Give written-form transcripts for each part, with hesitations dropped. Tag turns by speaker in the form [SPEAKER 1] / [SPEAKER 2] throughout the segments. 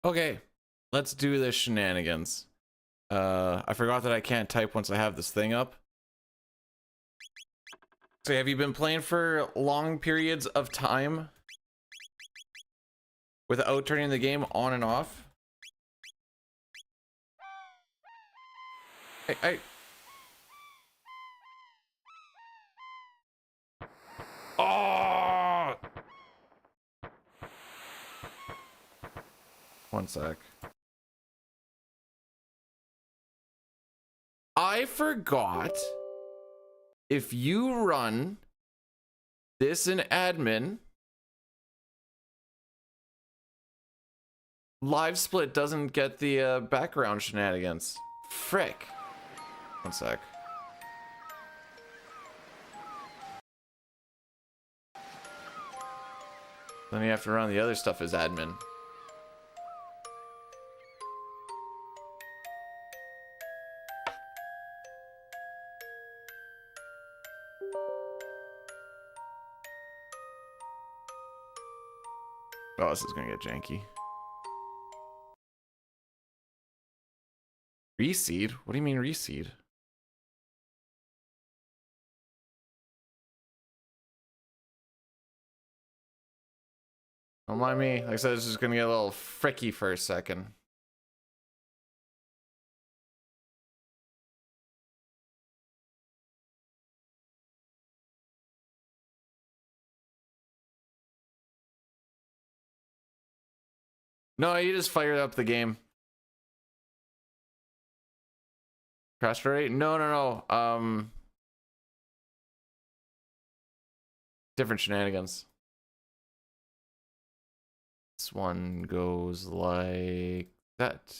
[SPEAKER 1] Okay, let's do this shenanigans. I forgot that I can't type once I have this thing up. So have you been playing for long periods of time without turning the game on and off? Oh! One sec. I forgot if you run this in admin, live split doesn't get the background shenanigans. Frick. One sec. Then you have to run the other stuff as admin. Oh, this is gonna get janky. Reseed? What do you mean reseed? Don't mind me. Like I said, it's just gonna get a little fricky for a second. No, you just fire up the game. Crash rate? No. Different shenanigans. This one goes like that.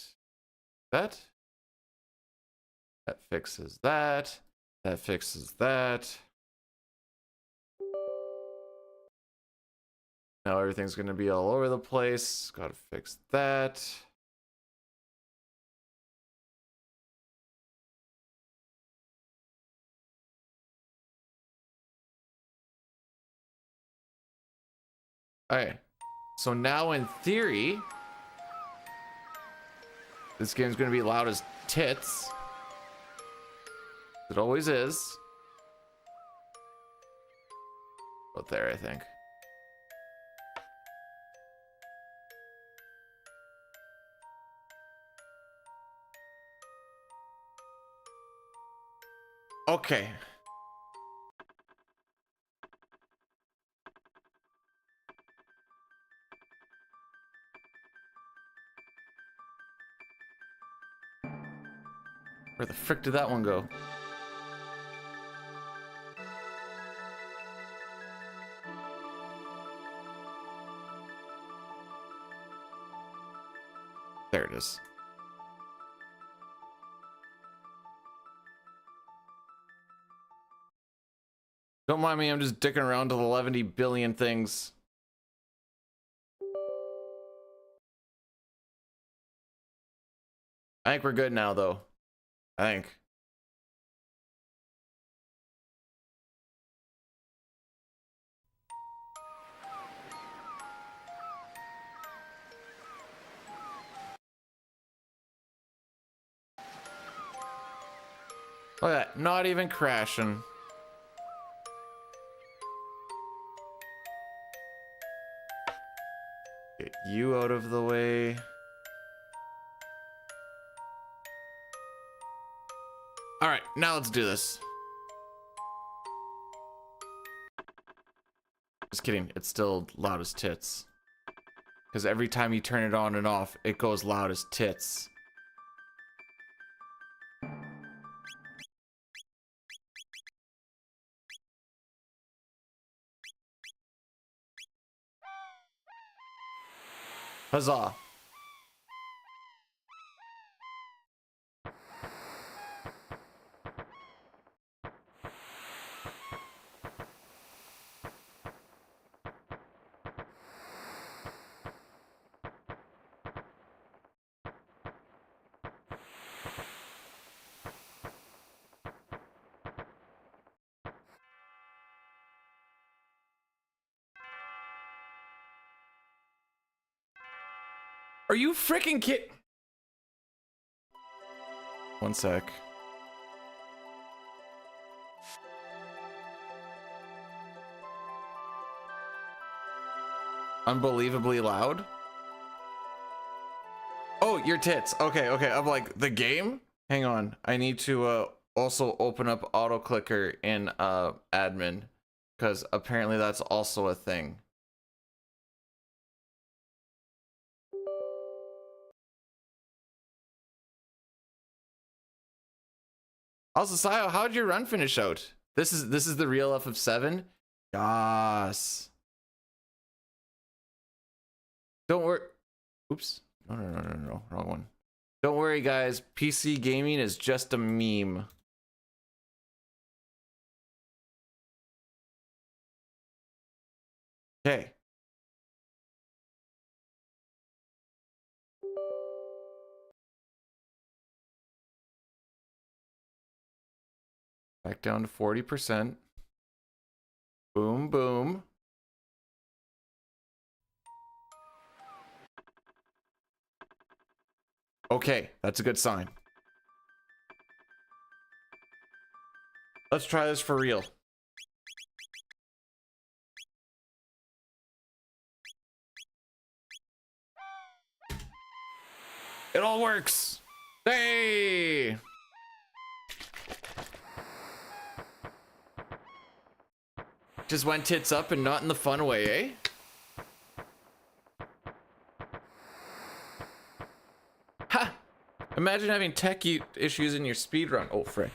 [SPEAKER 1] That fixes that. That fixes that. Now everything's gonna be all over the place. Gotta fix that. Alright. So now in theory, this game's gonna be loud as tits. It always is. But there, I think. Okay. Where the frick did that one go? There it is. Don't mind me, I'm just dicking around to the 11 billion things. I think we're good now, though. I think. Look at that, not even crashing. Get you out of the way. All right, now let's do this. Just kidding, it's still loud as tits. Because every time you turn it on and off, it goes loud as tits. Huzzah. Are you freaking kidding? One sec. Unbelievably loud? Oh, your tits. Okay, okay. I'm like, the game? Hang on. I need to also open up auto clicker in admin, because apparently that's also a thing. Also, Sayo, how'd your run finish out? This is the real FF7? Yas. Don't worry. Oops. No. Wrong one. Don't worry, guys. PC gaming is just a meme. Okay. Back down to 40%. Boom, boom. Okay, that's a good sign. Let's try this for real. It all works. Hey! Just went tits up and not in the fun way, eh? Ha! Imagine having tech issues in your speedrun. Oh, frick.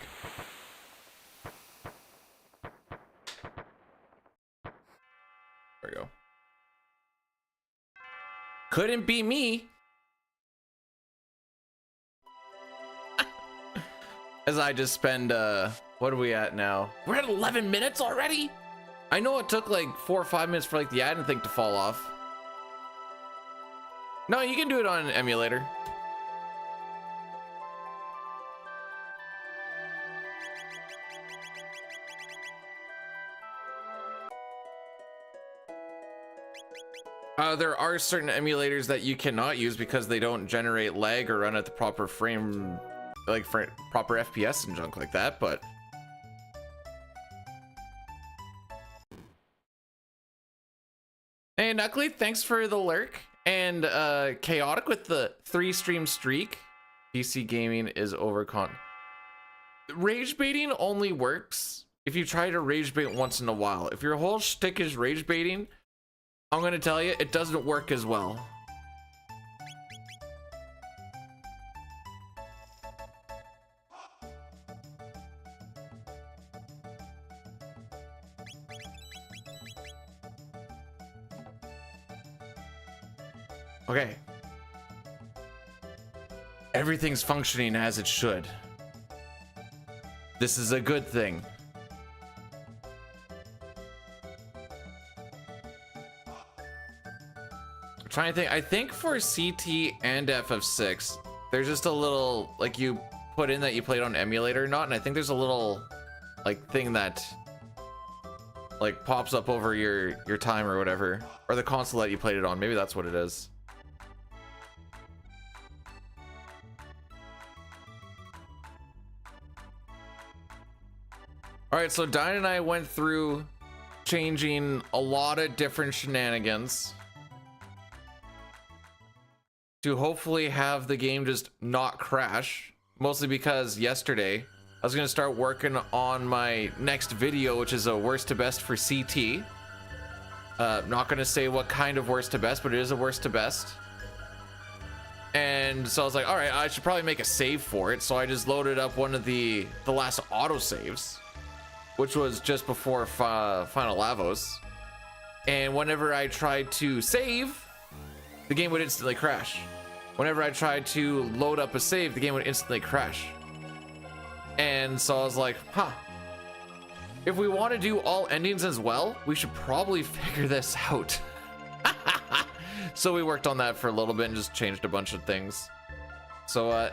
[SPEAKER 1] There we go. Couldn't be me. As I just spend, what are we at now? We're at 11 minutes already? I know it took like 4 or 5 minutes for like the admin thing to fall off. No, you can do it on an emulator. There are certain emulators that you cannot use because they don't generate lag or run at the proper frame, like for proper FPS and junk like that, but hey Knuckly, thanks for the lurk. And Chaotic with the 3-stream streak. PC gaming is rage baiting only works if you try to rage bait once in a while. If your whole shtick is rage baiting, I'm gonna tell you, it doesn't work as well. Okay. Everything's functioning as it should. This is a good thing. I'm trying to think. I think for CT and FF6, there's just a little, like, you put in that you played on emulator or not, and I think there's a little, like, thing that, like, pops up over your time or whatever, or the console that you played it on. Maybe that's what it is. All right, so Dine and I went through changing a lot of different shenanigans to hopefully have the game just not crash, mostly because yesterday I was gonna start working on my next video, which is a worst to best for CT. Not gonna say what kind of worst to best, but it is a worst to best. And so I was like, all right, I should probably make a save for it. So I just loaded up one of the last autosaves, which was just before Final Lavos. And whenever I tried to save, the game would instantly crash. Whenever I tried to load up a save, the game would instantly crash. And so I was like, huh. If we want to do all endings as well, we should probably figure this out. So we worked on that for a little bit and just changed a bunch of things. So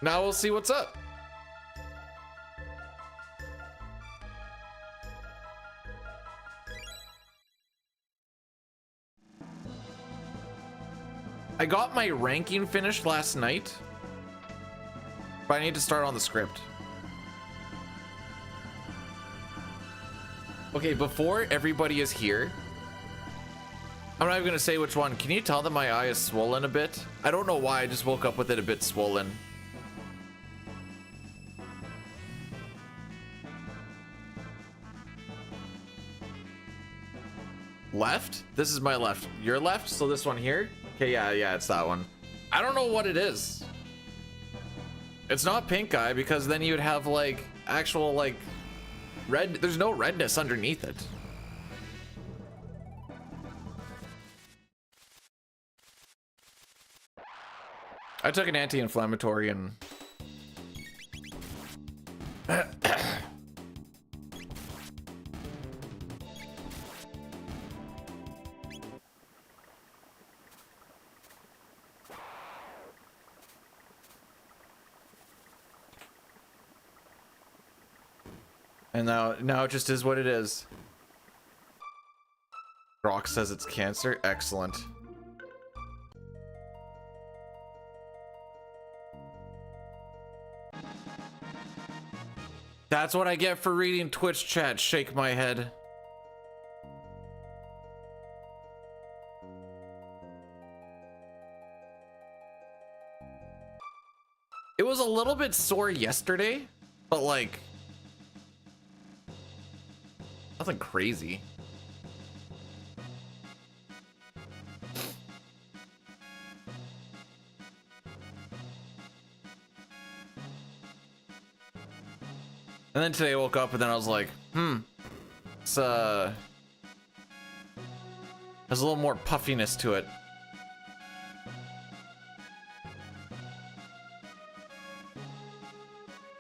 [SPEAKER 1] now we'll see what's up. I got my ranking finished last night, but I need to start on the script. Okay, before everybody is here, I'm not even gonna say which one. Can you tell that my eye is swollen a bit? I don't know why, I just woke up with it a bit swollen. Left? This is my left. Your left? So this one here? Okay, yeah, it's that one. I don't know what it is. It's not pink eye because then you'd have like actual like red. There's no redness underneath it. I took an anti-inflammatory and and now it just is what it is. Rock says it's cancer. Excellent. That's what I get for reading Twitch chat. Shake my head. It was a little bit sore yesterday, but like nothing crazy. And then today I woke up and then I was like, it's has a little more puffiness to it.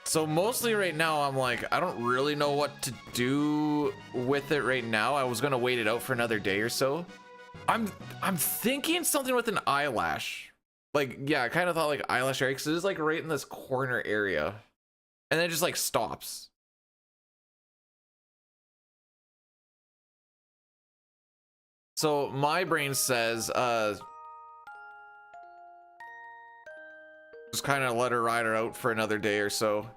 [SPEAKER 1] So mostly right now I'm like, I don't really know what to do with it right now. I was gonna wait it out for another day or so. I'm thinking something with an eyelash. Like, yeah, I kind of thought like eyelash area because it is like right in this corner area. And then it just like stops. So my brain says, just kind of let her ride her out for another day or so.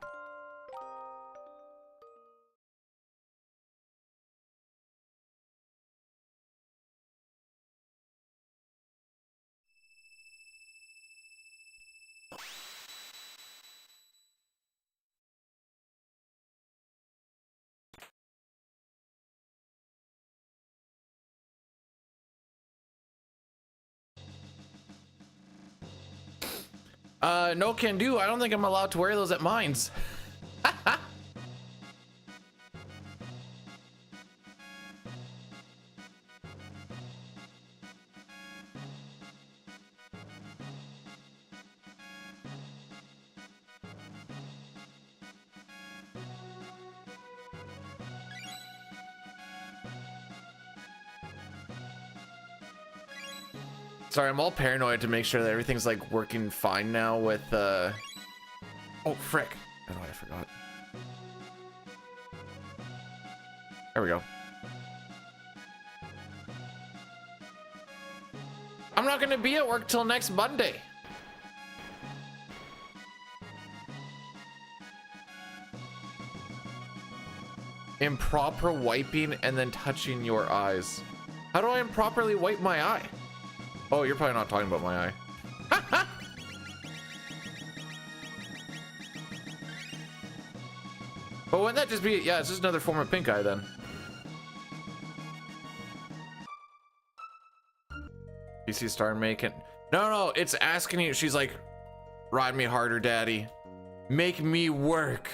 [SPEAKER 1] No can do. I don't think I'm allowed to wear those at mines. Sorry, I'm all paranoid to make sure that everything's like working fine now with oh frick. Oh, I forgot. There we go. I'm not gonna be at work till next Monday. Improper wiping and then touching your eyes. How do I improperly wipe my eye? Oh, you're probably not talking about my eye. But wouldn't that just be, yeah, it's just another form of pink eye then. PC star making, no, it's asking you, she's like, ride me harder, daddy. Make me work.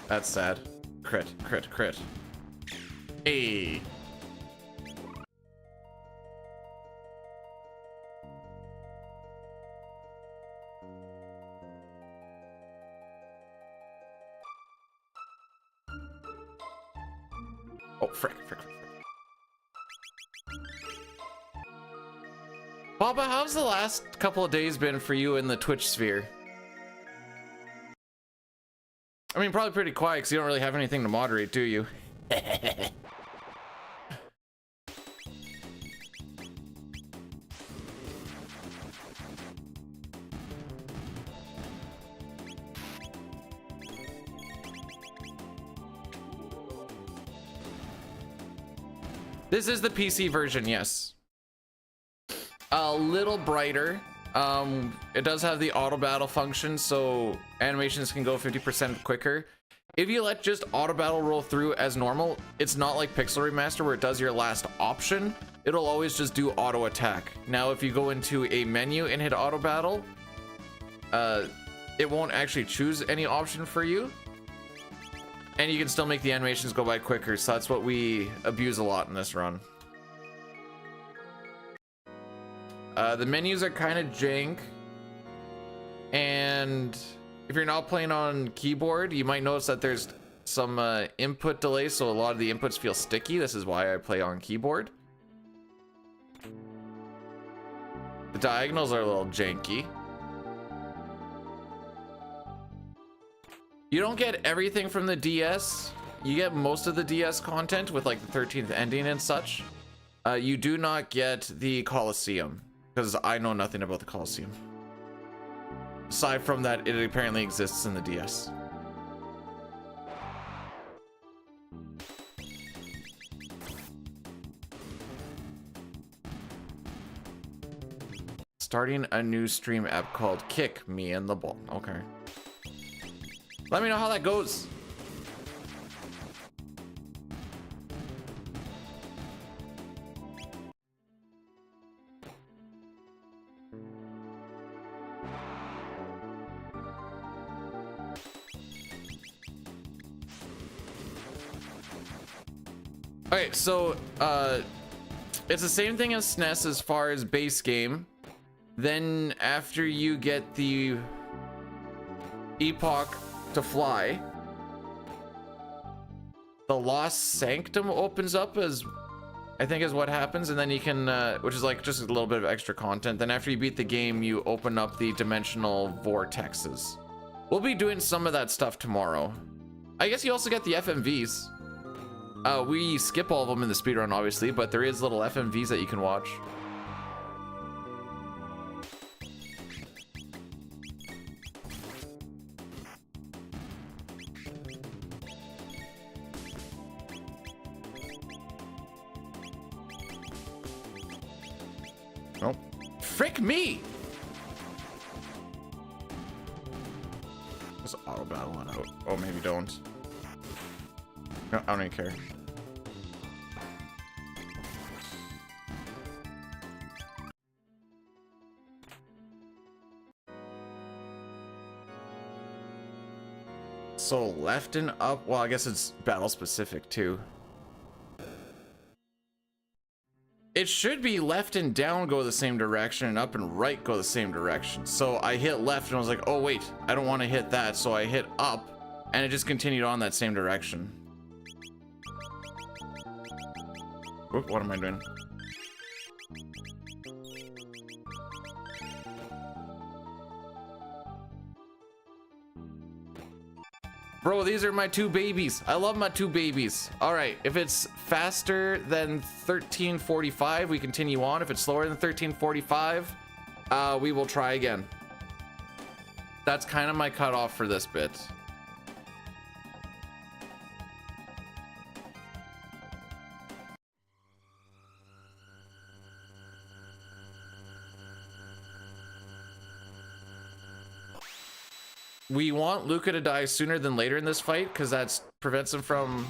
[SPEAKER 1] That's sad. Crit. Hey. Oh, frick. Baba, how's the last couple of days been for you in the Twitch sphere? I mean, probably pretty quiet because you don't really have anything to moderate, do you? This is the PC version, yes. A little brighter. It does have the auto battle function, so animations can go 50% quicker. If you let just auto battle roll through as normal, it's not like Pixel Remaster where it does your last option. It'll always just do auto attack. Now, if you go into a menu and hit auto battle, it won't actually choose any option for you. And you can still make the animations go by quicker, so that's what we abuse a lot in this run. The menus are kind of jank, and if you're not playing on keyboard, you might notice that there's some input delay, so a lot of the inputs feel sticky. This is why I play on keyboard. The diagonals are a little janky. You don't get everything from the DS. You get most of the DS content with like the 13th ending and such. You do not get the Colosseum, because I know nothing about the Colosseum. Aside from that, it apparently exists in the DS. Starting a new stream app called Kick Me in the Ball. Okay. Let me know how that goes. Okay, so it's the same thing as SNES as far as base game. Then after you get the Epoch to fly, the Lost Sanctum opens up, as I think is what happens, and then you can which is like just a little bit of extra content. Then after you beat the game, you open up the dimensional vortexes. We'll be doing some of that stuff tomorrow. I guess you also get the FMVs. We skip all of them in the speedrun, obviously, but there is little FMVs that you can watch. Oh, frick me! Just auto battle on out. Oh, maybe don't. No, I don't even care. So left and up, well, I guess it's battle specific too. It should be left and down go the same direction and up and right go the same direction. So I hit left and I was like, oh wait, I don't want to hit that. So I hit up and it just continued on that same direction. Oop, what am I doing? Bro, these are my two babies. I love my two babies. All right, if it's faster than 1345, we continue on. If it's slower than 1345, we will try again. That's kind of my cutoff for this bit. We want Luca to die sooner than later in this fight, because that prevents him from...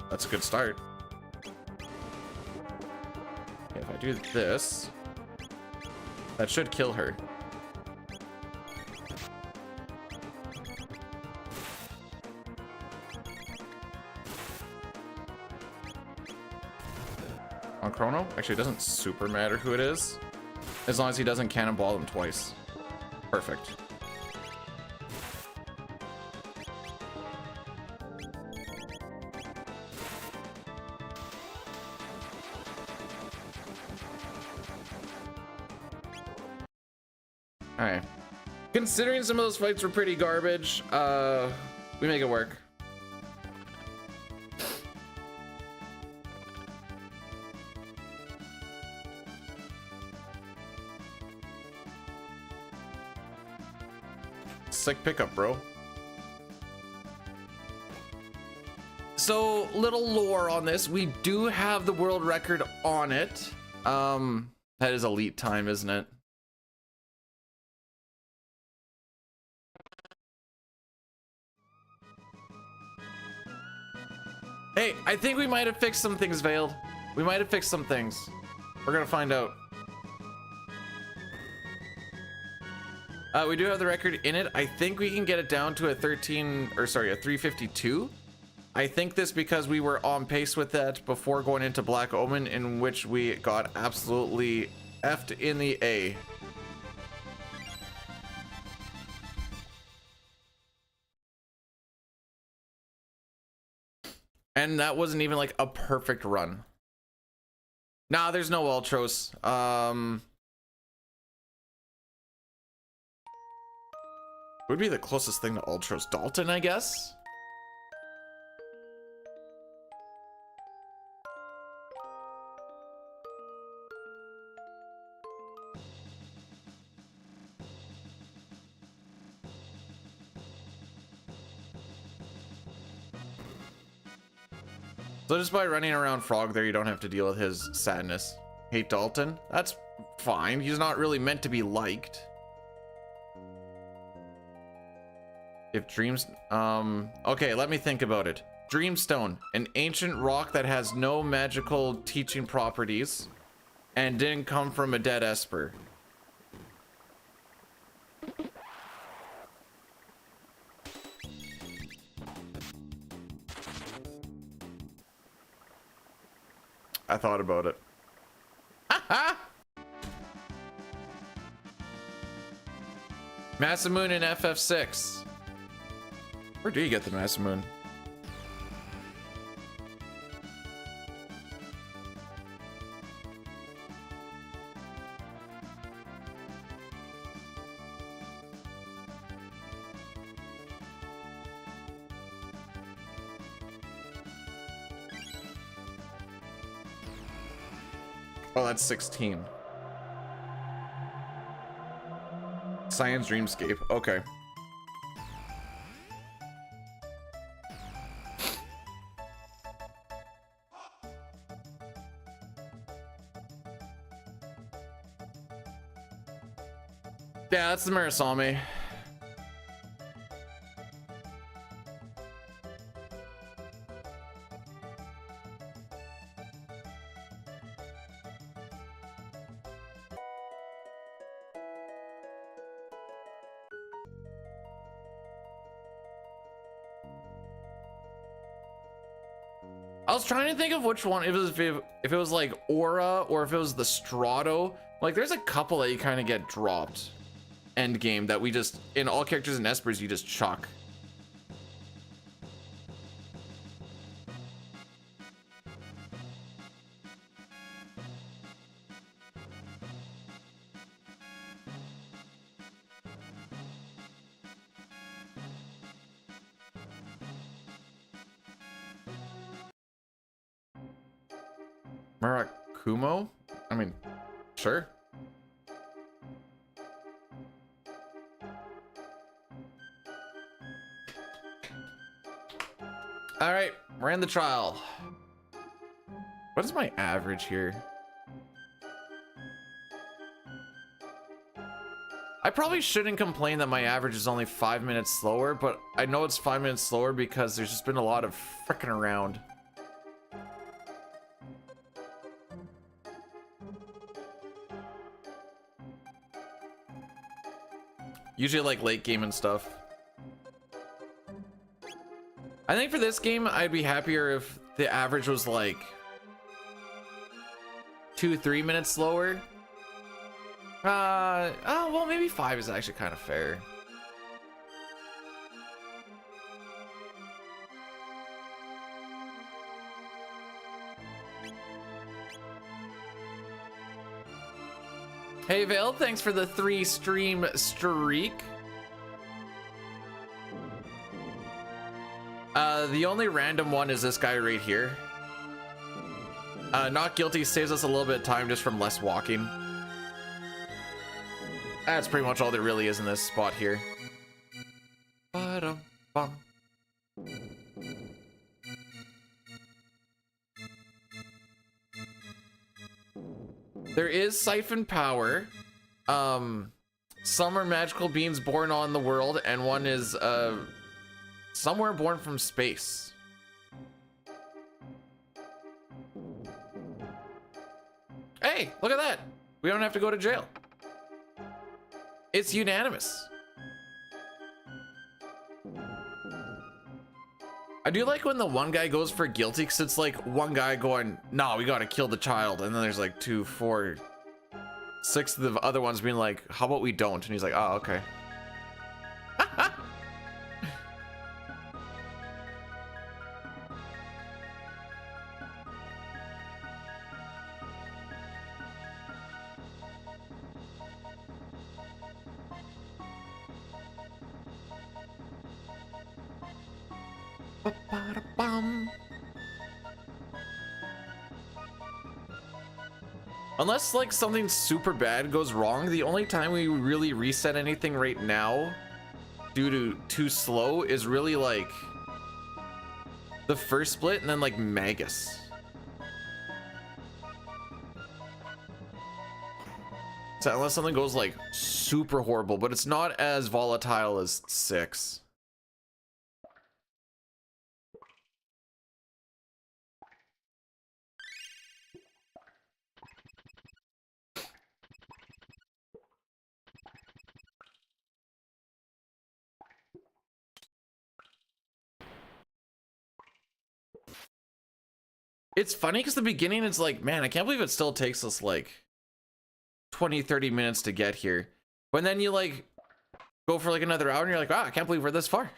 [SPEAKER 1] That's a good start. Okay, if I do this, that should kill her. On Chrono? Actually, it doesn't super matter who it is, as long as he doesn't cannonball them twice. Perfect. All right. Considering some of those fights were pretty garbage, we make it work. Sick pickup, bro. So, little lore on this. We do have the world record on it. That is elite time, isn't it? Hey, I think we might have fixed some things, Veiled. We might have fixed some things. We're gonna find out. We do have the record in it. I think we can get it down to a 352. I think this because we were on pace with that before going into Black Omen, in which we got absolutely effed in the A. And that wasn't even like a perfect run. Nah, there's no Ultros. Would be the closest thing to Ultros. Dalton, I guess? So just by running around Frog there, you don't have to deal with his sadness. Hate Dalton? That's fine. He's not really meant to be liked. If dreams, okay, let me think about it. Dreamstone, an ancient rock that has no magical teaching properties and didn't come from a dead Esper. I thought about it. Masamoon in FF6. Where do you get the Masamoon? Oh, that's 16. Science Dreamscape. Okay. Yeah, that's the Murasame. I was trying to think of which one, if it was like Aura or if it was the Strato. Like there's a couple that you kind of get dropped end game that we just, in all characters and Espers, you just chuck. Murakumo? I mean, sure. All right, we're in the trial. What is my average here? I probably shouldn't complain that my average is only 5 minutes slower, but I know it's 5 minutes slower because there's just been a lot of frickin' around. Usually like late game and stuff. I think for this game, I'd be happier if the average was like 2-3 minutes slower. Oh, well, maybe 5 is actually kind of fair. Hey Vale, thanks for the 3 stream streak. The only random one is this guy right here. Not guilty saves us a little bit of time just from less walking. That's pretty much all there really is in this spot here. Ba-dum-bum. There is siphon power. Some are magical beings born on the world, and one is somewhere born from space. Hey, look at that. We don't have to go to jail. It's unanimous. I do like when the one guy goes for guilty, because it's like one guy going, nah, we gotta kill the child. And then there's like 2, 4, 6 of the other ones being like, how about we don't? And he's like, oh, okay. Unless like something super bad goes wrong, the only time we really reset anything right now due to too slow is really like the first split and then like Magus. So unless something goes like super horrible, but it's not as volatile as 6. It's funny because the beginning it's like, man, I can't believe it still takes us like 20-30 minutes to get here. But then you like go for like another hour and you're like, wow, I can't believe we're this far.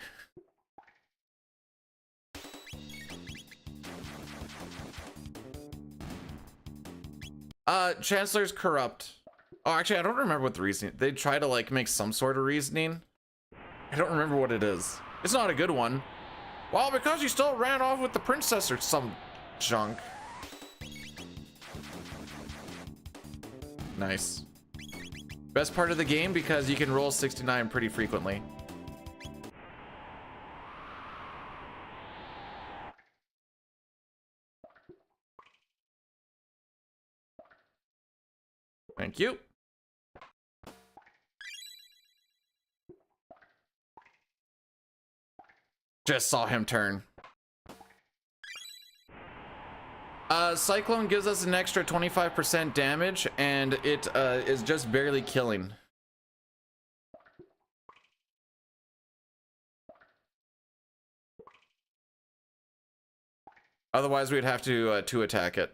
[SPEAKER 1] Chancellor's corrupt. Oh, actually, I don't remember what the reasoning. They try to like make some sort of reasoning. I don't remember what it is. It's not a good one. Well, because you still ran off with the princess or some junk. Nice. Best part of the game because you can roll 69 pretty frequently. Thank you. Just saw him turn. Cyclone gives us an extra 25% damage, and it is just barely killing. Otherwise, we'd have to attack it.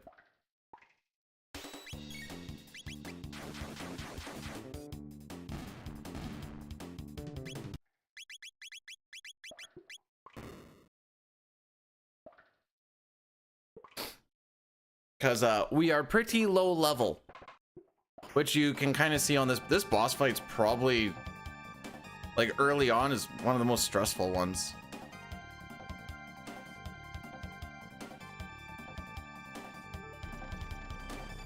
[SPEAKER 1] Because we are pretty low level, which you can kind of see on this boss fight's probably like early on is one of the most stressful ones.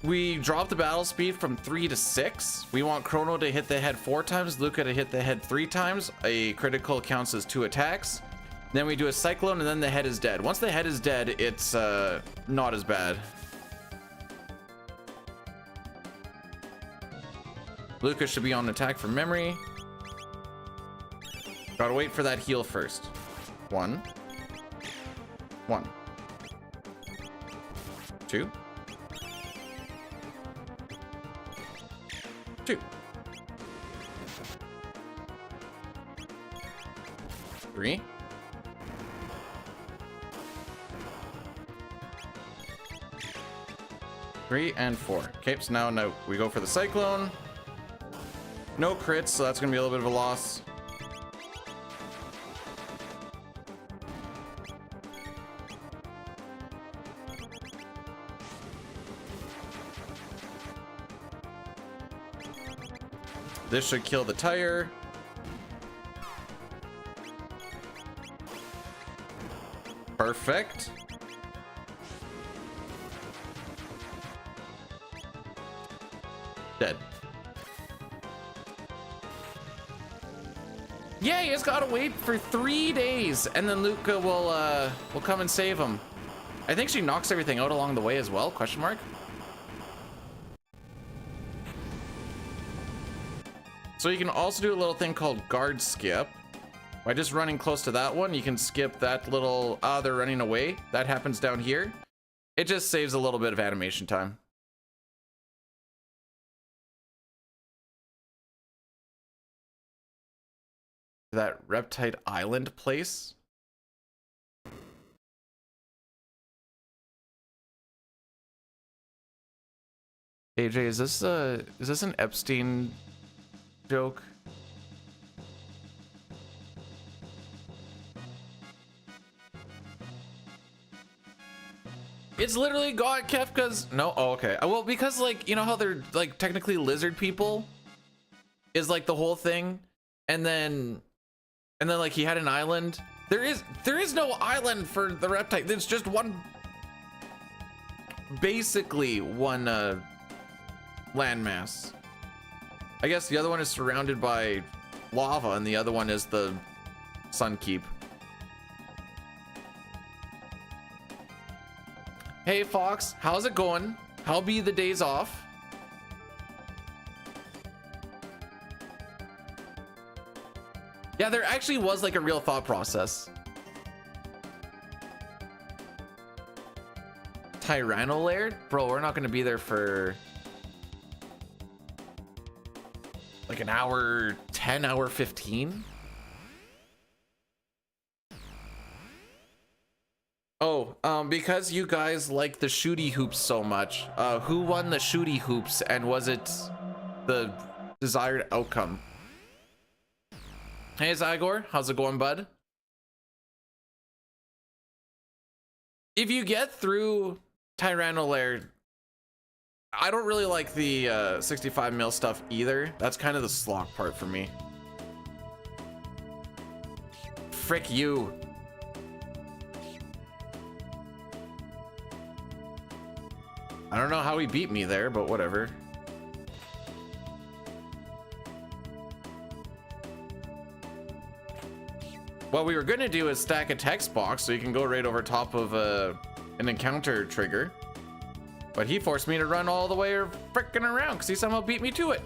[SPEAKER 1] We dropped the battle speed from 3 to 6. We want Chrono to hit the head 4 times, Luca to hit the head 3 times. A critical counts as 2 attacks. Then we do a cyclone and then the head is dead. Once the head is dead, it's not as bad. Lucas should be on attack from memory. Gotta wait for that heal first. 1. 1. 2. 2. 3. 3 and 4. Okay, so now we go for the cyclone. No crits, so that's gonna be a little bit of a loss. This should kill the tire. Perfect. Dead. Yeah, he just gotta wait for 3 days, and then Luca will come and save him. I think she knocks everything out along the way as well, question mark. So you can also do a little thing called guard skip. By just running close to that one, you can skip that little, they're running away. That happens down here. It just saves a little bit of animation time. That Reptite Island place. AJ, is this an Epstein joke? It's literally got Kefka's. No, oh, okay. Well, because like, you know how they're like technically lizard people is like the whole thing, and then like he had an island. There is no island for the Reptite. It's just one, basically one landmass. I guess the other one is surrounded by lava, and the other one is the Sun Keep. Hey Fox, how's it going? How be the days off? Yeah, there actually was like a real thought process. Tyranno Lair? Bro, we're not gonna be there for like an hour 10, hour 15. Oh, because you guys like the shooty hoops so much, who won the shooty hoops, and was it the desired outcome? Hey Zygor, how's it going, bud? If you get through Tyranno Lair, I don't really like the 65 mil stuff either. That's kind of the slog part for me. Frick you. I don't know how he beat me there, but whatever. What we were gonna do is stack a text box so you can go right over top of an encounter trigger. But he forced me to run all the way frickin' around because he somehow beat me to it.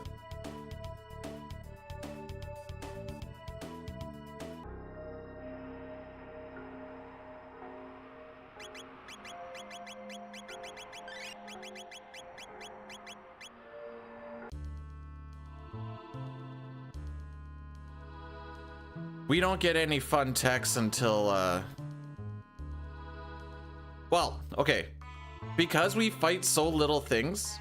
[SPEAKER 1] We don't get any fun texts until, well, okay. Because we fight so little things,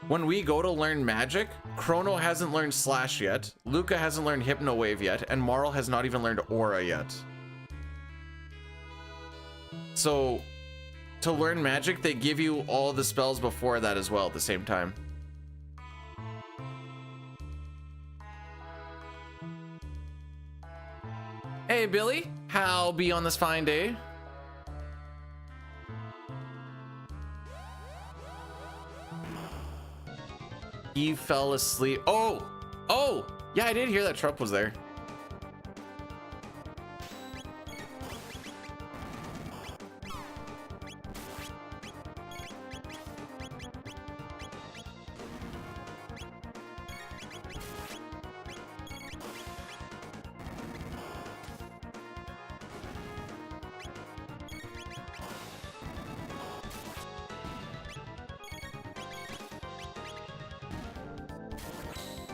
[SPEAKER 1] when we go to learn magic, Chrono hasn't learned Slash yet, Luca hasn't learned Hypno Wave yet, and Marl has not even learned Aura yet. So, to learn magic, they give you all the spells before that as well at the same time. Hey Billy, how be on this fine day? He fell asleep. Oh, yeah, I did hear that Trump was there.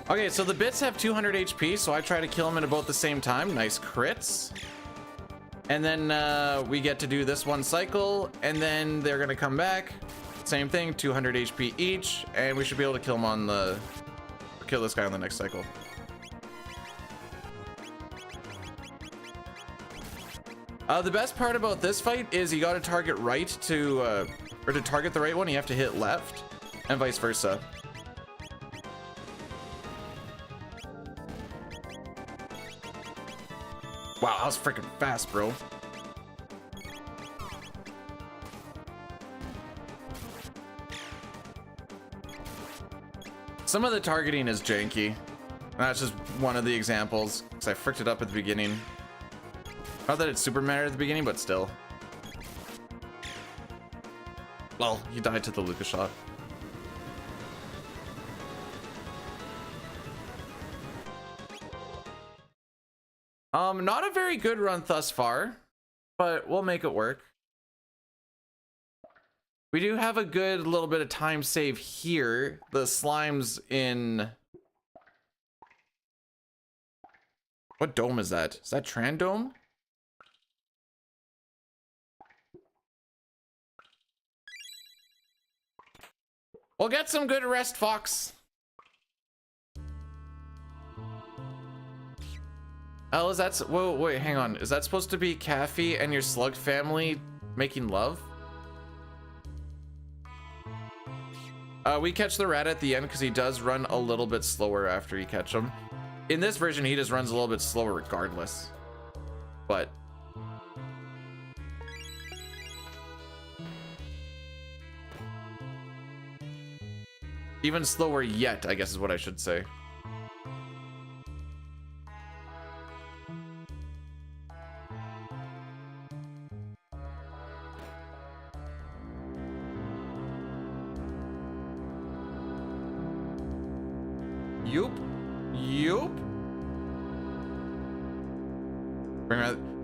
[SPEAKER 1] Okay, so the bits have 200 HP, so I try to kill them at about the same time. Nice crits. And then we get to do this one cycle, and then they're gonna come back. Same thing, 200 HP each, and we should be able to kill them on the... kill this guy on the next cycle. The best part about this fight is you gotta target right to... or to target the right one, you have to hit left, and vice versa. Wow, that was freaking fast, bro. Some of the targeting is janky. That's just one of the examples, because I fricked it up at the beginning. Not that it super mattered at the beginning, but still. Well, he died to the Lucas shot. Not a very good run thus far, but we'll make it work. We do have a good little bit of time save here. The slime's in... What dome is that? Is that Trandome? We'll get some good rest, Fox. Oh, is that... Whoa, wait, hang on. Is that supposed to be Caffey and your slug family making love? We catch the rat at the end because he does run a little bit slower after you catch him. In this version, he just runs a little bit slower regardless. But... even slower yet, I guess is what I should say. Yup. Yup.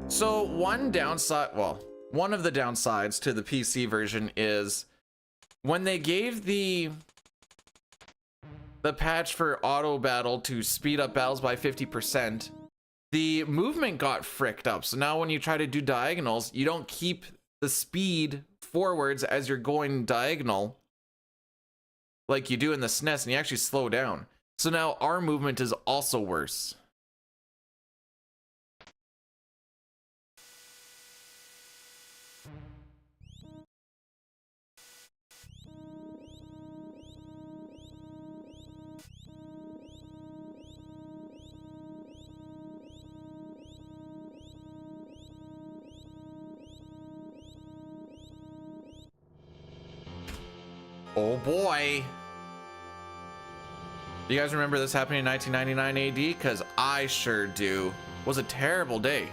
[SPEAKER 1] So one downside, well, one of the downsides to the PC version is when they gave the patch for auto battle to speed up battles by 50%, the movement got fricked up. So now when you try to do diagonals, you don't keep the speed forwards as you're going diagonal like you do in the SNES, and you actually slow down. So now our movement is also worse. Oh boy. Do you guys remember this happening in 1999 AD? Because I sure do. It was a terrible day.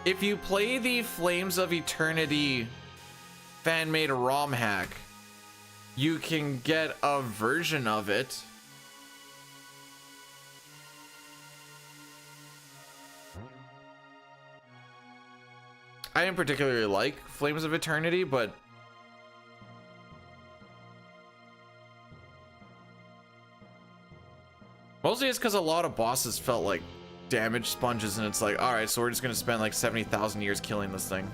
[SPEAKER 1] If you play the Flames of Eternity fan-made ROM hack, you can get a version of it. I didn't particularly like Flames of Eternity, but mostly it's because a lot of bosses felt like damage sponges, and it's like, all right, so we're just gonna spend like 70,000 years killing this thing.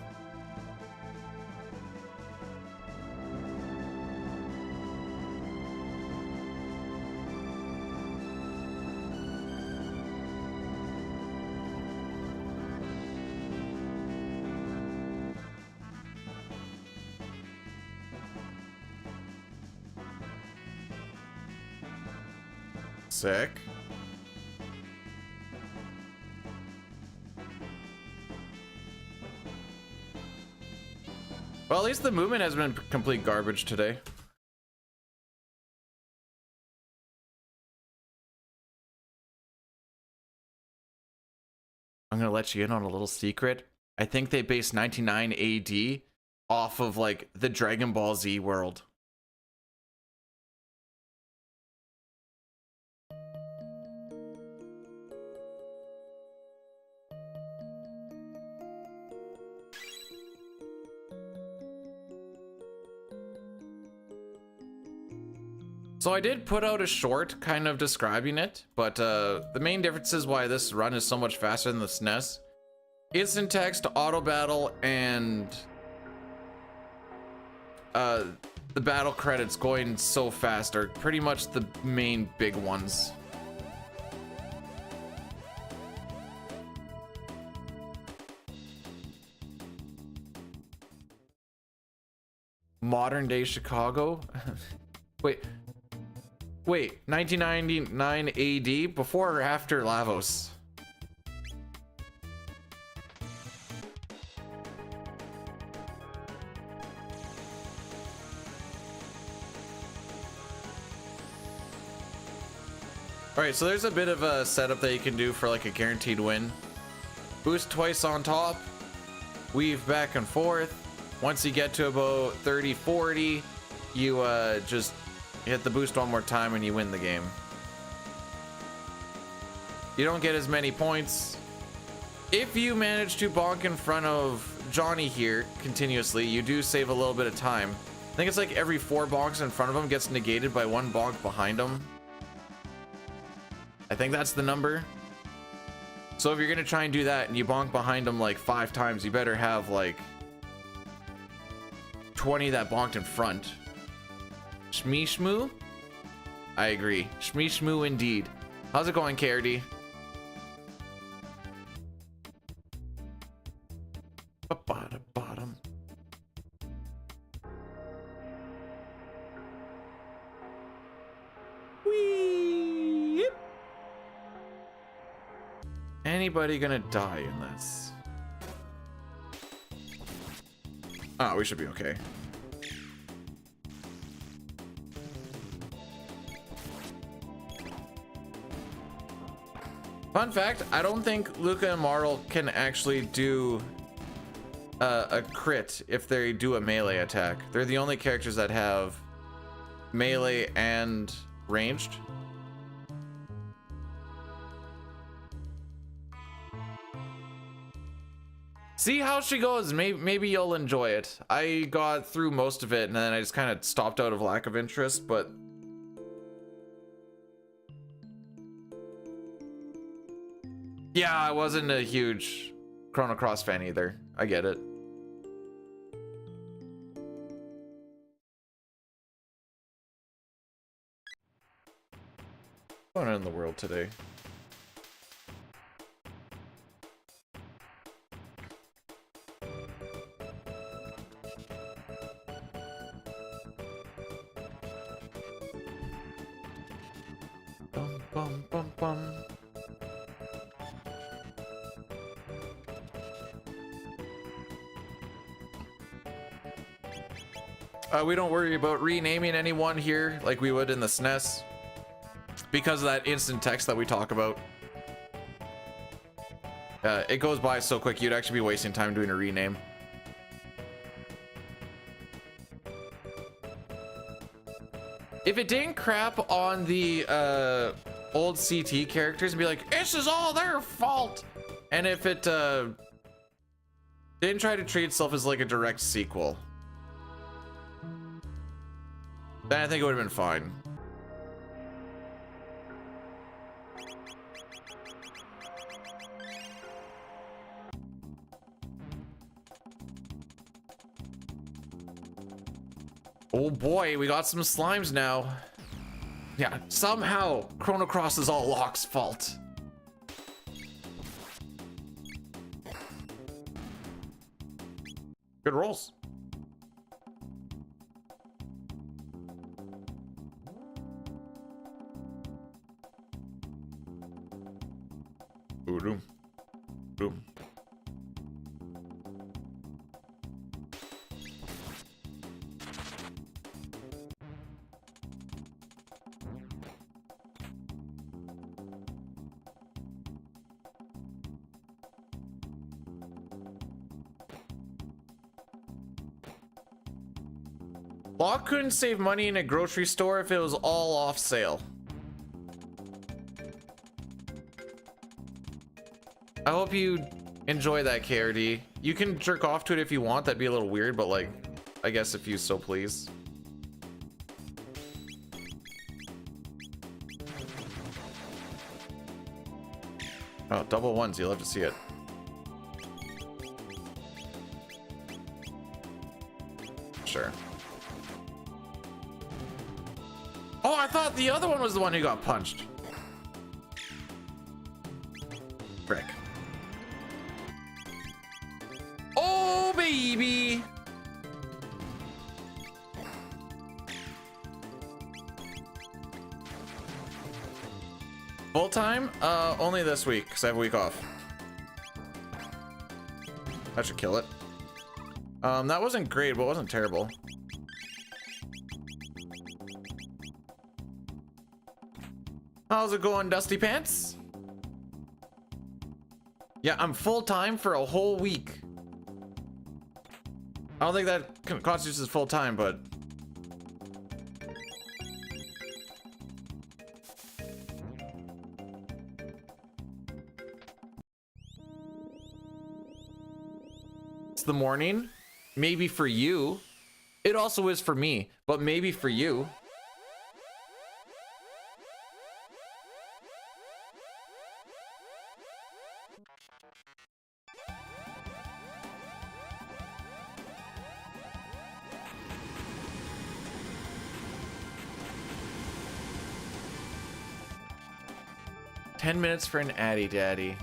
[SPEAKER 1] Sick. Well, at least the movement has been complete garbage today. I'm gonna let you in on a little secret. I think they based 99 AD off of like the Dragon Ball Z world. So I did put out a short kind of describing it, but the main difference is why this run is so much faster than the SNES. Instant text, auto battle, and the battle credits going so fast are pretty much the main big ones. Modern day Chicago? Wait. Wait, 1999 AD, before or after Lavos? All right, so there's a bit of a setup that you can do for like a guaranteed win. Boost twice on top, weave back and forth. Once you get to about 30, 40, you just hit the boost one more time and you win the game. You don't get as many points. If you manage to bonk in front of Johnny here continuously, you do save a little bit of time. I think it's like every 4 bonks in front of him gets negated by 1 bonk behind him. I think that's the number. So if you're gonna try and do that and you bonk behind him like 5 times, you better have like 20 that bonked in front. Shmee shmoo? I agree. Shmee shmoo indeed. How's it going, KRD? Bottom. Whee! Anybody gonna die in this? Oh, we should be okay. Fun fact, I don't think Luca and Marl can actually do a crit if they do a melee attack. They're the only characters that have melee and ranged. See how she goes. Maybe you'll enjoy it. I got through most of it and then I just kind of stopped out of lack of interest, but yeah, I wasn't a huge Chrono Cross fan either. I get it. What's going on in the world today? Bum, bum, bum, bum. We don't worry about renaming anyone here like we would in the SNES because of that instant text that we talk about. It goes by so quick, you'd actually be wasting time doing a rename. If it didn't crap on the old CT characters and be like, this is all their fault, and if it didn't try to treat itself as like a direct sequel, then I think it would have been fine. Oh boy, we got some slimes now. Yeah, somehow Chrono Cross is all Locke's fault. Good rolls. Boom. Boom. Locke couldn't save money in a grocery store if it was all off sale. I hope you enjoy that, KRD. You can jerk off to it if you want. That'd be a little weird, but like, I guess if you so please. Oh, double ones. You'll love to see it. Sure. Oh, I thought the other one was the one who got punched. Frick. Oh, baby. Full time? Only this week, because I have a week off. That should kill it. That wasn't great, but it wasn't terrible. How's it going, Dusty Pants? Yeah, I'm full time for a whole week. I don't think that constitutes as full time, but it's the morning. Maybe for you. It also is for me, but maybe for you. $10 minutes for an Addy Daddy.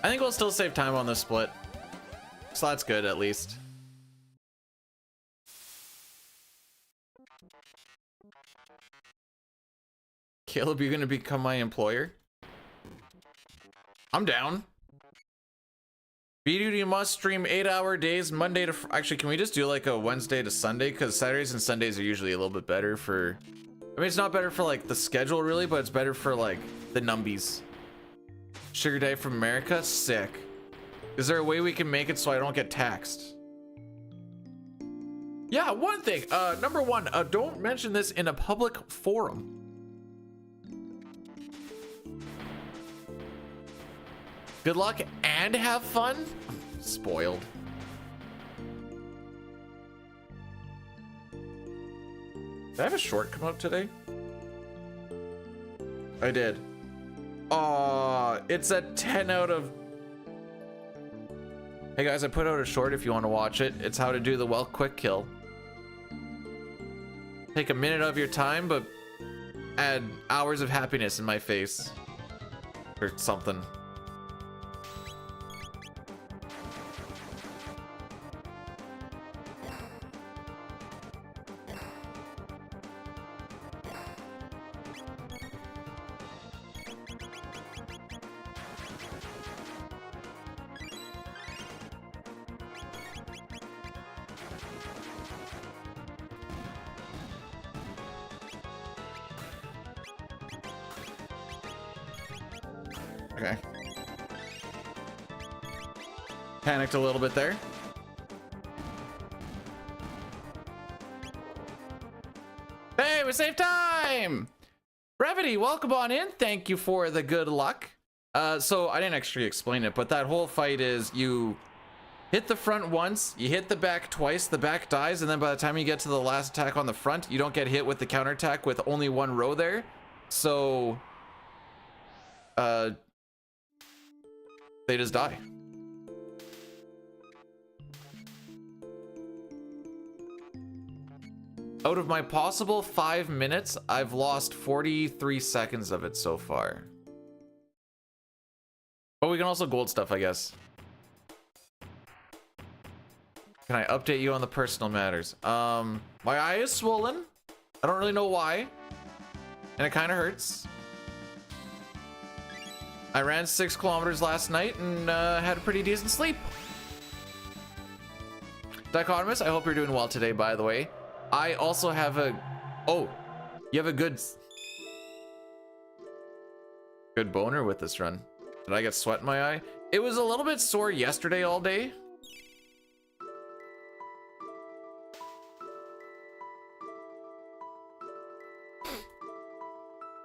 [SPEAKER 1] I think we'll still save time on this split. So that's good, at least. Caleb, you gonna become my employer? I'm down. B-Duty must stream 8-hour days, Monday to... Actually, can we just do like a Wednesday to Sunday? Because Saturdays and Sundays are usually a little bit better for... I mean, it's not better for like the schedule really, but it's better for like the numbies. Sugar Daddy from America? Sick. Is there a way we can make it so I don't get taxed? Yeah, one thing. Number one, don't mention this in a public forum. Good luck and have fun? I'm spoiled. Did I have a short come up today? I did. Aw, it's a 10 out of... Hey guys, I put out a short if you want to watch it. It's how to do the well quick kill. Take a minute of your time, but add hours of happiness in my face. Or something. Okay. Panicked a little bit there. Hey, we saved time! Brevity, welcome on in. Thank you for the good luck. So I didn't actually explain it, but that whole fight is you hit the front once, you hit the back twice, the back dies, and then by the time you get to the last attack on the front, you don't get hit with the counterattack with only one row there. So they just die. Out of my possible 5 minutes, I've lost 43 seconds of it so far. But we can also gold stuff, I guess. Can I update you on the personal matters? My eye is swollen. I don't really know why. And it kind of hurts. I ran 6 kilometers last night and had a pretty decent sleep. Dichotomous, I hope you're doing well today, by the way. I also have a... Oh, you have a good boner with this run. Did I get sweat in my eye? It was a little bit sore yesterday all day.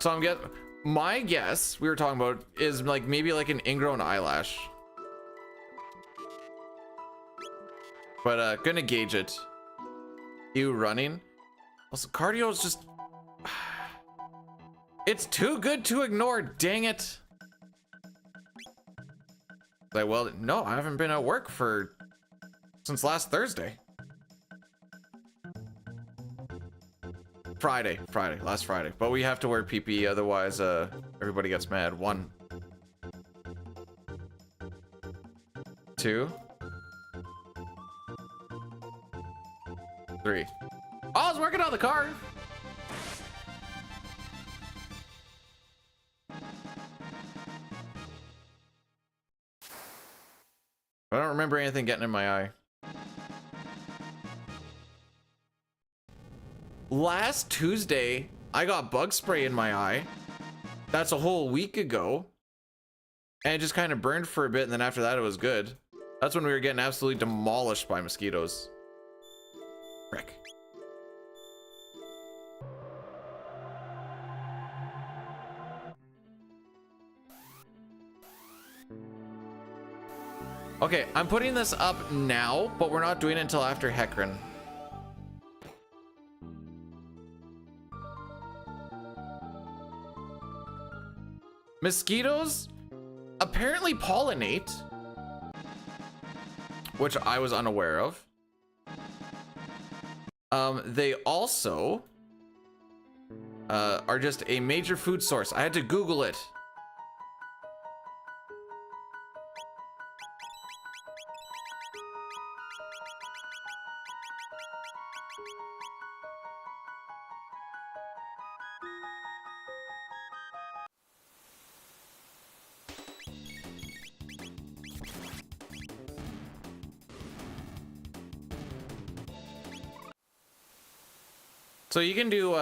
[SPEAKER 1] So I'm getting... My guess, we were talking about, is like maybe like an ingrown eyelash. But gonna gauge it. You running? Also, cardio is just... It's too good to ignore, dang it. Like, well, no, I haven't been at work since last Thursday. Last Friday. But we have to wear PPE, otherwise everybody gets mad. 1, 2, 3. Oh, I was working on the car. I don't remember anything getting in my eye. Last Tuesday, I got bug spray in my eye. That's a whole week ago. And it just kind of burned for a bit, and then after that, it was good. That's when we were getting absolutely demolished by mosquitoes. Frick. Okay, I'm putting this up now, but we're not doing it until after Hecarim. Mosquitoes apparently pollinate, which I was unaware of. They also are just a major food source. I had to Google it. So you can do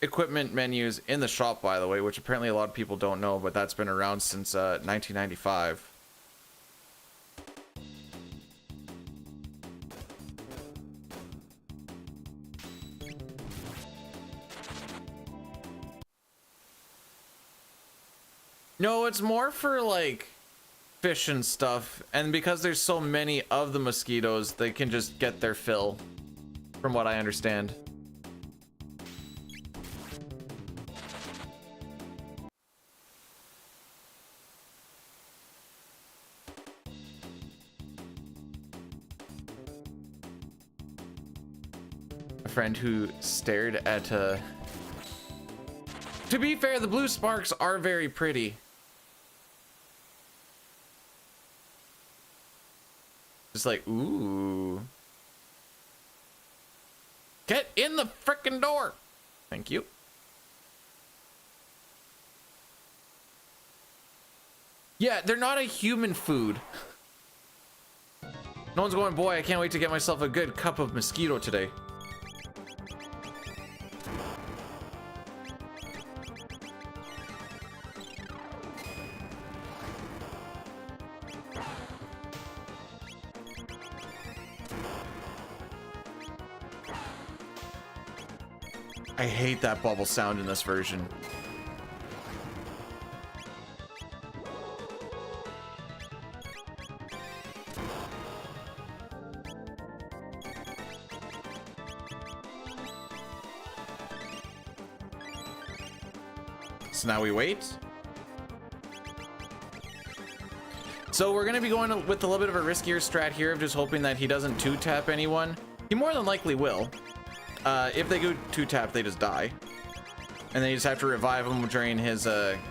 [SPEAKER 1] equipment menus in the shop, by the way, which apparently a lot of people don't know, but that's been around since 1995. No, it's more for like fish and stuff, and because there's so many of the mosquitoes, they can just get their fill, from what I understand. Friend who stared at to be fair, the blue sparks are very pretty. Just like, ooh, get in the frickin' door. Thank you. Yeah, they're not a human food. No one's going, boy, I can't wait to get myself a good cup of mosquito today. I hate that bubble sound in this version. So now we wait. So we're gonna be going with a little bit of a riskier strat here of just hoping that he doesn't 2-tap anyone. He more than likely will. If they go 2-tap, they just die. And then you just have to revive them during his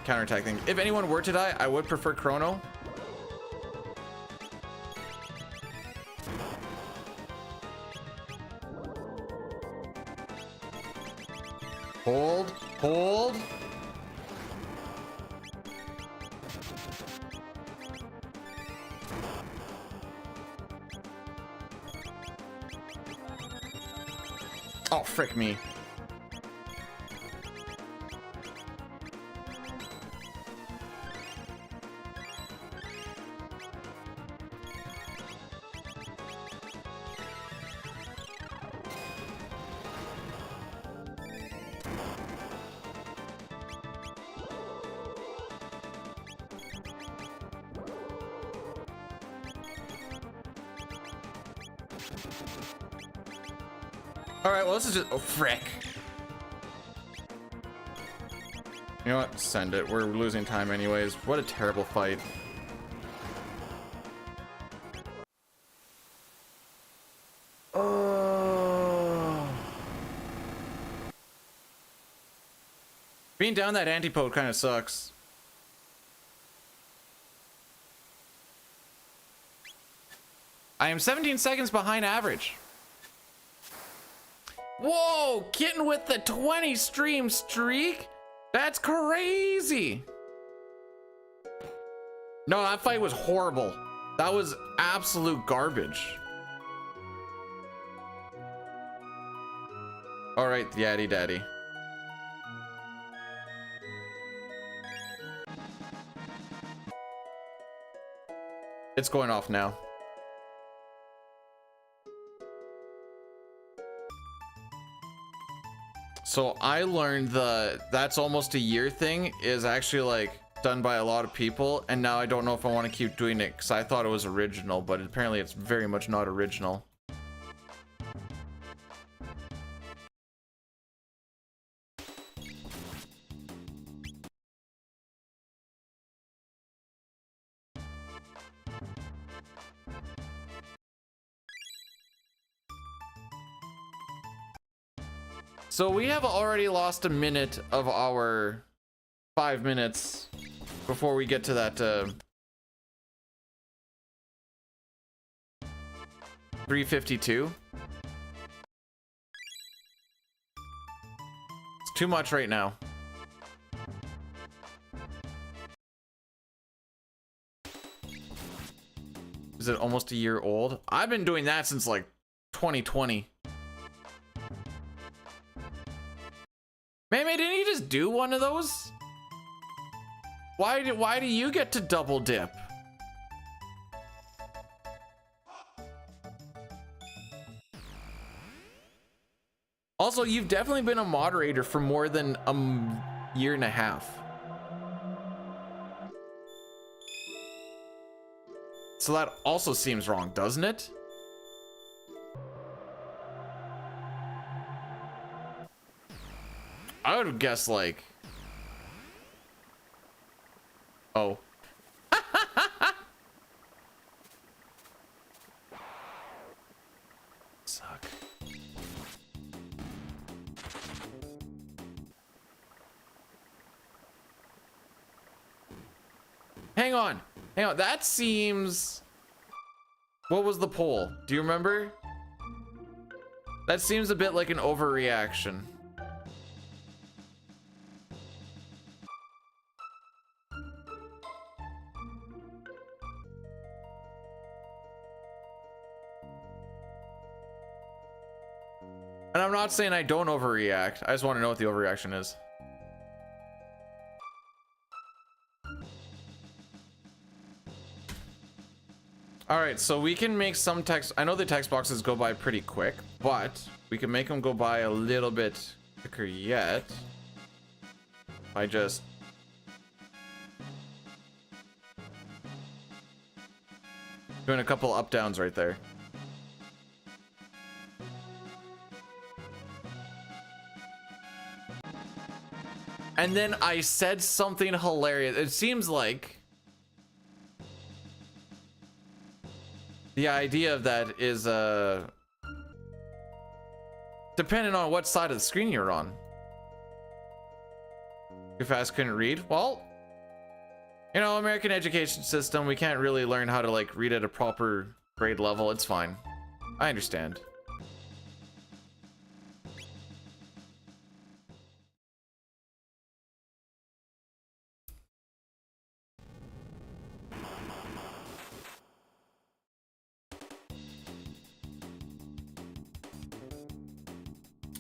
[SPEAKER 1] counterattack thing. If anyone were to die, I would prefer Chrono. Hold, hold. Oh, frick me. All right, well, this is just, oh, frick. You know what? Send it. We're losing time anyways. What a terrible fight. Oh. Being down that antipode kind of sucks. I am 17 seconds behind average. Whoa, Kitten with the 20 stream streak? That's crazy. No, that fight was horrible. That was absolute garbage. All right, Yaddy Daddy. It's going off now. So I learned that's almost a year thing is actually like done by a lot of people, and now I don't know if I want to keep doing it because I thought it was original, but apparently it's very much not original. So we have already lost a minute of our 5 minutes before we get to that 352. It's too much right now. Is it almost a year old? I've been doing that since like 2020. Man, didn't you just do one of those? Why do you get to double dip? Also, you've definitely been a moderator for more than a year and a half. So that also seems wrong, doesn't it? I would have guessed like... Oh. Suck. Hang on. Hang on. That seems... What was the poll? Do you remember? That seems a bit like an overreaction. And I'm not saying I don't overreact. I just want to know what the overreaction is. All right, so we can make some text. I know the text boxes go by pretty quick, but we can make them go by a little bit quicker yet. I just... Doing a couple up downs right there. And then I said something hilarious. It seems like the idea of that is depending on what side of the screen you're on. Too fast, couldn't read. Well, you know, American education system, we can't really learn how to like read at a proper grade level. It's fine. I understand.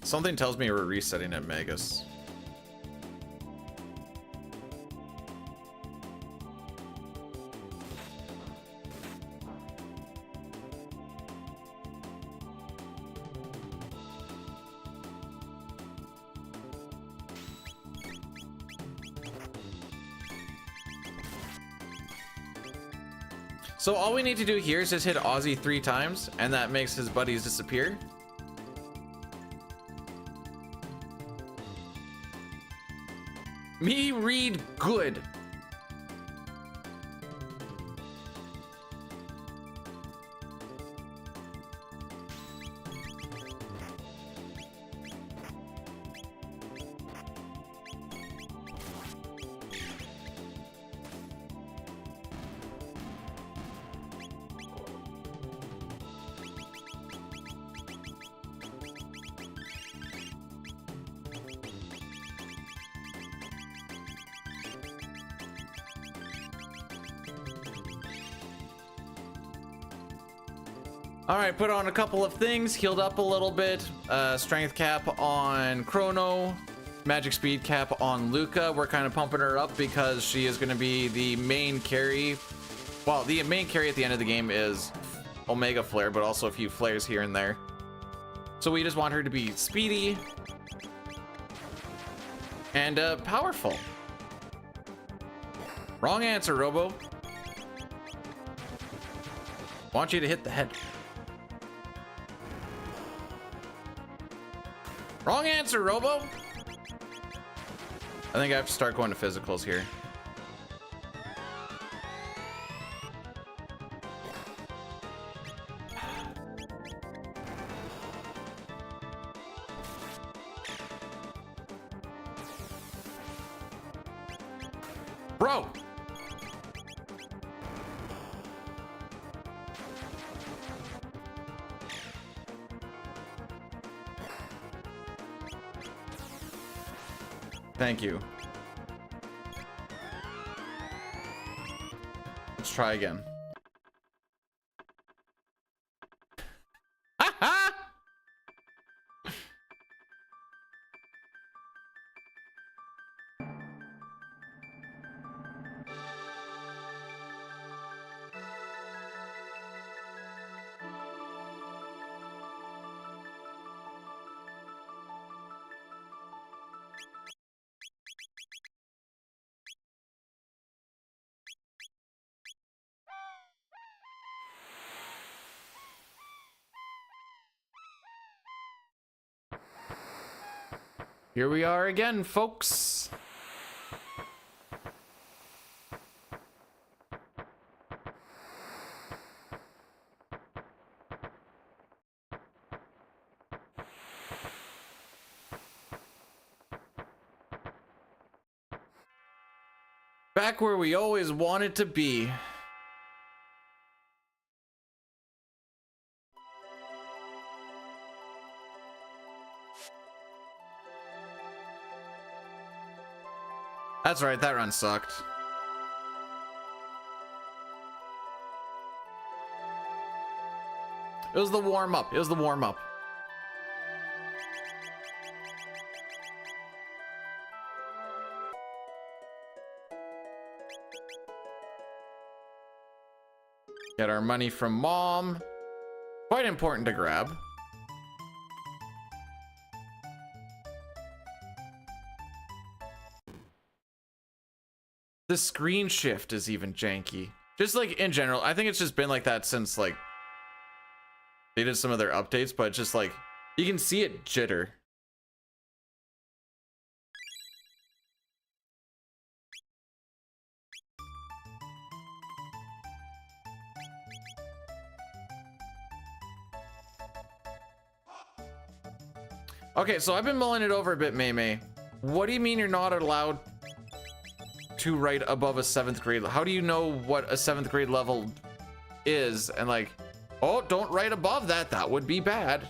[SPEAKER 1] Something tells me we're resetting at Megas. So all we need to do here is just hit Aussie 3 times, and that makes his buddies disappear. Me read good. All right, put on a couple of things, healed up a little bit. Strength cap on Chrono, magic speed cap on Luca. We're kind of pumping her up because she is going to be the main carry. Well, the main carry at the end of the game is Omega Flare, but also a few flares here and there. So we just want her to be speedy and powerful. Wrong answer, Robo. Want you to hit the head. Wrong answer, Robo. I think I have to start going to physicals here. Bro. Thank you. Let's try again. Here we are again, folks. Back where we always wanted to be. That's right, that run sucked. It was the warm-up. It was the warm-up. Get our money from Mom. Quite important to grab. The screen shift is even janky. Just like in general, I think it's just been like that since like they did some of their updates, but just like you can see it jitter. Okay, so I've been mulling it over a bit, May. What do you mean you're not allowed to write above a 7th grade? How do you know what a 7th grade level is? And like, oh, don't write above that. That would be bad.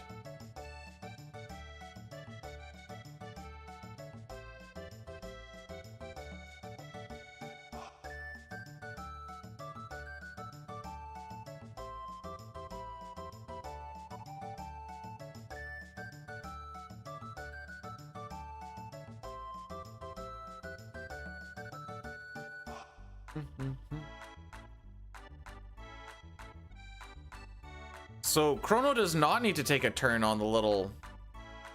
[SPEAKER 1] So Chrono does not need to take a turn on the little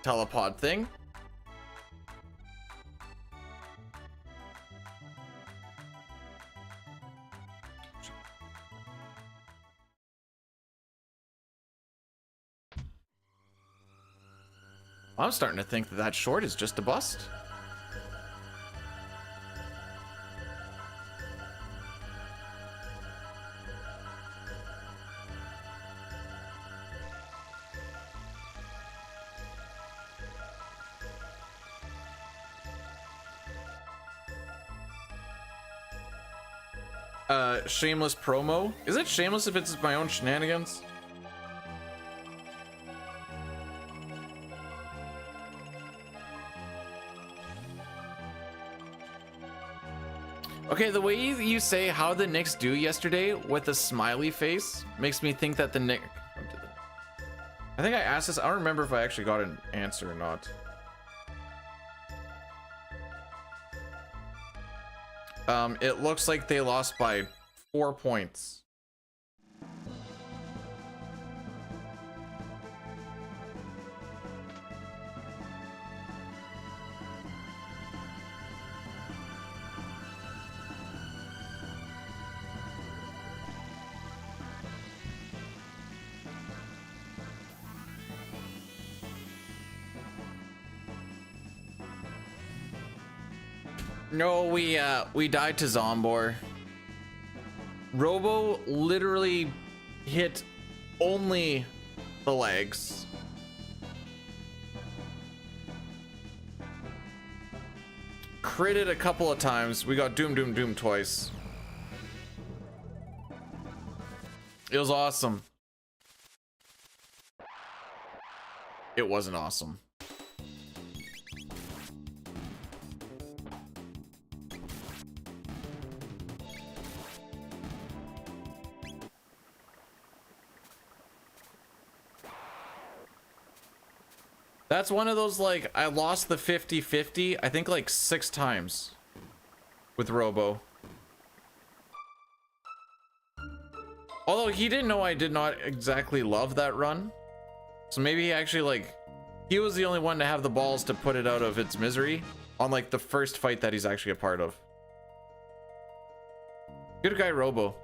[SPEAKER 1] telepod thing. I'm starting to think that that short is just a bust. Shameless promo. Is it shameless if it's my own shenanigans? Okay, the way you say how the Knicks do yesterday with a smiley face makes me think that the Knicks I think I asked this. I don't remember if I actually got an answer or not. It looks like they lost by 4 points. No, we died to Zombor. Robo literally hit only the legs. Critted a couple of times. We got Doom twice. It was awesome. It wasn't awesome. That's one of those, like, I lost the 50-50, I think, like 6 times with Robo. Although he didn't know I did not exactly love that run. So maybe he actually, like, he was the only one to have the balls to put it out of its misery on, like, the first fight that he's actually a part of. Good guy, Robo.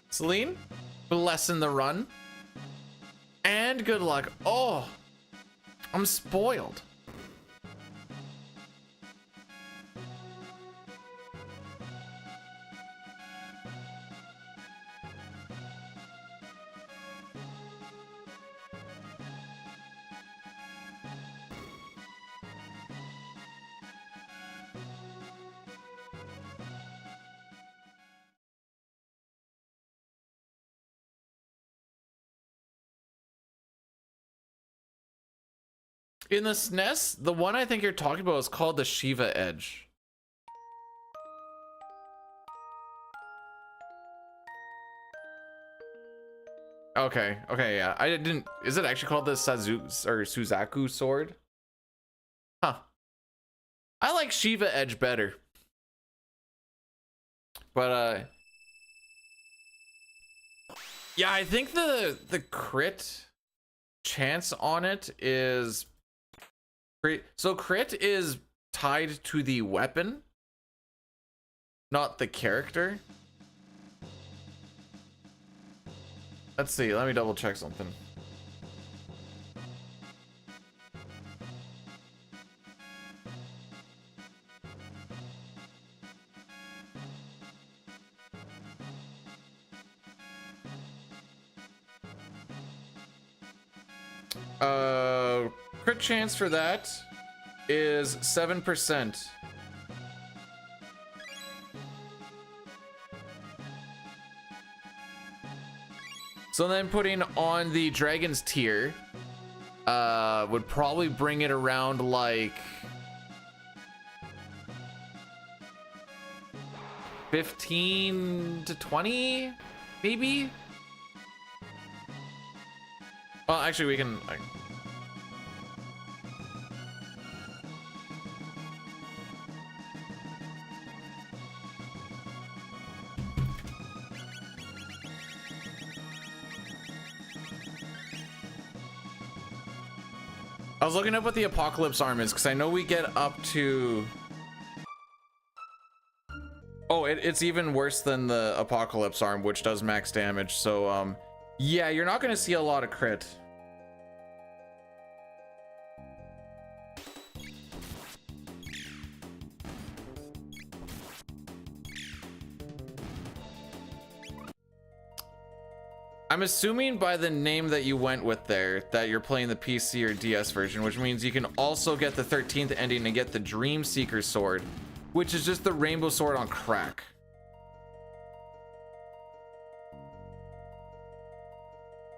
[SPEAKER 1] Celine, blessing the run. And good luck. Oh, I'm spoiled. In the SNES, the one I think you're talking about is called the Shiva Edge. Okay, yeah. I didn't. Is it actually called the Suzaku sword? Huh. I like Shiva Edge better. But yeah, I think the crit chance on it is so crit is tied to the weapon, not the character. Let's see, let me double check something. Crit chance for that is 7%. So then putting on the Dragon's Tier would probably bring it around like 15 to 20, maybe? Well, actually, we can. I was looking up what the Apocalypse Arm is because I know we get up to. Oh, it's even worse than the Apocalypse Arm, which does max damage. So, yeah, you're not going to see a lot of crit. I'm assuming by the name that you went with there that you're playing the PC or DS version, which means you can also get the 13th ending and get the Dream Seeker sword, which is just the rainbow sword on crack.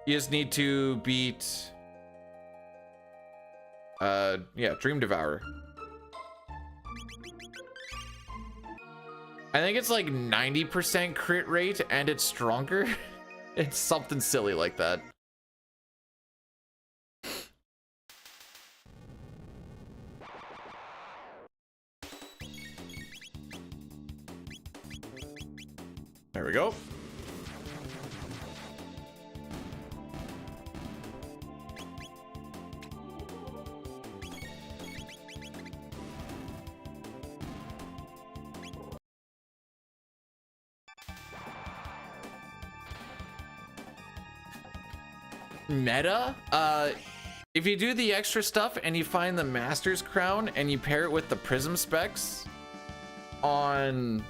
[SPEAKER 1] You just need to beat yeah, Dream Devourer. I think it's like 90% crit rate and it's stronger. It's something silly like that. There we go. Meta, if you do the extra stuff and you find the Master's Crown and you pair it with the Prism specs on,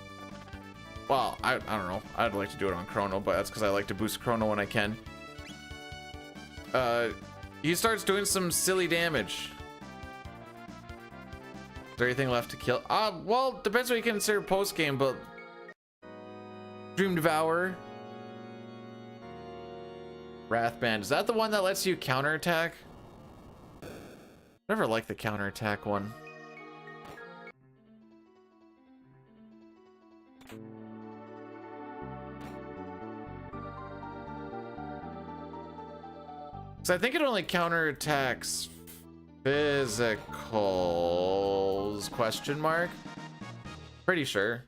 [SPEAKER 1] well, I don't know, I'd like to do it on Chrono, but that's because I like to boost Chrono when I can. He starts doing some silly damage. Is there anything left to kill? Well, depends what you consider post game, but Dream Devourer, Wrathband, is that the one that lets you counterattack? Never liked the counterattack one. So I think it only counterattacks physicals, question mark? Pretty sure.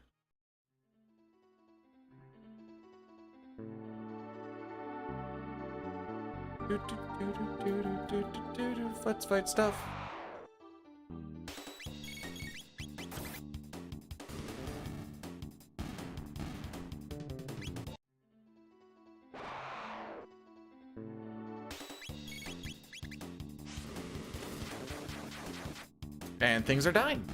[SPEAKER 1] Let's fight stuff. And things are dying.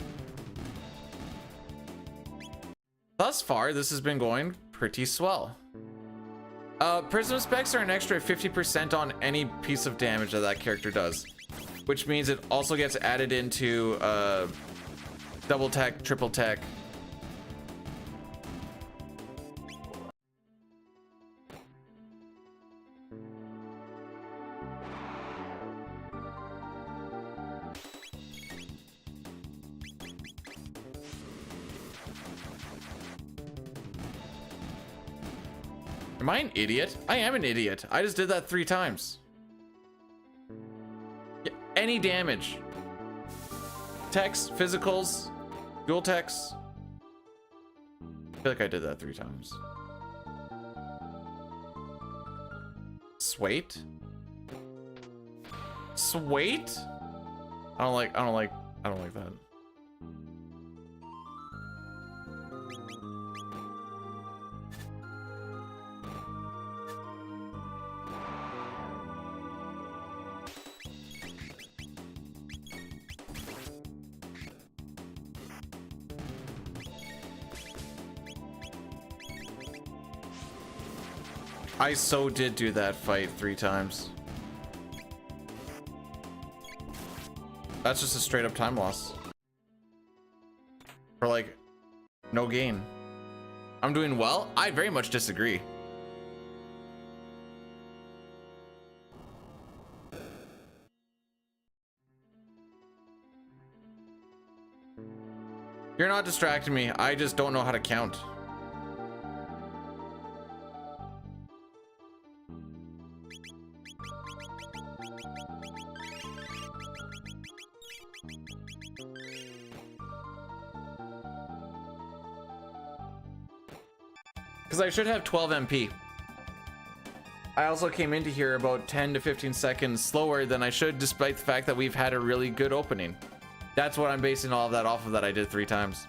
[SPEAKER 1] Thus far, this has been going pretty swell. Prism specs are an extra 50% on any piece of damage that that character does, which means it also gets added into double tech, triple tech. Am I an idiot? I am an idiot. I just did that 3 times. Yeah, any damage. Techs, physicals, dual techs. I feel like I did that 3 times. Swait? Swait? I don't like that. I so did do that fight 3 times. That's just a straight up time loss. For like, no gain. I'm doing well? I very much disagree. You're not distracting me. I just don't know how to count. Because I should have 12 MP. I also came into here about 10 to 15 seconds slower than I should, despite the fact that we've had a really good opening. That's what I'm basing all of that off of, that I did 3 times.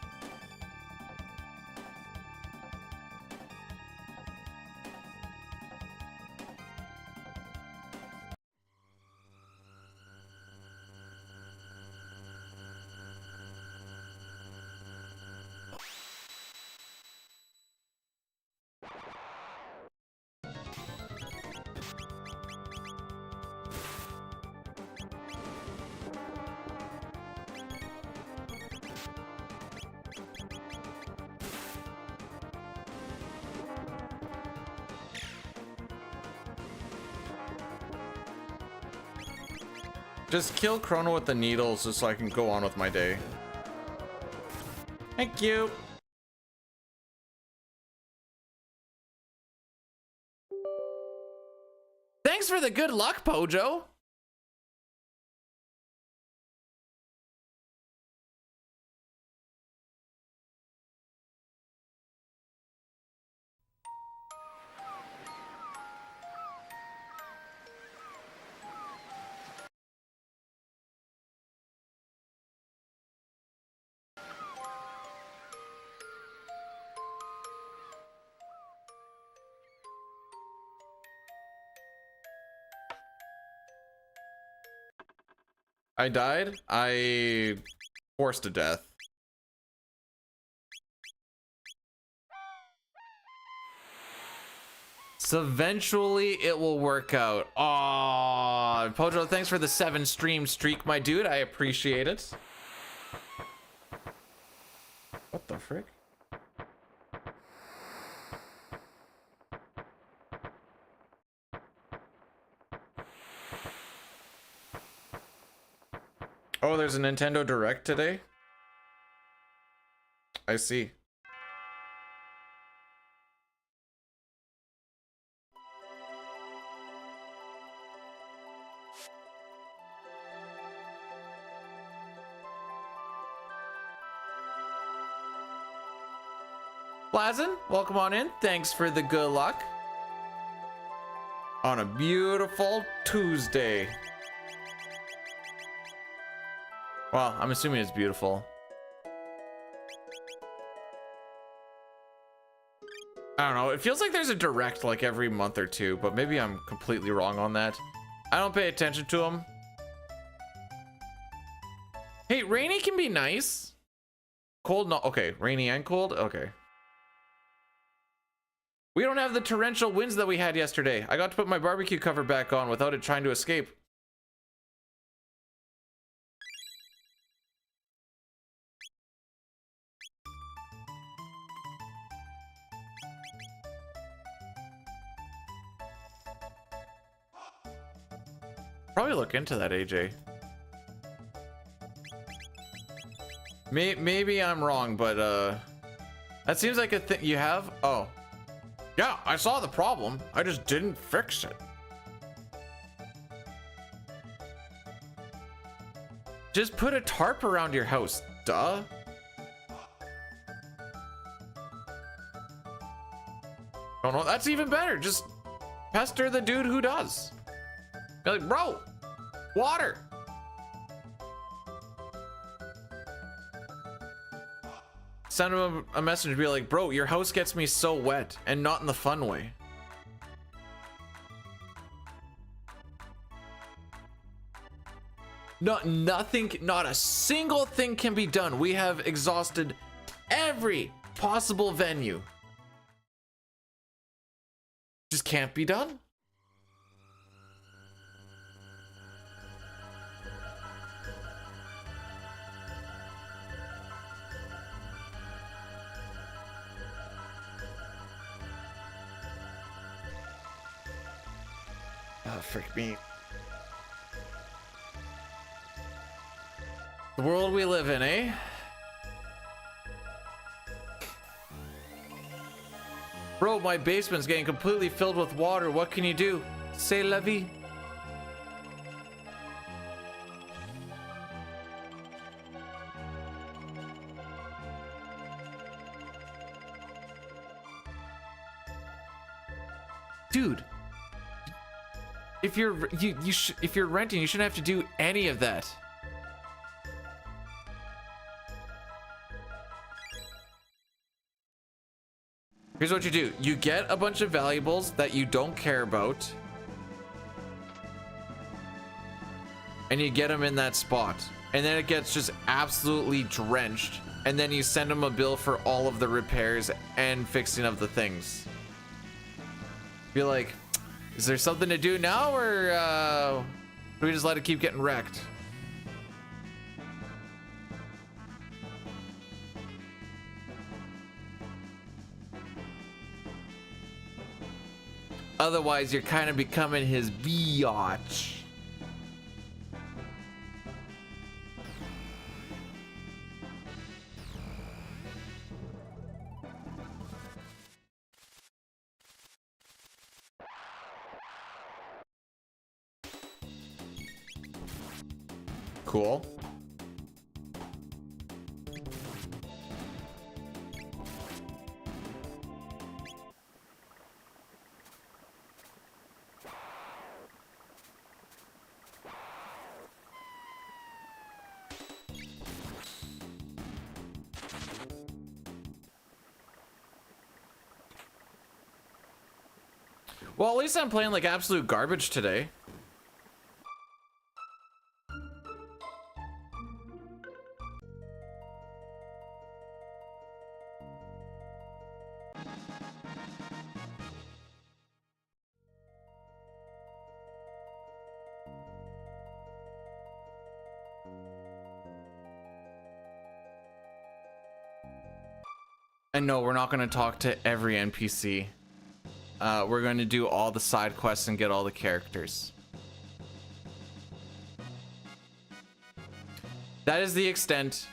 [SPEAKER 1] Just kill Chrono with the needles just so I can go on with my day. Thank you. Thanks for the good luck, Pojo. I died. I forced to death. So eventually it will work out. Aw, Pojo, thanks for the 7 stream streak, my dude. I appreciate it. What the frick? Oh, there's a Nintendo Direct today? I see. Blazin, welcome on in. Thanks for the good luck. On a beautiful Tuesday. Well, I'm assuming it's beautiful. I don't know. It feels like there's a direct like every month or two, but maybe I'm completely wrong on that. I don't pay attention to them. Hey, rainy can be nice. Cold, no. Okay, rainy and cold. Okay. We don't have the torrential winds that we had yesterday. I got to put my barbecue cover back on without it trying to escape. Probably look into that, AJ. Maybe I'm wrong, but that seems like a thing you have. Oh, yeah, I saw the problem. I just didn't fix it. Just put a tarp around your house, duh. Oh no, that's even better. Just pester the dude who does. Be like, bro, water. Send him a message and be like, bro, your house gets me so wet, and not in the fun way. Nothing, not a single thing can be done. We have exhausted every possible venue. Just can't be done. Oh, frick me. The world we live in, eh? Bro, my basement's getting completely filled with water. What can you do? C'est la vie. Dude. If you're renting, you shouldn't have to do any of that. Here's what you do. You get a bunch of valuables that you don't care about, and you get them in that spot, and then it gets just absolutely drenched, and then you send them a bill for all of the repairs and fixing of the things. Be like, is there something to do now, or do we just let it keep getting wrecked? Otherwise, you're kind of becoming his biatch. cool. Well, at least I'm playing like absolute garbage today. And no, we're not going to talk to every NPC. We're going to do all the side quests and get all the characters. That is the extent.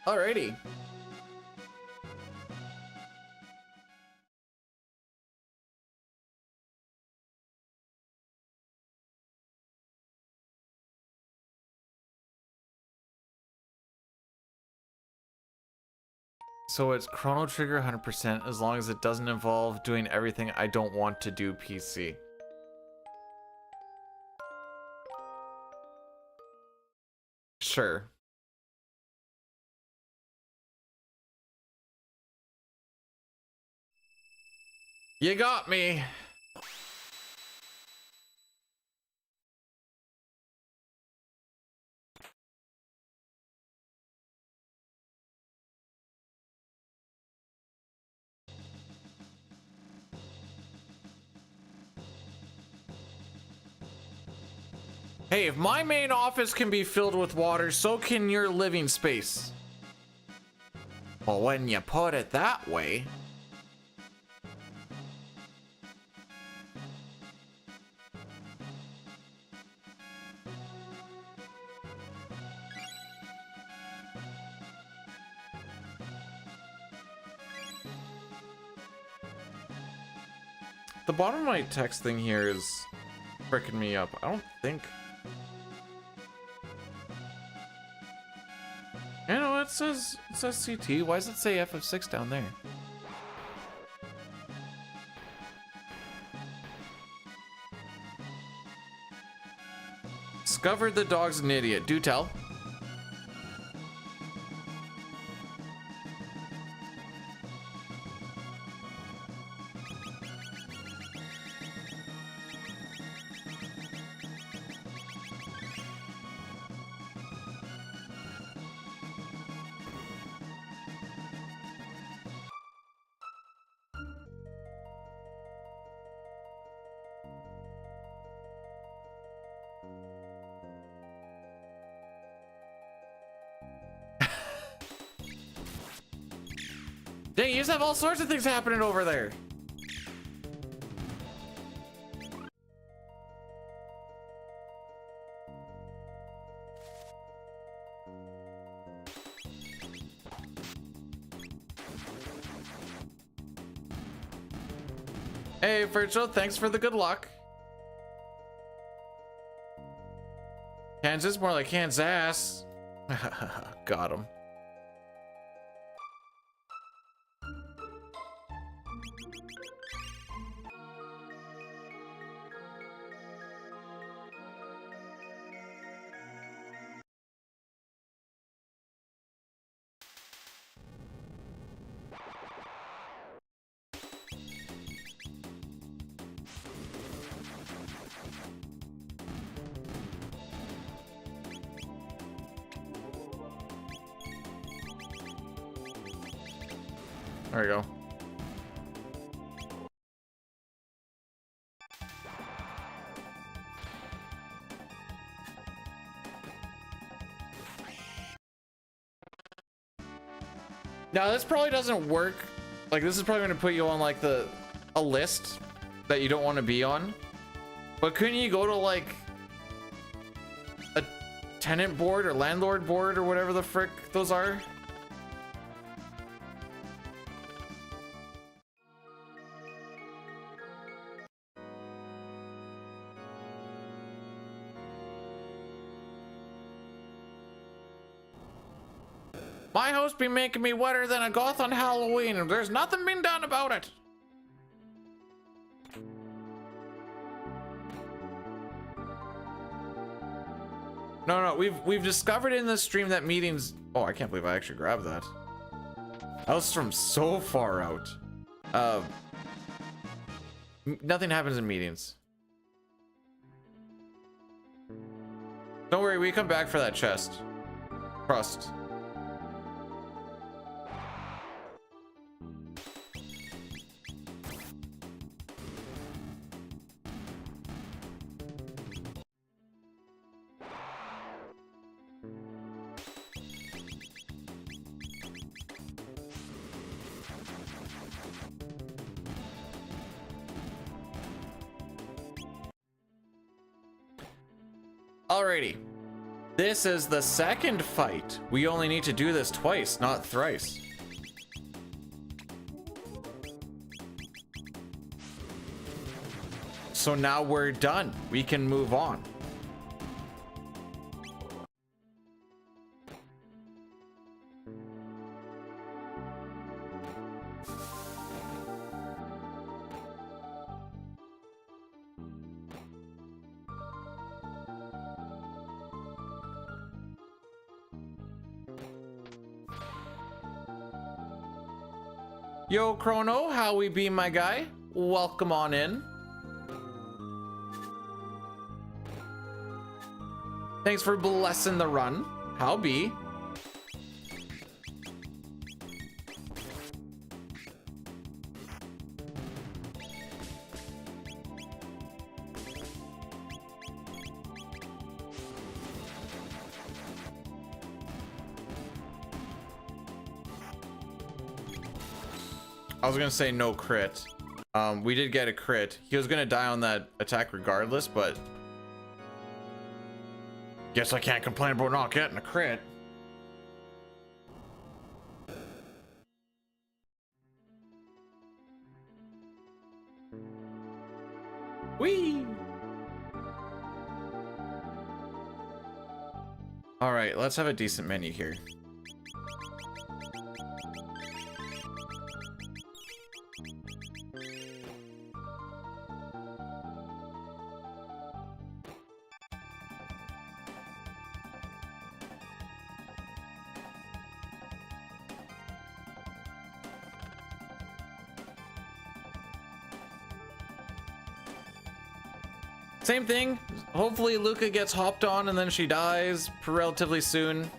[SPEAKER 1] Alrighty. So it's Chrono Trigger 100% as long as it doesn't involve doing everything I don't want to do PC. Sure. You got me. Hey, if my main office can be filled with water, so can your living space. Well, when you put it that way. The bottom of my text thing here is freaking me up. I don't think. You know, it says CT. Why does it say FF6 down there? Discovered the dog's an idiot. Do tell. Dang, you just have all sorts of things happening over there. Hey, Virtual, thanks for the good luck. Kansas, more like Kansas. Got him. There we go. Now this probably doesn't work. Like this is probably going to put you on like a list that you don't want to be on. But couldn't you go to like a tenant board or landlord board or whatever the frick those are? My host be making me wetter than a goth on Halloween, and there's nothing been done about it. No, we've discovered in this stream that meetings. Oh, I can't believe I actually grabbed that. That was from so far out. Nothing happens in meetings. Don't worry, we come back for that chest. Trust. Alrighty, this is the second fight. We only need to do this twice, not thrice. So now we're done. We can move on. Yo, Chrono, how we be, my guy? Welcome on in. Thanks for blessing the run. How be? I was gonna say no crit. We did get a crit. He was gonna die on that attack regardless, but guess I can't complain about not getting a crit. Whee! All right, let's have a decent menu here. Same thing. Hopefully Luca gets hopped on and then she dies relatively soon.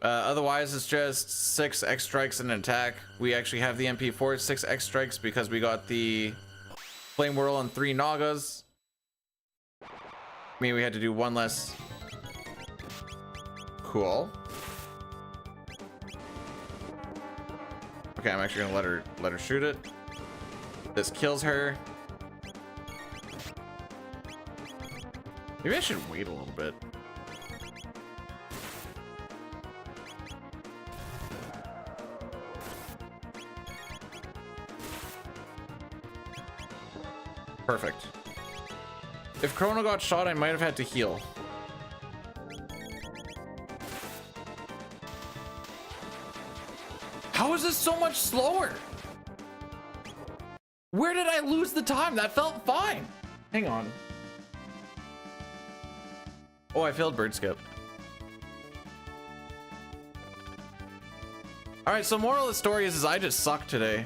[SPEAKER 1] Otherwise, it's just 6 X strikes and an attack. We actually have the MP4 6 X strikes because we got the Flame Whirl and 3 Nagas. I mean, we had to do 1 less. Cool. Okay, I'm actually gonna let her shoot it. This kills her. Maybe I should wait a little bit. Perfect. If Chrono got shot, I might have had to heal. How is this so much slower? Where did I lose the time? That felt fine. Hang on. Oh, I failed bird skip. All right, so moral of the story is I just suck today.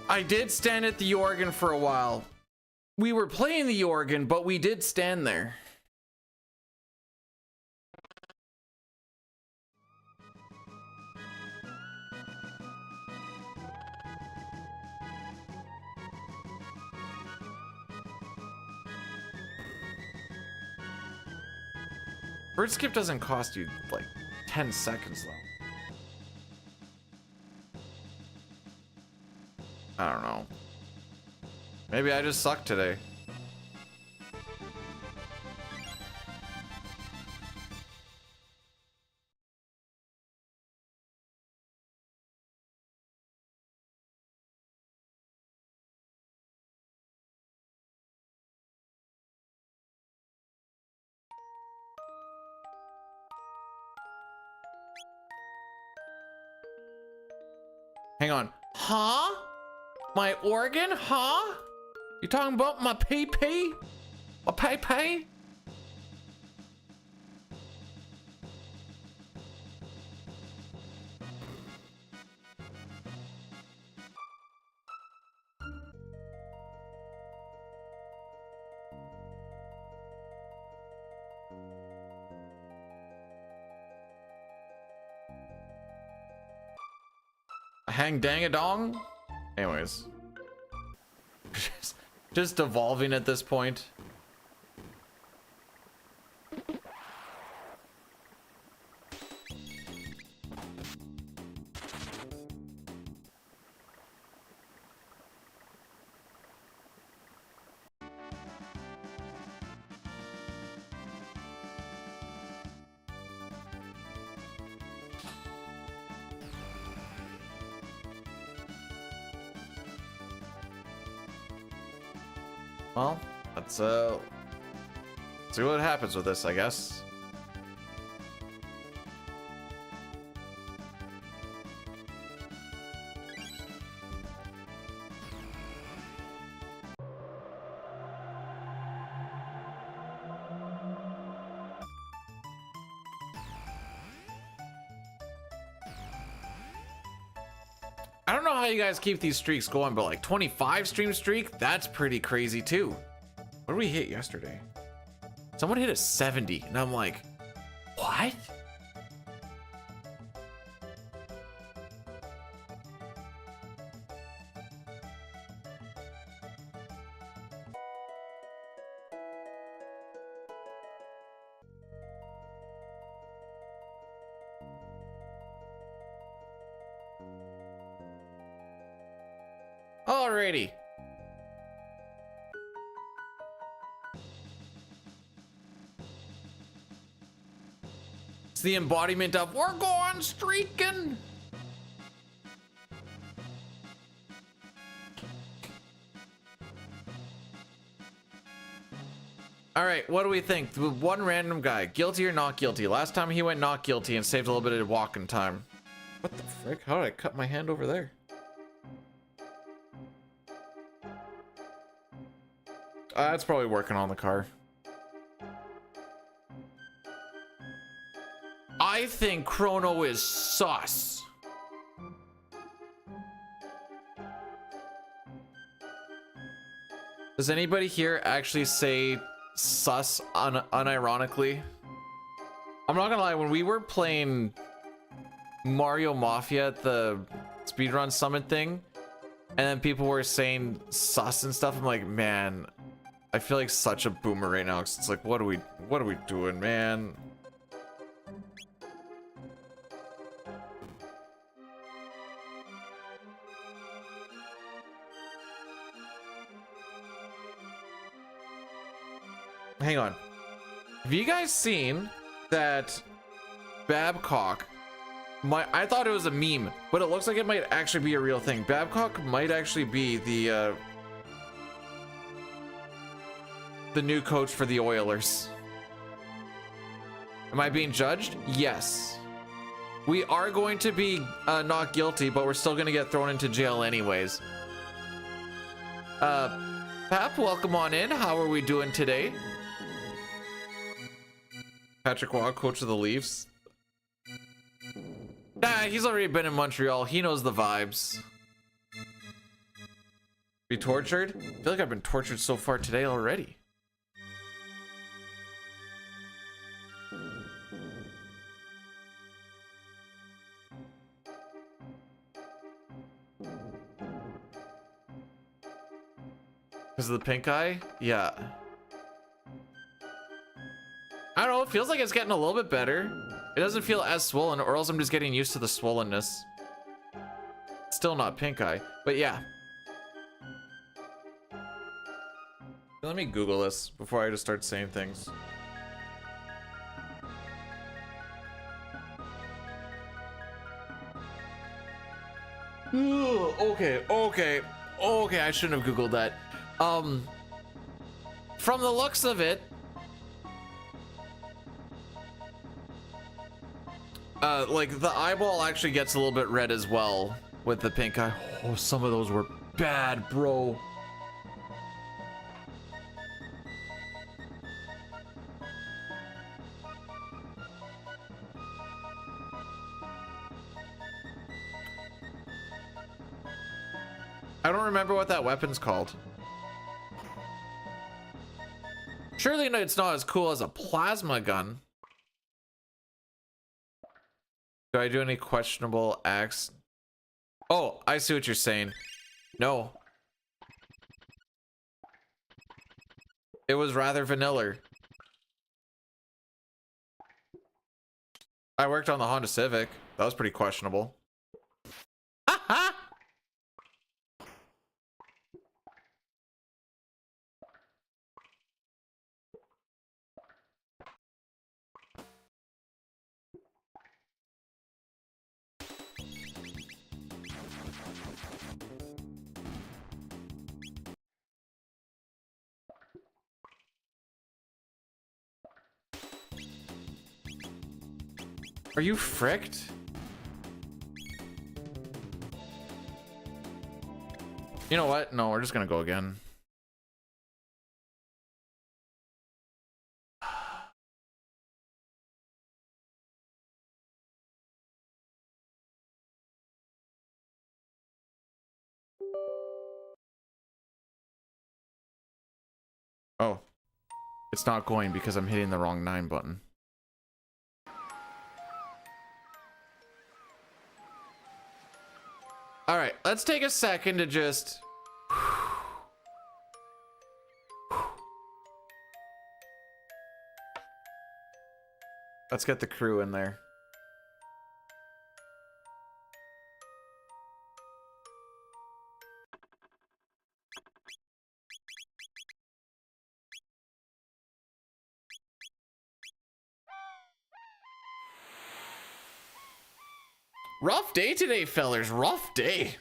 [SPEAKER 1] I did stand at the organ for a while. We were playing the organ, but we did stand there. Bird skip doesn't cost you like 10 seconds though. I don't know. Maybe I just suck today. Hang on. Huh? My organ? Huh? You talking about my pee-pee? My pee-pee? Hang dang a dong? Anyways. Just evolving at this point. Well, let's see what happens with this, I guess. I don't know how you guys keep these streaks going, but like 25 stream streak, that's pretty crazy too. What did we hit yesterday? Someone hit a 70 and I'm like, what? Alrighty. It's the embodiment of we're going streaking. All right, what do we think? One random guy, guilty or not guilty? Last time he went not guilty and saved a little bit of walking time. What the frick? How did I cut my hand over there? It's probably working on the car. I think Chrono is sus. Does anybody here actually say sus unironically? I'm not gonna lie, when we were playing Mario Mafia at the speedrun summit thing, and then people were saying sus and stuff, I'm like, man, I feel like such a boomer right now, 'cause it's like, what are we doing, man? Hang on. Have you guys seen that Babcock I thought it was a meme, but it looks like it might actually be a real thing. Babcock might actually be the new coach for the Oilers. Am I being judged? Yes. We are going to be not guilty, but we're still going to get thrown into jail anyways. Pap, welcome on in. How are we doing today? Patrick Waugh, coach of the Leafs. Nah, he's already been in Montreal. He knows the vibes. Be tortured? I feel like I've been tortured so far today already. Because of the pink eye? Yeah. I don't know, it feels like it's getting a little bit better. It doesn't feel as swollen, or else I'm just getting used to the swollenness. Still not pink eye, but yeah. Let me Google this before I just start saying things. Okay, I shouldn't have Googled that. From the looks of it, like the eyeball actually gets a little bit red as well with the pink eye. Oh, some of those were bad, bro. I don't remember what that weapon's called. Surely it's not as cool as a plasma gun. Do I do any questionable acts? Oh, I see what you're saying. No. It was rather vanilla. I worked on the Honda Civic. That was pretty questionable. Ha! Are you fricked? You know what? No, we're just gonna go again. Oh, it's not going because I'm hitting the wrong 9 button. All right, let's take a second to just... Let's get the crew in there. Rough day today, fellers. Rough day.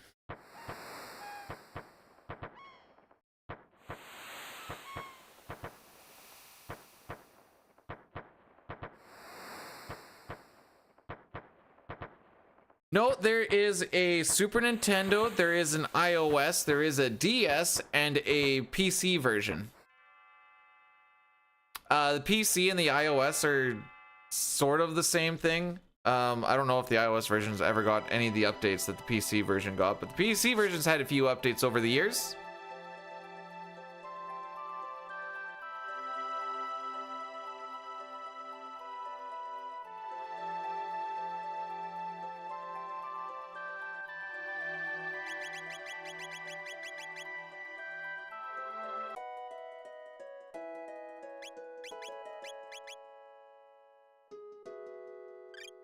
[SPEAKER 1] No, there is a Super Nintendo, there is an iOS, there is a DS, and a PC version. The PC and the iOS are sort of the same thing. I don't know if the iOS version's ever got any of the updates that the PC version got, but the PC version's had a few updates over the years.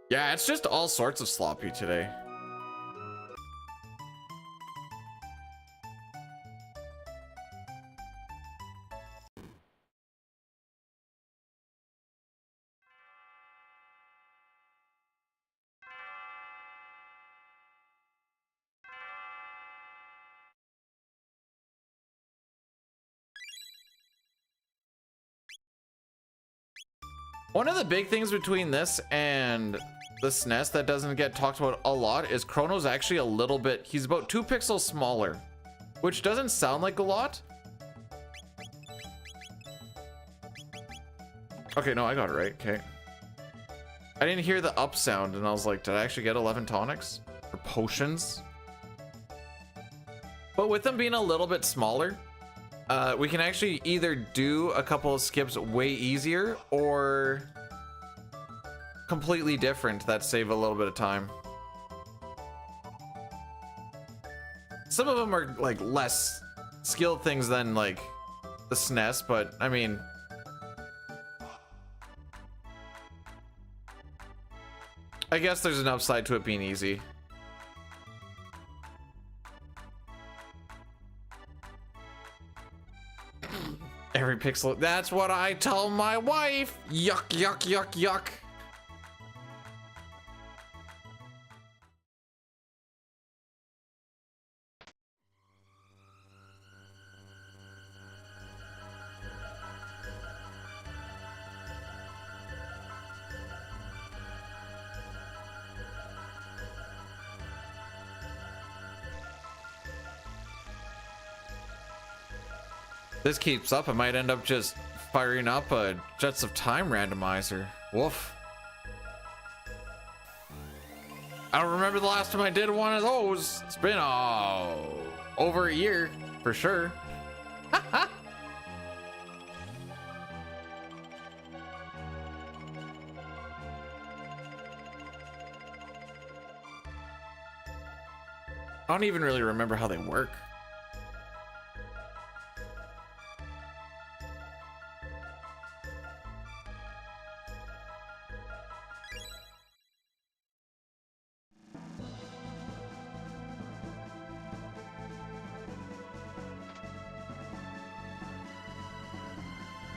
[SPEAKER 1] Yeah, it's just all sorts of sloppy today. One of the big things between this and the SNES that doesn't get talked about a lot is Chrono's actually a little bit, he's about 2 pixels smaller, which doesn't sound like a lot. Okay, no, I got it right. Okay. I didn't hear the up sound and I was like, did I actually get 11 tonics or potions? But with them being a little bit smaller, we can actually either do a couple of skips way easier or completely different that save a little bit of time. Some of them are like less skilled things than like the SNES, but I mean, I guess there's an upside to it being easy. Every pixel. That's what I tell my wife. Yuck, yuck, yuck, yuck. This keeps up, I might end up just firing up a Jets of Time randomizer. Woof. I don't remember the last time I did one of those. It's been over a year for sure. I don't even really remember how they work.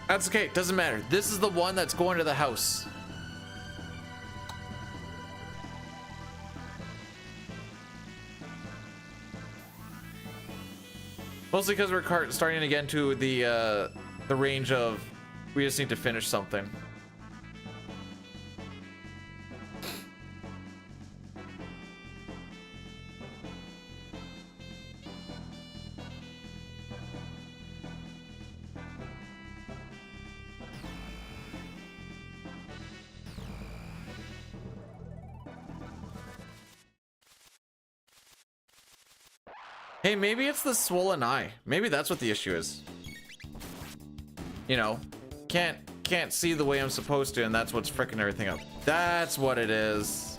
[SPEAKER 1] That's okay, doesn't matter. This is the one that's going to the house. Mostly because we're starting to get into the range of we just need to finish something. Hey, maybe it's the swollen eye. Maybe that's what the issue is. You know, can't see the way I'm supposed to, and that's what's fricking everything up. That's what it is.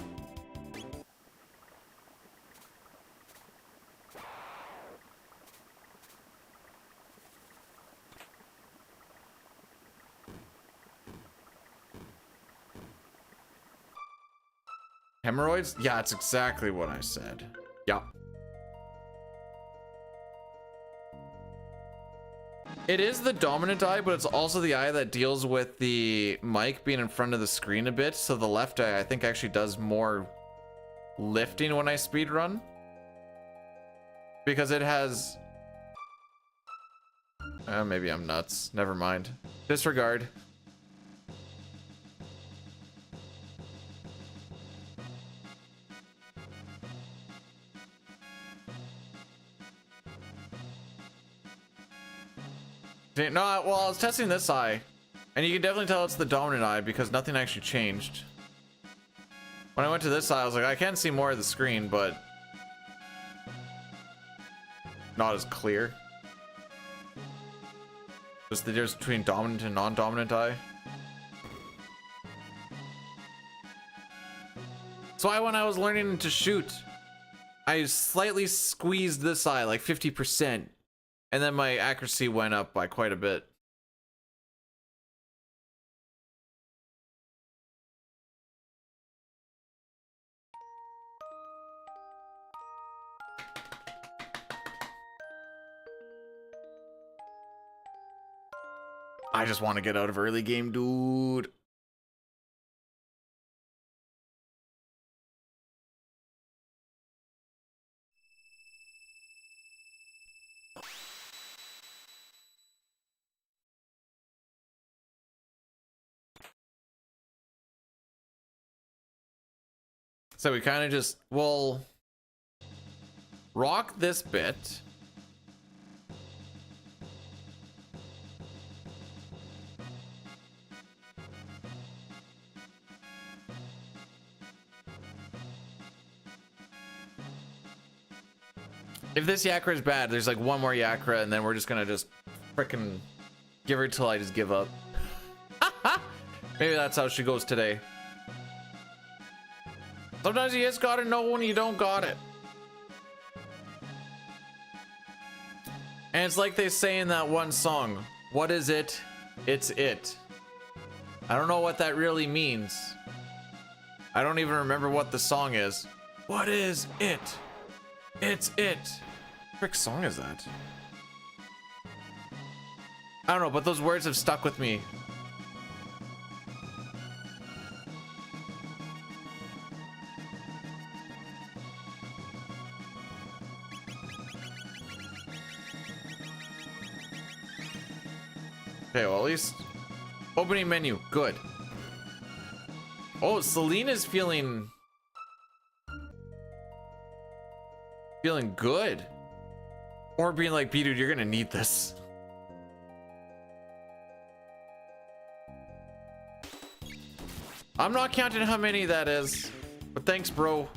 [SPEAKER 1] Hemorrhoids? Yeah, it's exactly what I said. Yeah. It is the dominant eye, but it's also the eye that deals with the mic being in front of the screen a bit. So the left eye, I think, actually does more lifting when I speed run. Because it has... maybe I'm nuts. Never mind. Disregard. No, well, I was testing this eye, and you can definitely tell it's the dominant eye because nothing actually changed. When I went to this eye, I was like, I can see more of the screen, but not as clear. Just the difference between dominant and non-dominant eye. So when I was learning to shoot, I slightly squeezed this eye, like 50%. And then my accuracy went up by quite a bit. I just want to get out of early game, dude. So we kind of just, we'll rock this bit. If this Yakra is bad, there's like one more Yakra, and then we're just gonna just frickin' give her till I just give up. Maybe that's how she goes today. Sometimes you just gotta know when you don't got it. And it's like they say in that one song, what is it? It's it. I don't know what that really means. I don't even remember what the song is. What is it? It's it. What frick song is that? I don't know, but those words have stuck with me. Okay, well, at least opening menu, good. Oh, Selena's feeling good. Or being like, B-Dude, you're gonna need this. I'm not counting how many that is, but thanks, bro.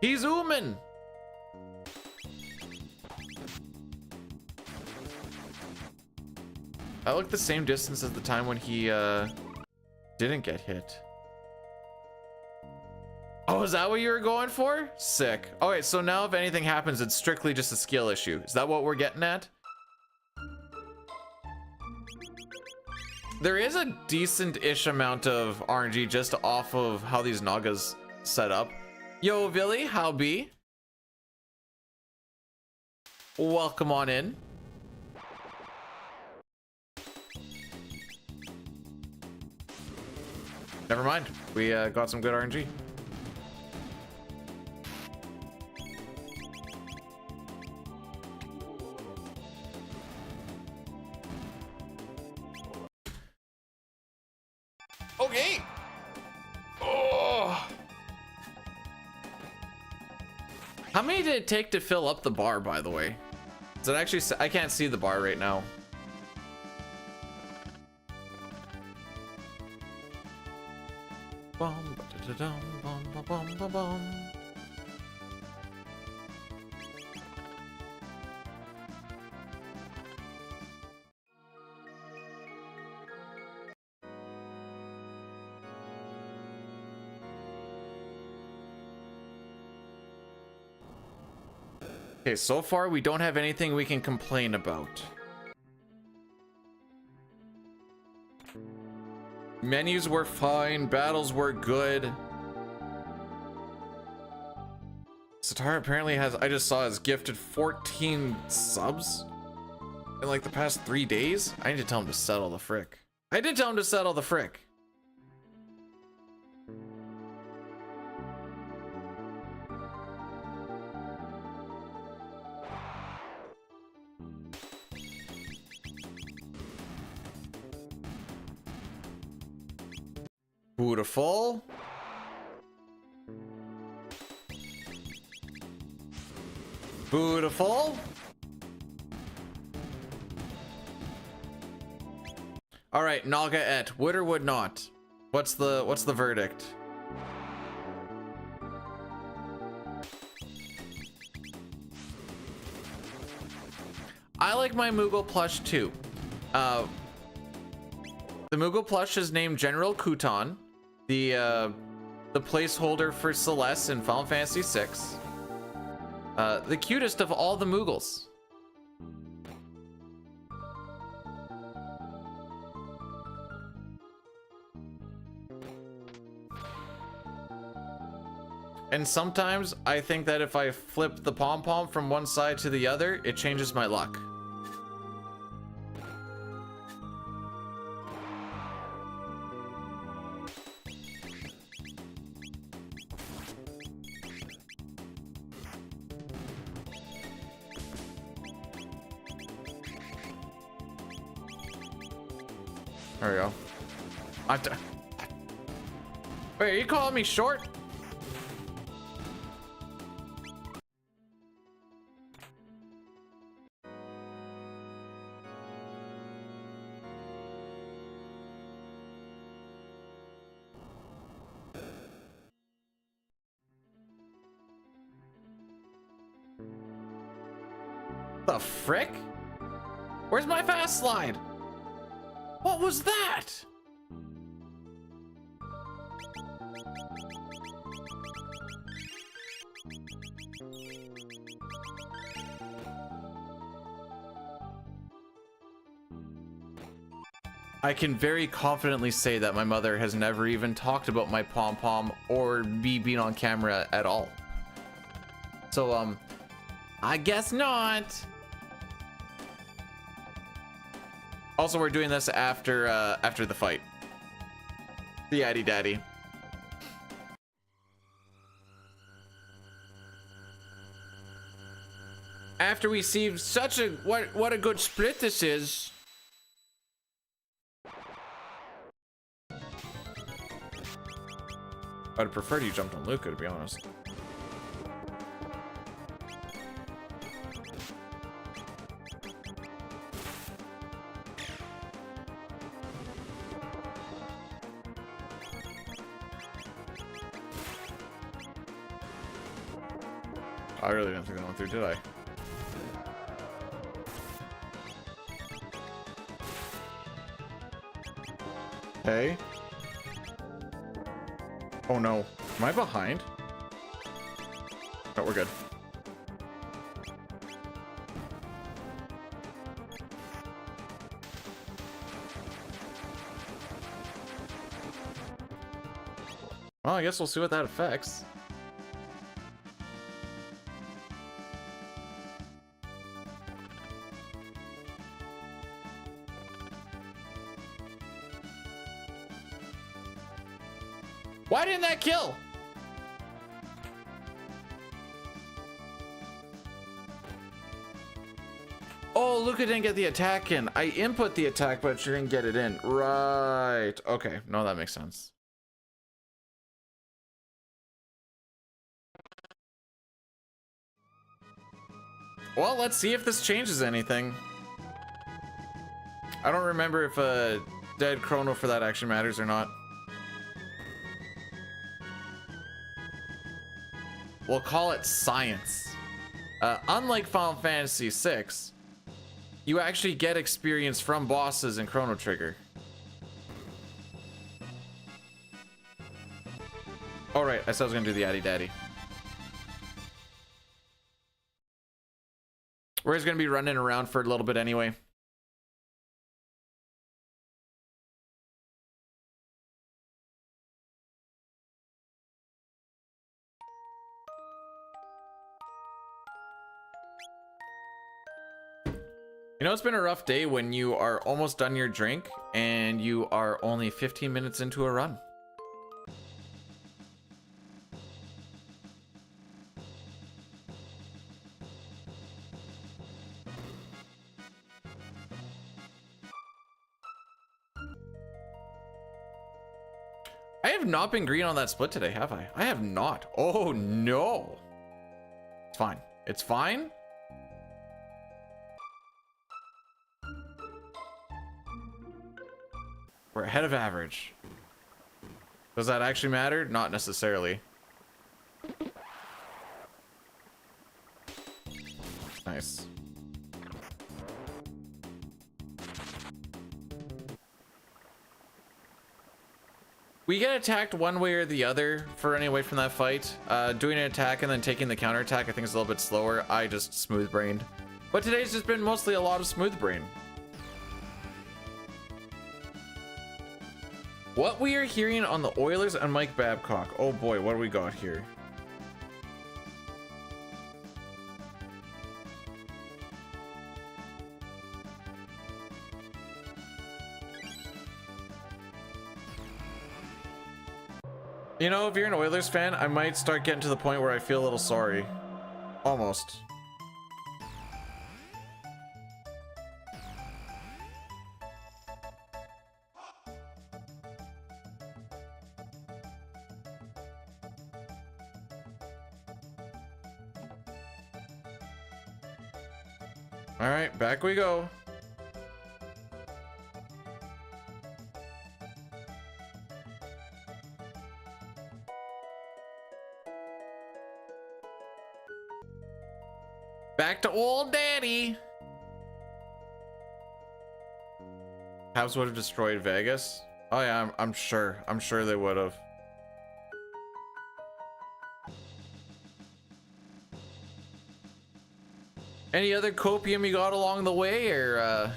[SPEAKER 1] He's zooming. I look the same distance as the time when he didn't get hit. Oh, is that what you were going for? Sick. Okay, so now if anything happens, it's strictly just a skill issue. Is that what we're getting at? There is a decent-ish amount of RNG just off of how these Nagas set up. Yo, Villy, how be? Welcome on in. Never mind. We got some good RNG. Okay. Oh. How many did it take to fill up the bar, by the way? Is it actually? I can't see the bar right now. Bum, ba-da-da-dum, bum, ba-bum, ba-bum. Okay, so far we don't have anything we can complain about. Menus were fine, battles were good. Satara apparently has, I just saw, has gifted 14 subs in like the past 3 days. I need to tell him to settle the frick. I did tell him to settle the frick. Beautiful. Beautiful. All right, Naga et would or would not? What's the verdict? I like my Moogle plush too. The Moogle plush is named General Kuton, the placeholder for Celeste in Final Fantasy VI. The cutest of all the Moogles. And sometimes I think that if I flip the pom-pom from one side to the other, it changes my luck. There we go. Wait, are you calling me short? The frick? Where's my fast slide? What was that? I can very confidently say that my mother has never even talked about my pom-pom or me being on camera at all. So, I guess not. Also, we're doing this after the fight. The Addy Daddy. After we see such a what a good split this is. I'd prefer you jumped on Luca, to be honest. I really didn't think that went through, did I? Hey. Oh no. Am I behind? No, we're good. Well, I guess we'll see what that affects. Why didn't that kill? Oh, Luca didn't get the attack in. I input the attack, but she didn't get it in. Right. Okay. No, that makes sense. Well, let's see if this changes anything. I don't remember if a dead Chrono for that actually matters or not. We'll call it science. Unlike Final Fantasy VI, you actually get experience from bosses in Chrono Trigger. All right, I said I was gonna do the Addy Daddy. We're just gonna be running around for a little bit anyway. You know, it's been a rough day when you are almost done your drink and you are only 15 minutes into a run. I have not been green on that split today, have I? I have not. Oh no. It's fine. It's fine. We're ahead of average. Does that actually matter? Not necessarily. Nice. We get attacked one way or the other for any way from that fight. Doing an attack and then taking the counter attack I think is a little bit slower. I just smooth brained. But today's just been mostly a lot of smooth brain. What we are hearing on the Oilers and Mike Babcock. Oh boy, what do we got here? You know, if you're an Oilers fan, I might start getting to the point where I feel a little sorry. Almost. All right, back we go. Back to old daddy. Habs would have destroyed Vegas. Oh yeah, I'm sure. I'm sure they would have. Any other copium you got along the way, or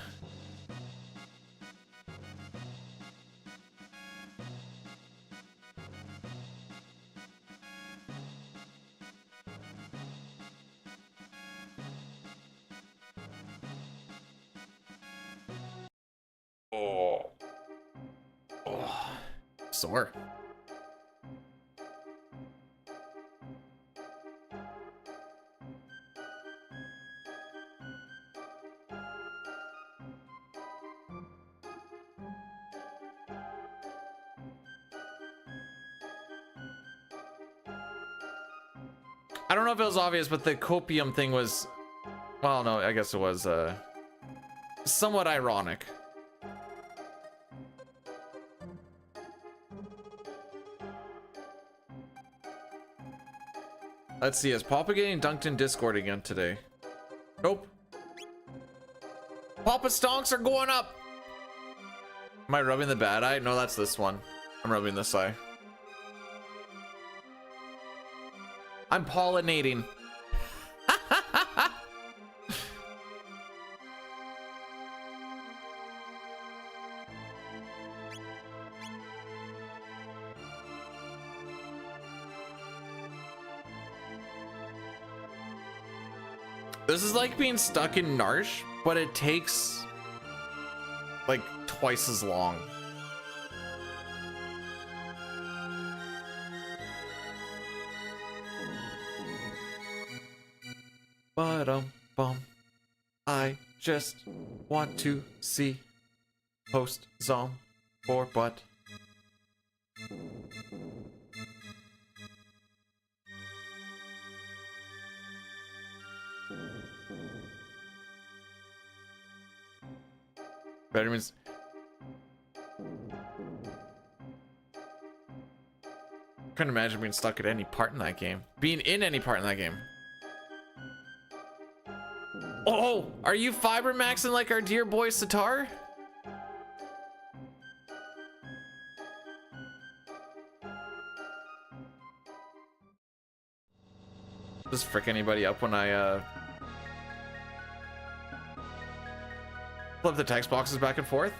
[SPEAKER 1] Oh, sore. I don't know if it was obvious, but the copium thing was, well, no, I guess it was somewhat ironic. Let's see, is Papa getting dunked in Discord again today? Nope. Papa stonks are going up. Am I rubbing the bad eye? No, that's this one. I'm rubbing this eye. I'm pollinating. This is like being stuck in Narsh, but it takes like twice as long. Bum. I just want to see post zom for butt. Betterman's. Couldn't imagine being stuck at any part in that game. Being in any part in that game. Oh, are you fiber maxing like our dear boy Sitar? Just frick anybody up when I flip the text boxes back and forth.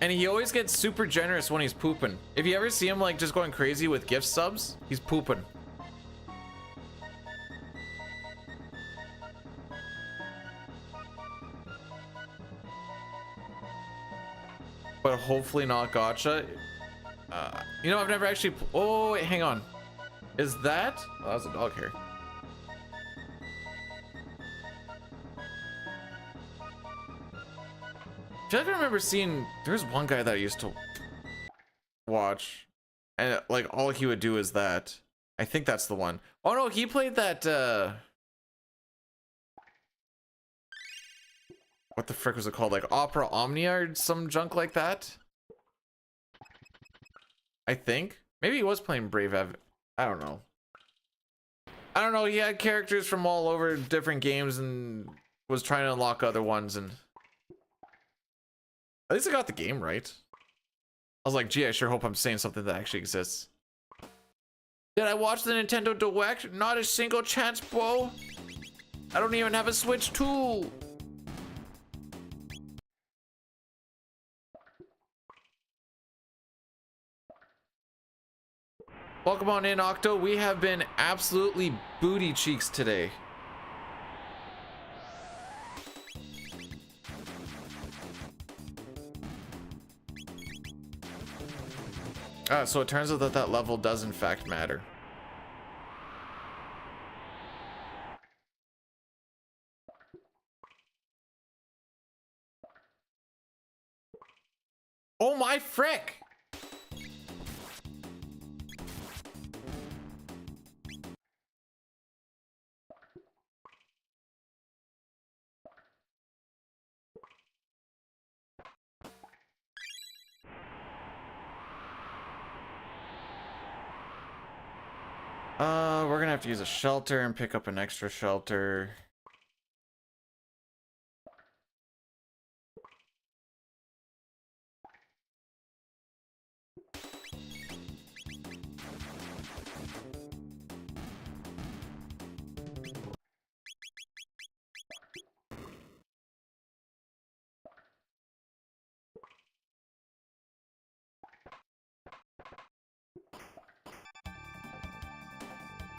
[SPEAKER 1] And he always gets super generous when he's pooping. If you ever see him like just going crazy with gift subs, he's pooping. But hopefully not gotcha. You know, I've never actually. Oh, wait, hang on. Is that? Oh, that was a dog hair. I feel like I remember seeing. There's one guy that I used to watch, and like all he would do is that. I think that's the one. Oh no, he played that. What the frick was it called? Like Opera Omnia or some junk like that. I think maybe he was playing Brave Ev. I don't know. I don't know. He had characters from all over different games and was trying to unlock other ones, and at least I got the game right. I was like, gee, I sure hope I'm saying something that actually exists. Did I watch the Nintendo Direct? Not a single chance, bro. I don't even have a Switch 2. Welcome on in, Octo. We have been absolutely booty cheeks today. So it turns out that that level does in fact matter. Oh my frick! We're gonna have to use a shelter and pick up an extra shelter.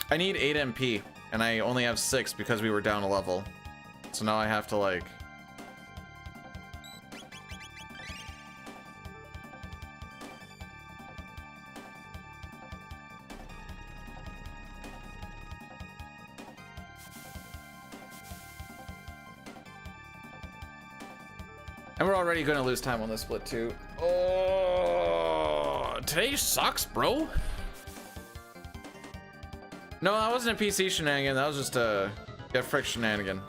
[SPEAKER 1] I need 8 MP, and I only have 6 because we were down a level. So now I have to like... And we're already gonna lose time on this split too. Oh, today sucks, bro. No, that wasn't a PC shenanigan. That was just a get frick shenanigan.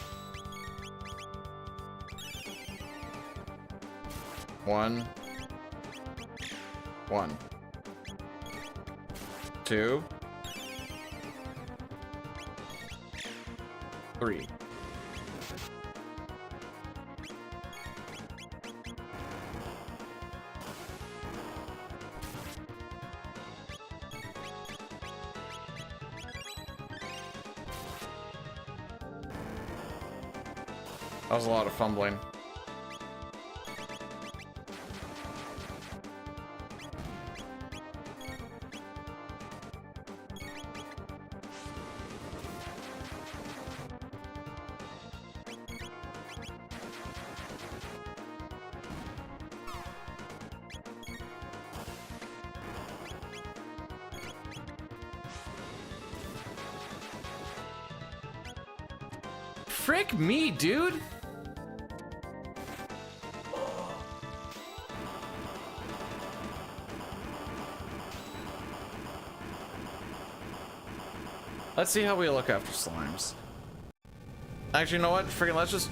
[SPEAKER 1] 1, 1, 2, 3. That was a lot of fumbling. Frick me, dude. Let's see how we look after slimes. Actually, you know what? Freaking let's just...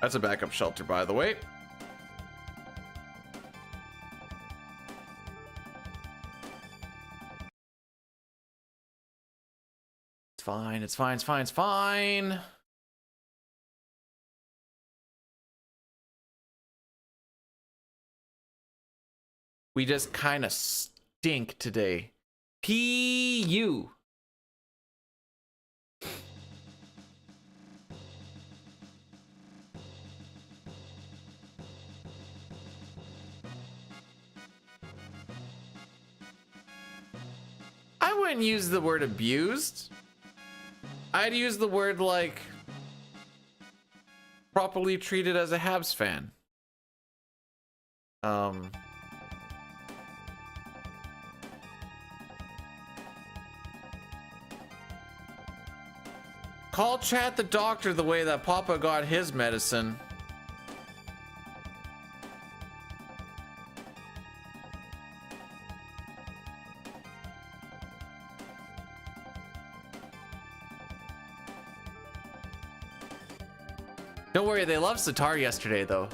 [SPEAKER 1] That's a backup shelter, by the way. It's fine, it's fine, it's fine, it's fine. We just kind of stink today. PU. I wouldn't use the word abused. I'd use the word like properly treated as a Habs fan. Call Chat the doctor the way that Papa got his medicine. Don't worry, they loved Sitar yesterday, though.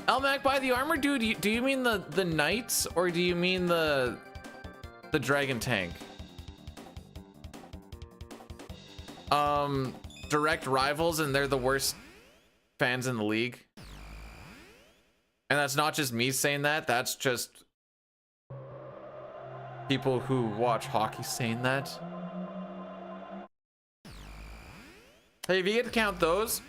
[SPEAKER 1] Elmac, by the armor, dude, do you mean the knights or do you mean the dragon tank? Direct rivals, and they're the worst fans in the league. And that's not just me saying that, that's just people who watch hockey saying that. Hey, if you get to count those,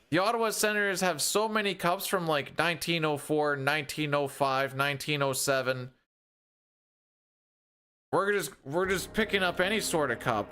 [SPEAKER 1] the Ottawa Senators have so many cups from like 1904, 1905, 1907. We're just picking up any sort of cup.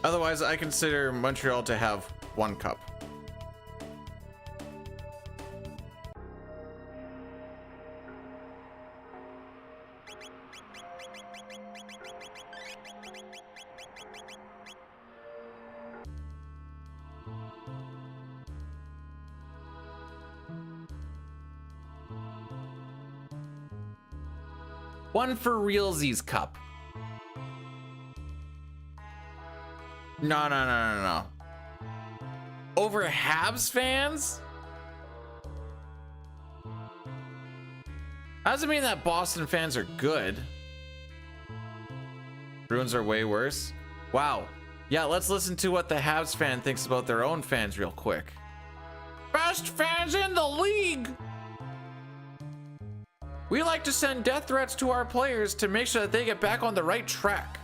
[SPEAKER 1] Otherwise, I consider Montreal to have 1 cup. One for realsies cup. No. Over Habs fans? Doesn't mean that Boston fans are good. Bruins are way worse. Wow. Yeah, let's listen to what the Habs fan thinks about their own fans real quick. Best fans in the league! We like to send death threats to our players to make sure that they get back on the right track.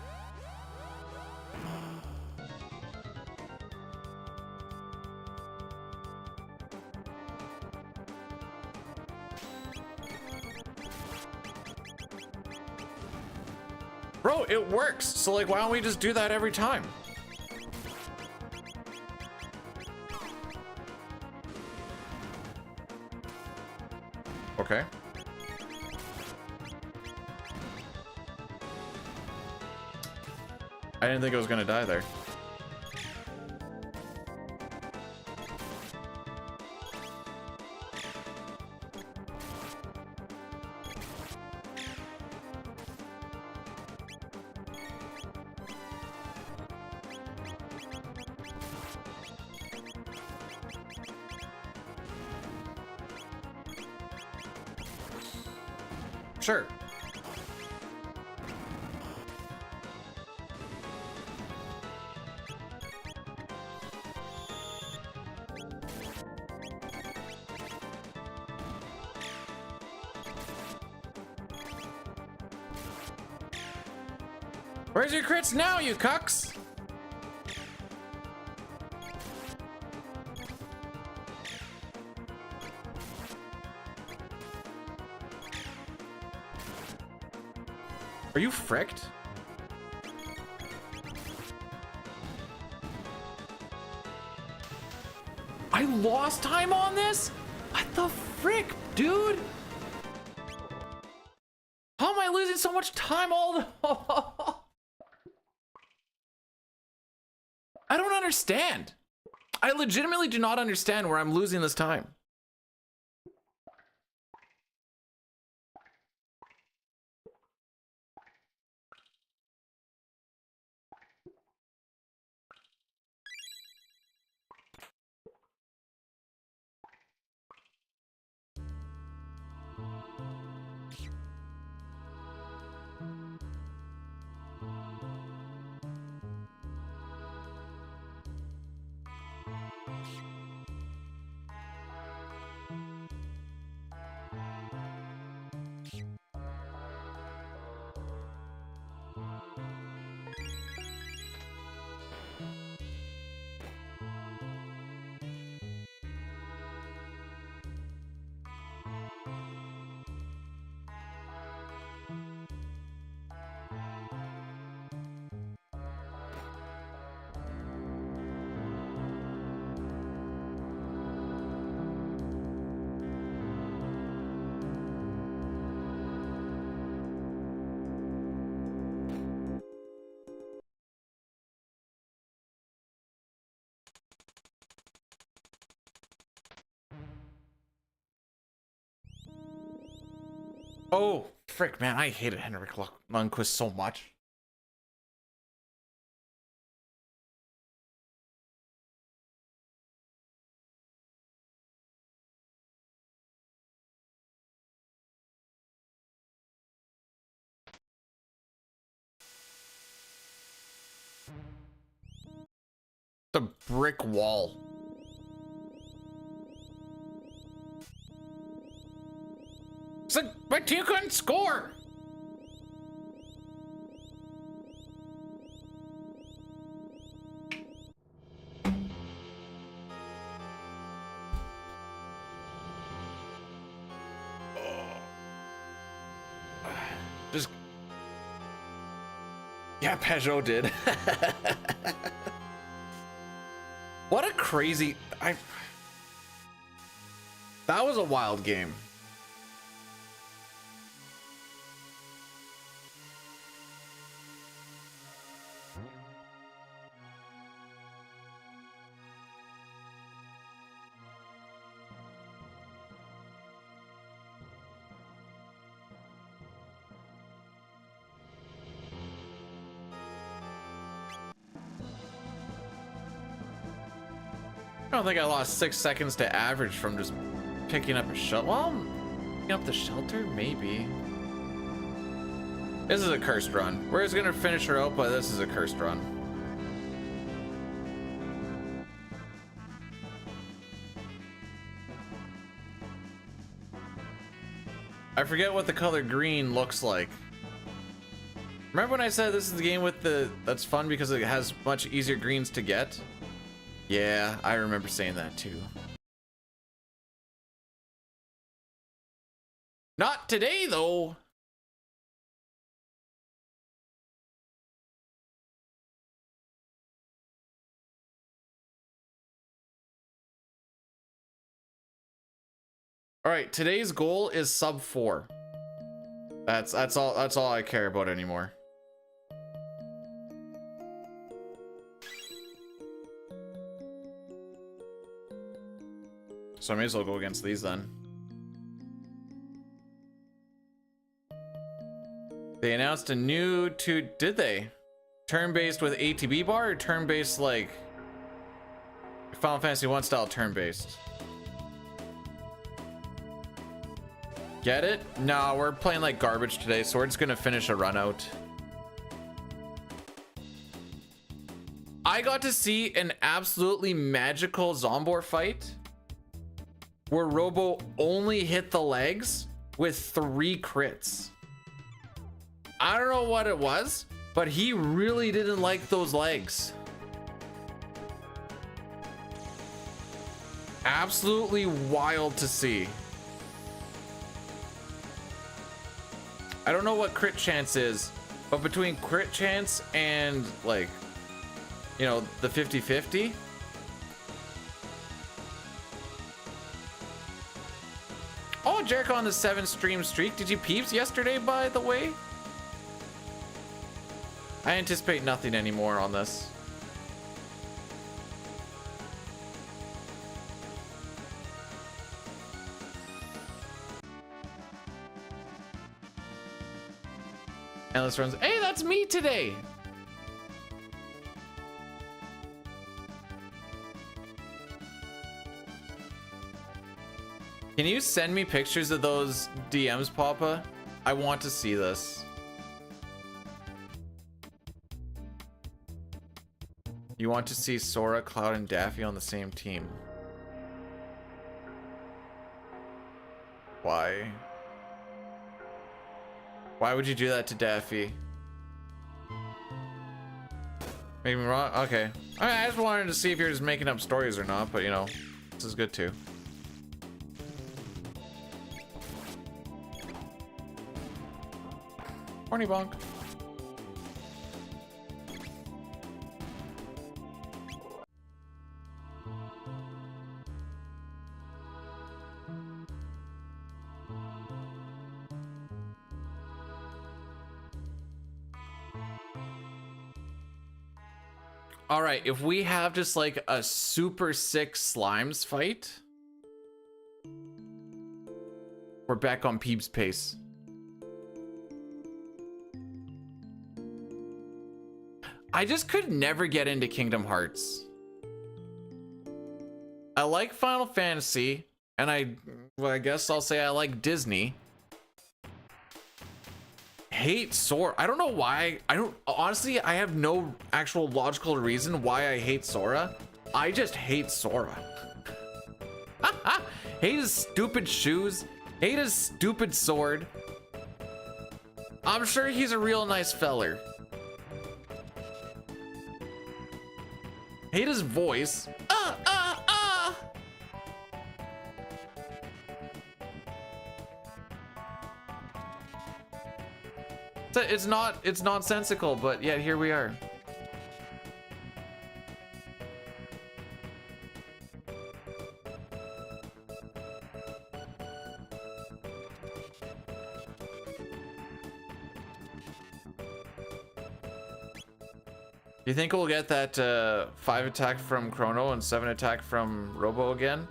[SPEAKER 1] Bro, it works. So like, why don't we just do that every time? Okay. I didn't think I was gonna die there. Sure. Where's your crits now, you cucks? Are you fricked? I lost time on this? What the frick, dude? How am I losing so much time all the... I don't understand. I legitimately do not understand where I'm losing this time. Oh, frick, man, I hated Henrik Lundqvist so much. The brick wall. It's like my team couldn't score. Just yeah, Peugeot did. What a crazy that was a wild game. I don't think I lost 6 seconds to average from just picking up a shuttle. Well, picking up the shelter, maybe. This is a cursed run. We're just gonna finish her out, but this is a cursed run. I forget what the color green looks like. Remember when I said this is the game with that's fun because it has much easier greens to get? Yeah, I remember saying that too. Not today though. All right, today's goal is sub 4. That's all I care about anymore. So I may as well go against these then. They announced a new did they? Turn-based with ATB bar or turn-based like Final Fantasy 1 style turn-based? Get it? No, we're playing like garbage today, so we're just gonna finish a run out. I got to see an absolutely magical Zombor fight where Robo only hit the legs with 3 crits. I don't know what it was, but he really didn't like those legs. Absolutely wild to see. I don't know what crit chance is, but between crit chance and like, you know, the 50-50. Oh, Jericho on the 7 stream streak. Did you peeps yesterday, by the way? I anticipate nothing anymore on this. Endless runs. Hey, that's me today. Can you send me pictures of those DMs, Papa? I want to see this. You want to see Sora, Cloud, and Daffy on the same team. Why? Why would you do that to Daffy? Make me wrong? Okay. I just wanted to see if you're just making up stories or not, but you know, this is good too. Horny bonk. All right, if we have just like a super sick slimes fight, we're back on Peeps pace. I just could never get into Kingdom Hearts. I like Final Fantasy, and I guess I'll say I like Disney. Hate Sora. I don't know why. Honestly, I have no actual logical reason why I hate Sora. I just hate Sora. Hate his stupid shoes. Hate his stupid sword. I'm sure he's a real nice feller. Hate his voice. It's nonsensical, but yet here we are. Do you think we'll get that 5 attack from Chrono and 7 attack from Robo again?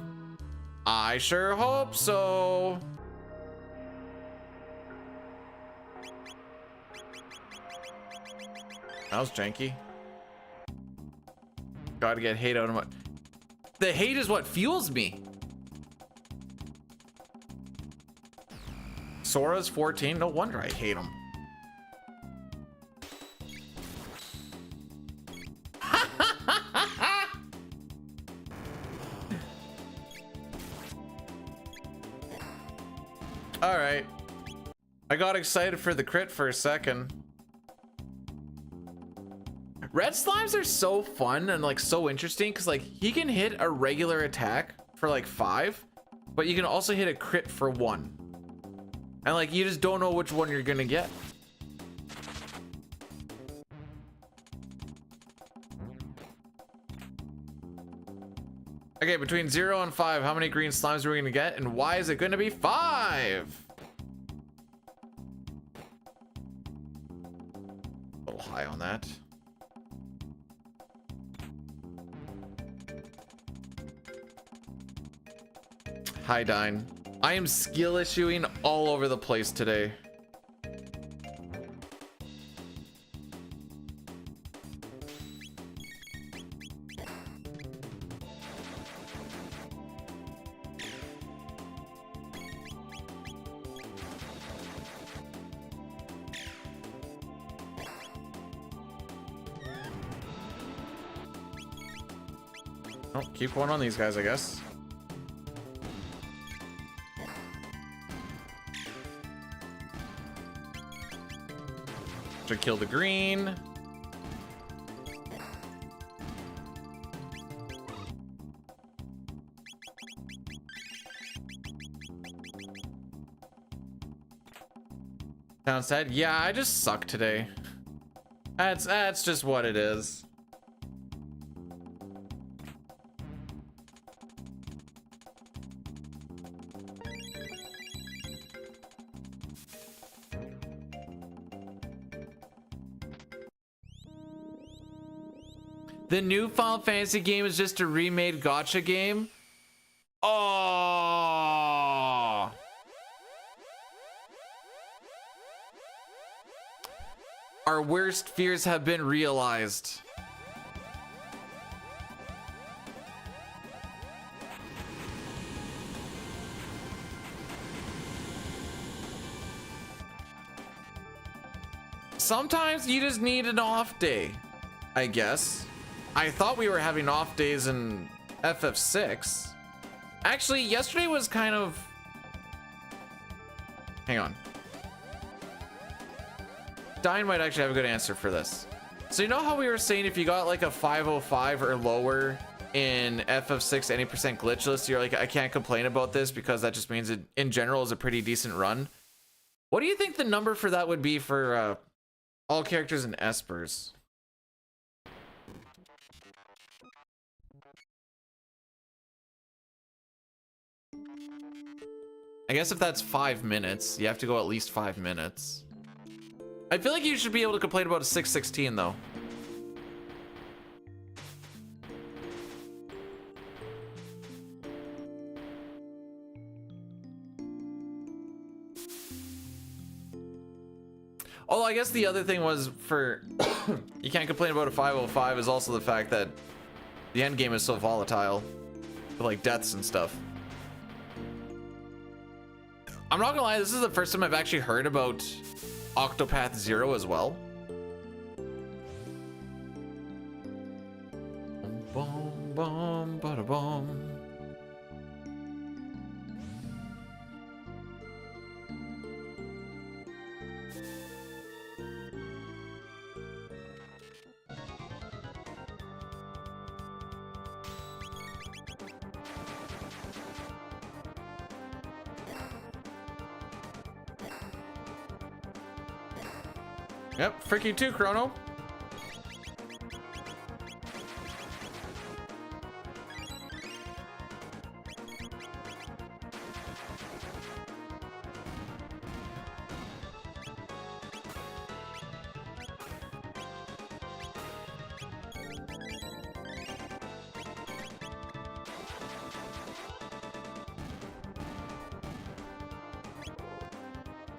[SPEAKER 1] I sure hope so. That was janky. Gotta get hate out of my... The hate is what fuels me. Sora's 14. No wonder I hate him. All right. I got excited for the crit for a second. Red slimes are so fun and like so interesting because like he can hit a regular attack for like 5, but you can also hit a crit for 1. And like you just don't know which one you're gonna get. Okay, between 0 and 5, how many green slimes are we gonna get, and why is it gonna be 5? A little high on that. Hi, Dine. I am skill issuing all over the place today. Oh, keep going on these guys, I guess. Should kill the green. Sounds sad. Yeah, I just suck today. That's just what it is. The new Final Fantasy game is just a remade gacha game. Oh. Our worst fears have been realized. Sometimes you just need an off day, I guess. I thought we were having off days in FF6. Actually, yesterday was kind of... Hang on. Dine might actually have a good answer for this. So you know how we were saying if you got like a 505 or lower in FF6 any percent glitchless, you're like, I can't complain about this because that just means it in general is a pretty decent run. What do you think the number for that would be for all characters in Espers? I guess if that's 5 minutes, you have to go at least 5 minutes. I feel like you should be able to complain about a 616 though. Although I guess the other thing was for you can't complain about a 505 is also the fact that the end game is so volatile with like deaths and stuff. I'm not gonna lie, this is the first time I've actually heard about Octopath Zero as well. Boom, boom, bada boom. Yep, frick you too, Chrono.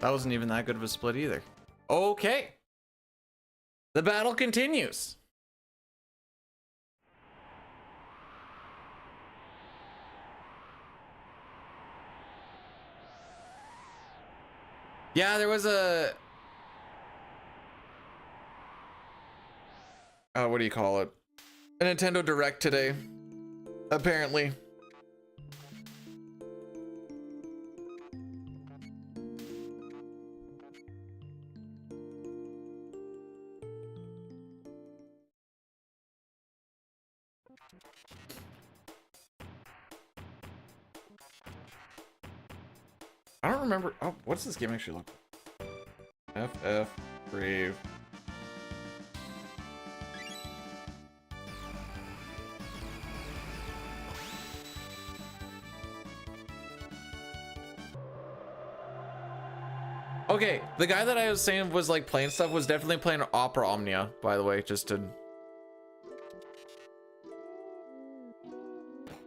[SPEAKER 1] That wasn't even that good of a split either. Okay. The battle continues. Yeah, there was a... what do you call it? A Nintendo Direct today, apparently. I don't remember. Oh, what's this game actually look like? FF Brave. Okay, the guy that I was saying was like playing stuff was definitely playing Opera Omnia, by the way, just to...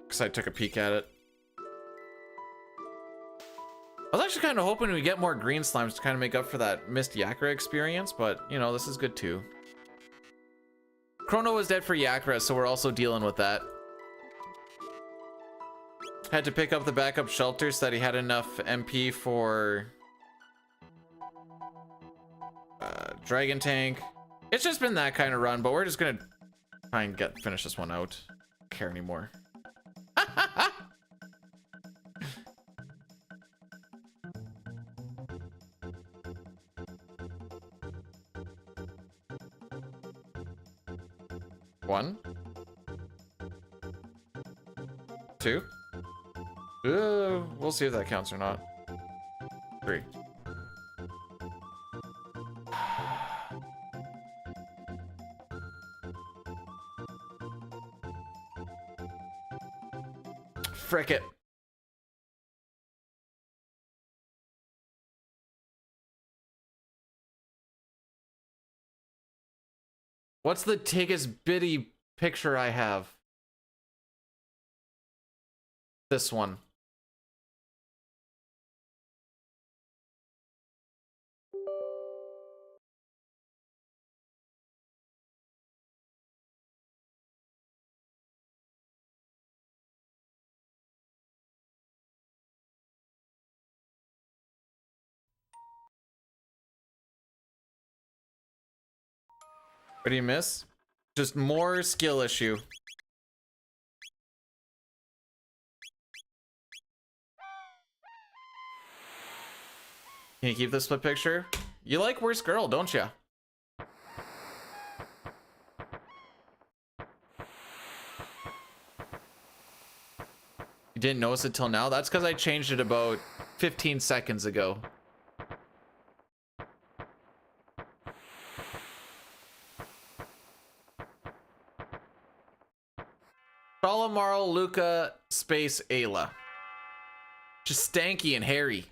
[SPEAKER 1] Because I took a peek at it. I was actually kind of hoping we get more green slimes to kind of make up for that missed Yakra experience, but, you know, this is good too. Chrono was dead for Yakra, so we're also dealing with that. Had to pick up the backup shelter so that he had enough MP for... Dragon Tank. It's just been that kind of run, but we're just gonna try and finish this one out. Don't care anymore. One. Two. We'll see if that counts or not. Three. Frick it. What's the biggest bitty picture I have? This one. What do you miss? Just more skill issue. Can you keep this split picture? You like Worst Girl, don't you? You didn't notice it till now? That's because I changed it about 15 seconds ago. Solomarl, Luca, space, Ayla. Just stanky and hairy.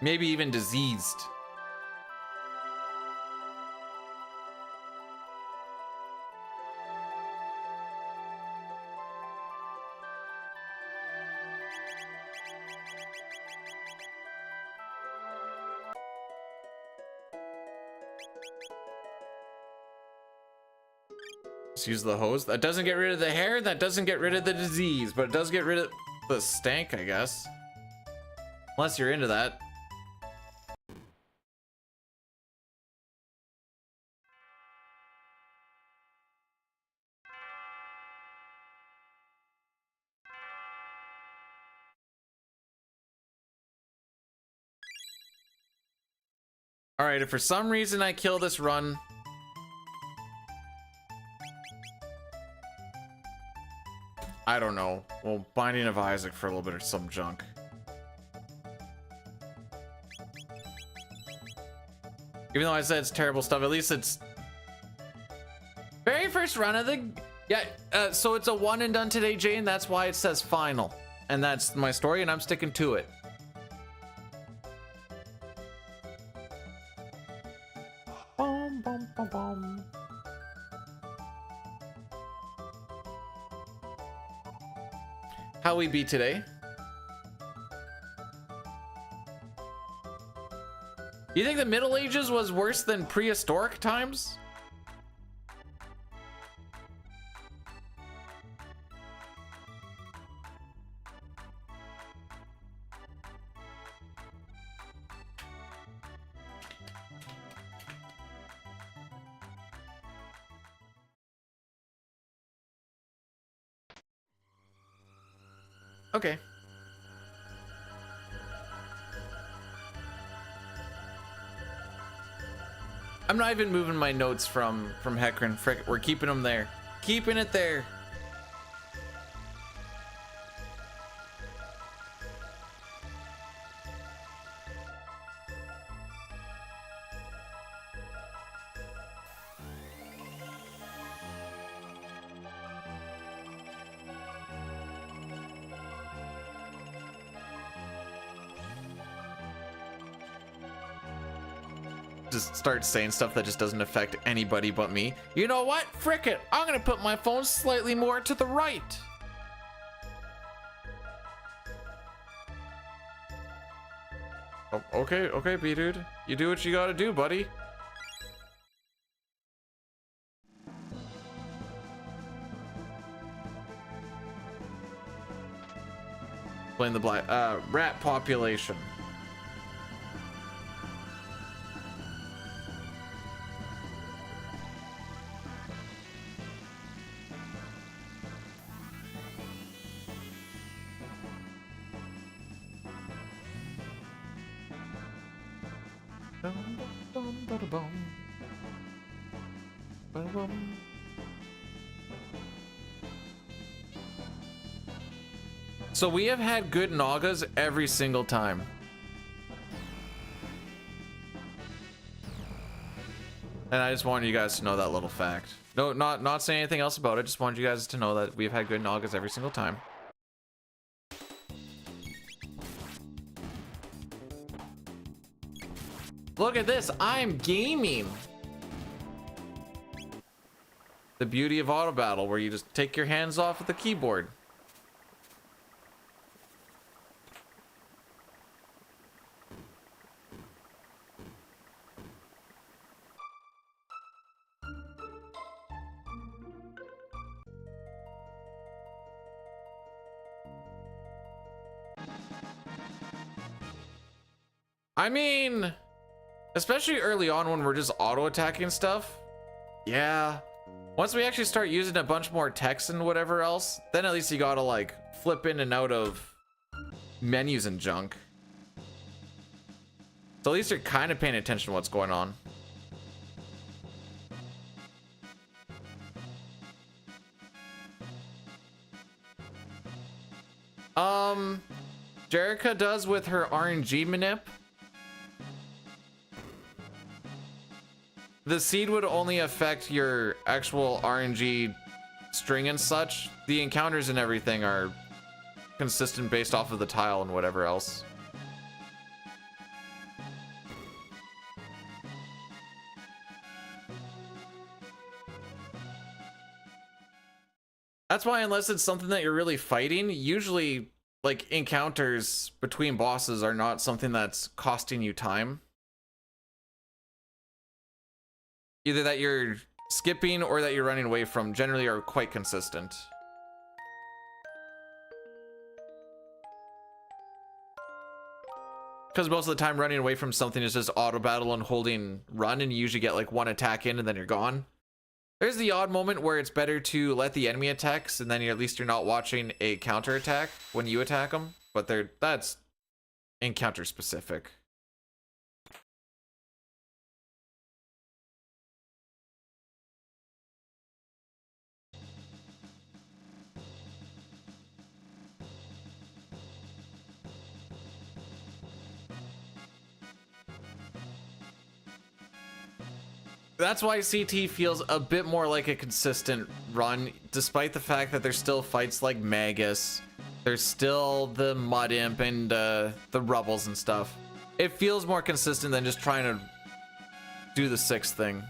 [SPEAKER 1] Maybe even diseased. Just use the hose. That doesn't get rid of the hair, that doesn't get rid of the disease, but it does get rid of the stank, I guess. Unless you're into that. All right, if for some reason I kill this run, I don't know. Well, Binding of Isaac for a little bit or some junk. Even though I said it's terrible stuff, at least it's very first run of the... Yeah, so it's a one and done today, Jane. That's why it says final. And that's my story, and I'm sticking to it. Bum, bum, bum, bum. How we beat today? You think the Middle Ages was worse than prehistoric times? Okay. I'm not even moving my notes from Hecarim. Frick, we're keeping them there. Keeping it there. Just start saying stuff that just doesn't affect anybody but me. You know what? Frick it. I'm gonna put my phone slightly more to the right. Oh, okay, B-dude. You do what you gotta do, buddy. Blame the black rat population. So we have had good Nagas every single time. And I just wanted you guys to know that little fact. No, not saying anything else about it. Just wanted you guys to know that we've had good Nagas every single time. Look at this, I'm gaming. The beauty of auto battle, where you just take your hands off of the keyboard. I mean, especially early on when we're just auto attacking stuff. Yeah. Once we actually start using a bunch more text and whatever else, then at least you gotta like flip in and out of menus and junk. So at least you're kind of paying attention to what's going on. Jerica does with her RNG manip. The seed would only affect your actual RNG string and such. The encounters and everything are consistent based off of the tile and whatever else. That's why unless it's something that you're really fighting, usually like encounters between bosses are not something that's costing you time. Either that you're skipping or that you're running away from generally are quite consistent. Because most of the time running away from something is just auto battle and holding run, and you usually get like one attack in and then you're gone. There's the odd moment where it's better to let the enemy attacks, and then at least you're not watching a counter attack when you attack them, but that's encounter specific. That's why CT feels a bit more like a consistent run, despite the fact that there's still fights like Magus, there's still the Mud Imp and the Rubbles and stuff. It feels more consistent than just trying to do the 6th thing.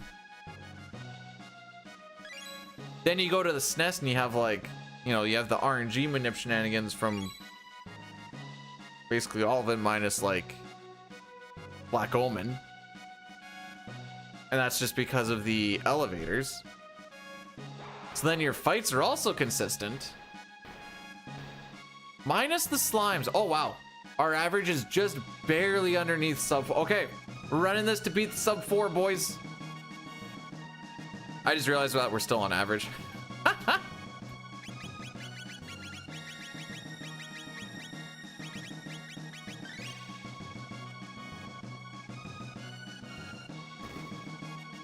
[SPEAKER 1] Then you go to the SNES and you have like, you know, you have the RNG manip shenanigans from basically all of it minus like Black Omen. And that's just because of the elevators. So then your fights are also consistent. Minus the slimes. Oh, wow. Our average is just barely underneath sub. Okay, we're running this to beat the sub 4, boys. I just realized that we're still on average.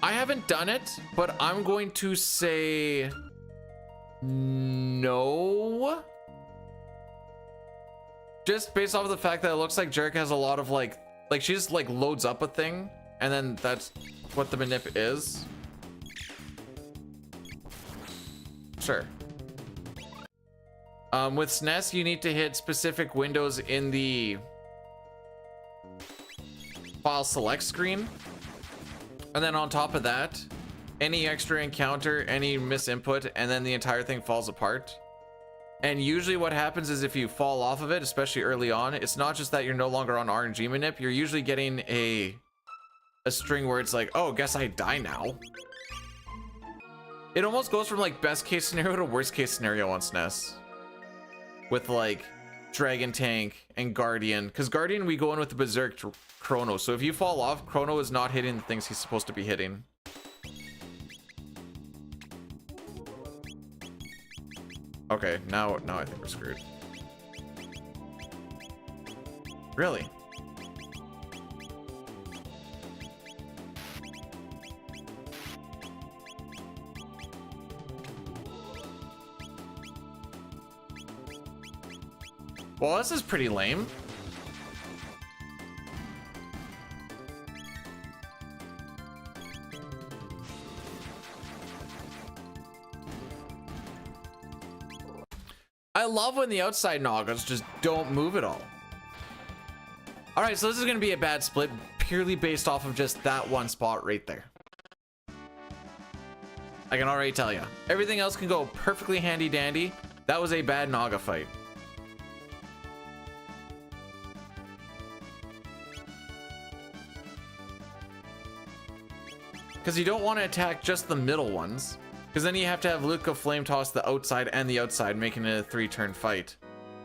[SPEAKER 1] I haven't done it, but I'm going to say no. Just based off of the fact that it looks like Jerica has a lot of like she just like loads up a thing and then that's what the manip is. Sure. With SNES, you need to hit specific windows in the file select screen. And then on top of that, any extra encounter, any misinput, and then the entire thing falls apart. And usually what happens is if you fall off of it, especially early on, it's not just that you're no longer on RNG manip, you're usually getting a string where it's like, oh, guess I die now. It almost goes from like best case scenario to worst case scenario on SNES. With like Dragon Tank and Guardian. Because Guardian, we go in with the Berserk Chrono. So if you fall off, Chrono is not hitting the things he's supposed to be hitting. Okay, now I think we're screwed. Really? Well, this is pretty lame. I love when the outside Nagas just don't move at all. All right, so this is going to be a bad split purely based off of just that one spot right there. I can already tell you. Everything else can go perfectly handy dandy. That was a bad Naga fight. Because you don't want to attack just the middle ones. Because then you have to have Luca flame toss the outside and the outside, making it a 3-turn fight.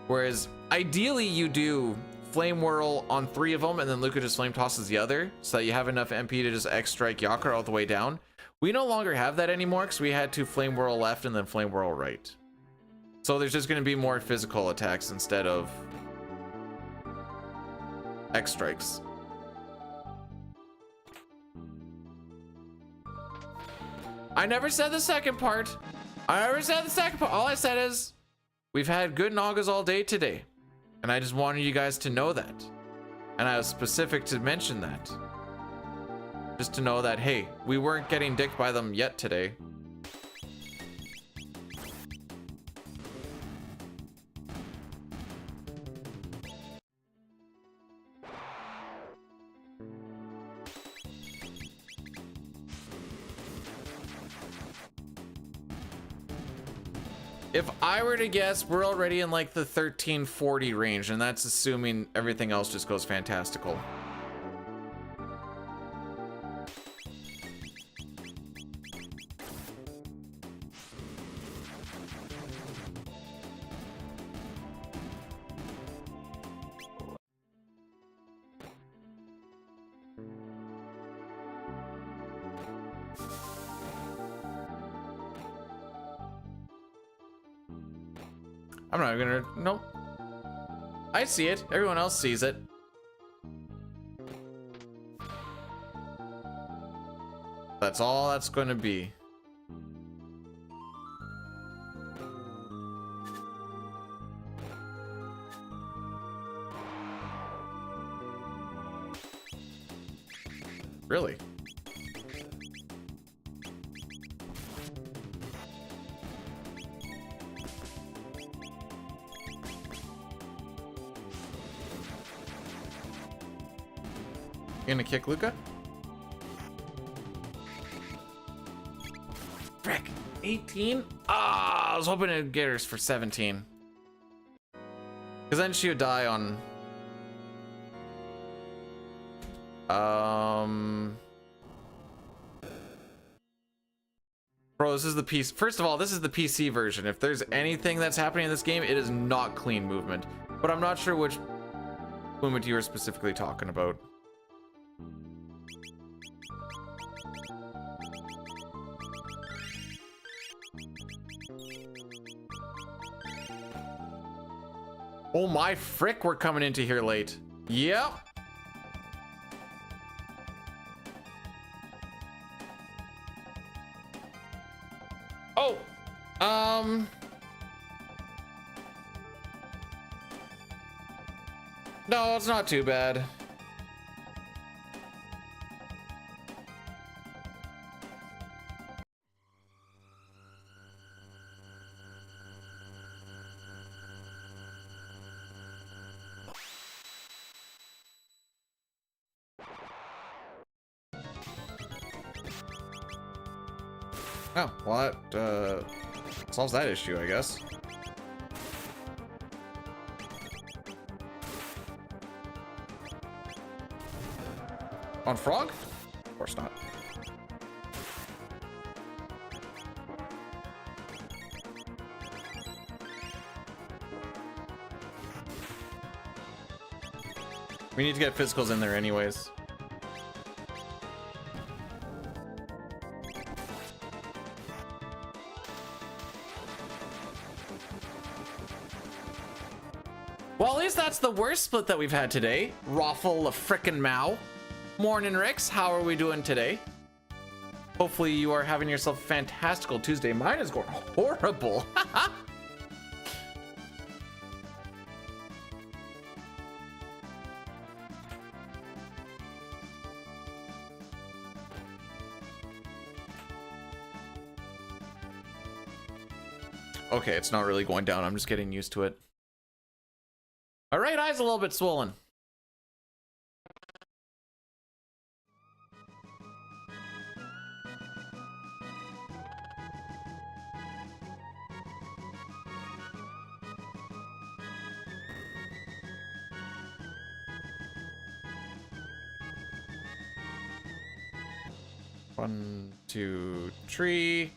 [SPEAKER 1] Whereas ideally you do flame whirl on 3 of them and then Luca just flame tosses the other so that you have enough MP to just X strike Yakura all the way down. We no longer have that anymore because we had to flame whirl left and then flame whirl right. So there's just going to be more physical attacks instead of X strikes. I never said the second part. All I said is we've had good Nagas all day today. And I just wanted you guys to know that. And I was specific to mention that. Just to know that, hey, we weren't getting dicked by them yet today. If I were to guess, we're already in like the 1340 range, and that's assuming everything else just goes fantastical. I'm not gonna, nope. I see it, everyone else sees it. That's all that's gonna be. Really? Gonna kick Luca? Frick, 18? Ah, I was hoping it'd get her for 17. Because then she would die on... Bro, this is the PC. First of all, this is the PC version. If there's anything that's happening in this game, it is not clean movement. But I'm not sure which movement you were specifically talking about. Oh my frick, we're coming into here late. Yep. No, it's not too bad. Oh, well, that solves that issue, I guess. On frog? Of course not. We need to get physicals in there anyways. Well, at least that's the worst split that we've had today. Raffle a frickin' Mao. Morning, Rix. How are we doing today? Hopefully you are having yourself a fantastical Tuesday. Mine is going horrible. Okay, it's not really going down. I'm just getting used to it. All right, eye's a little bit swollen. One, two, three.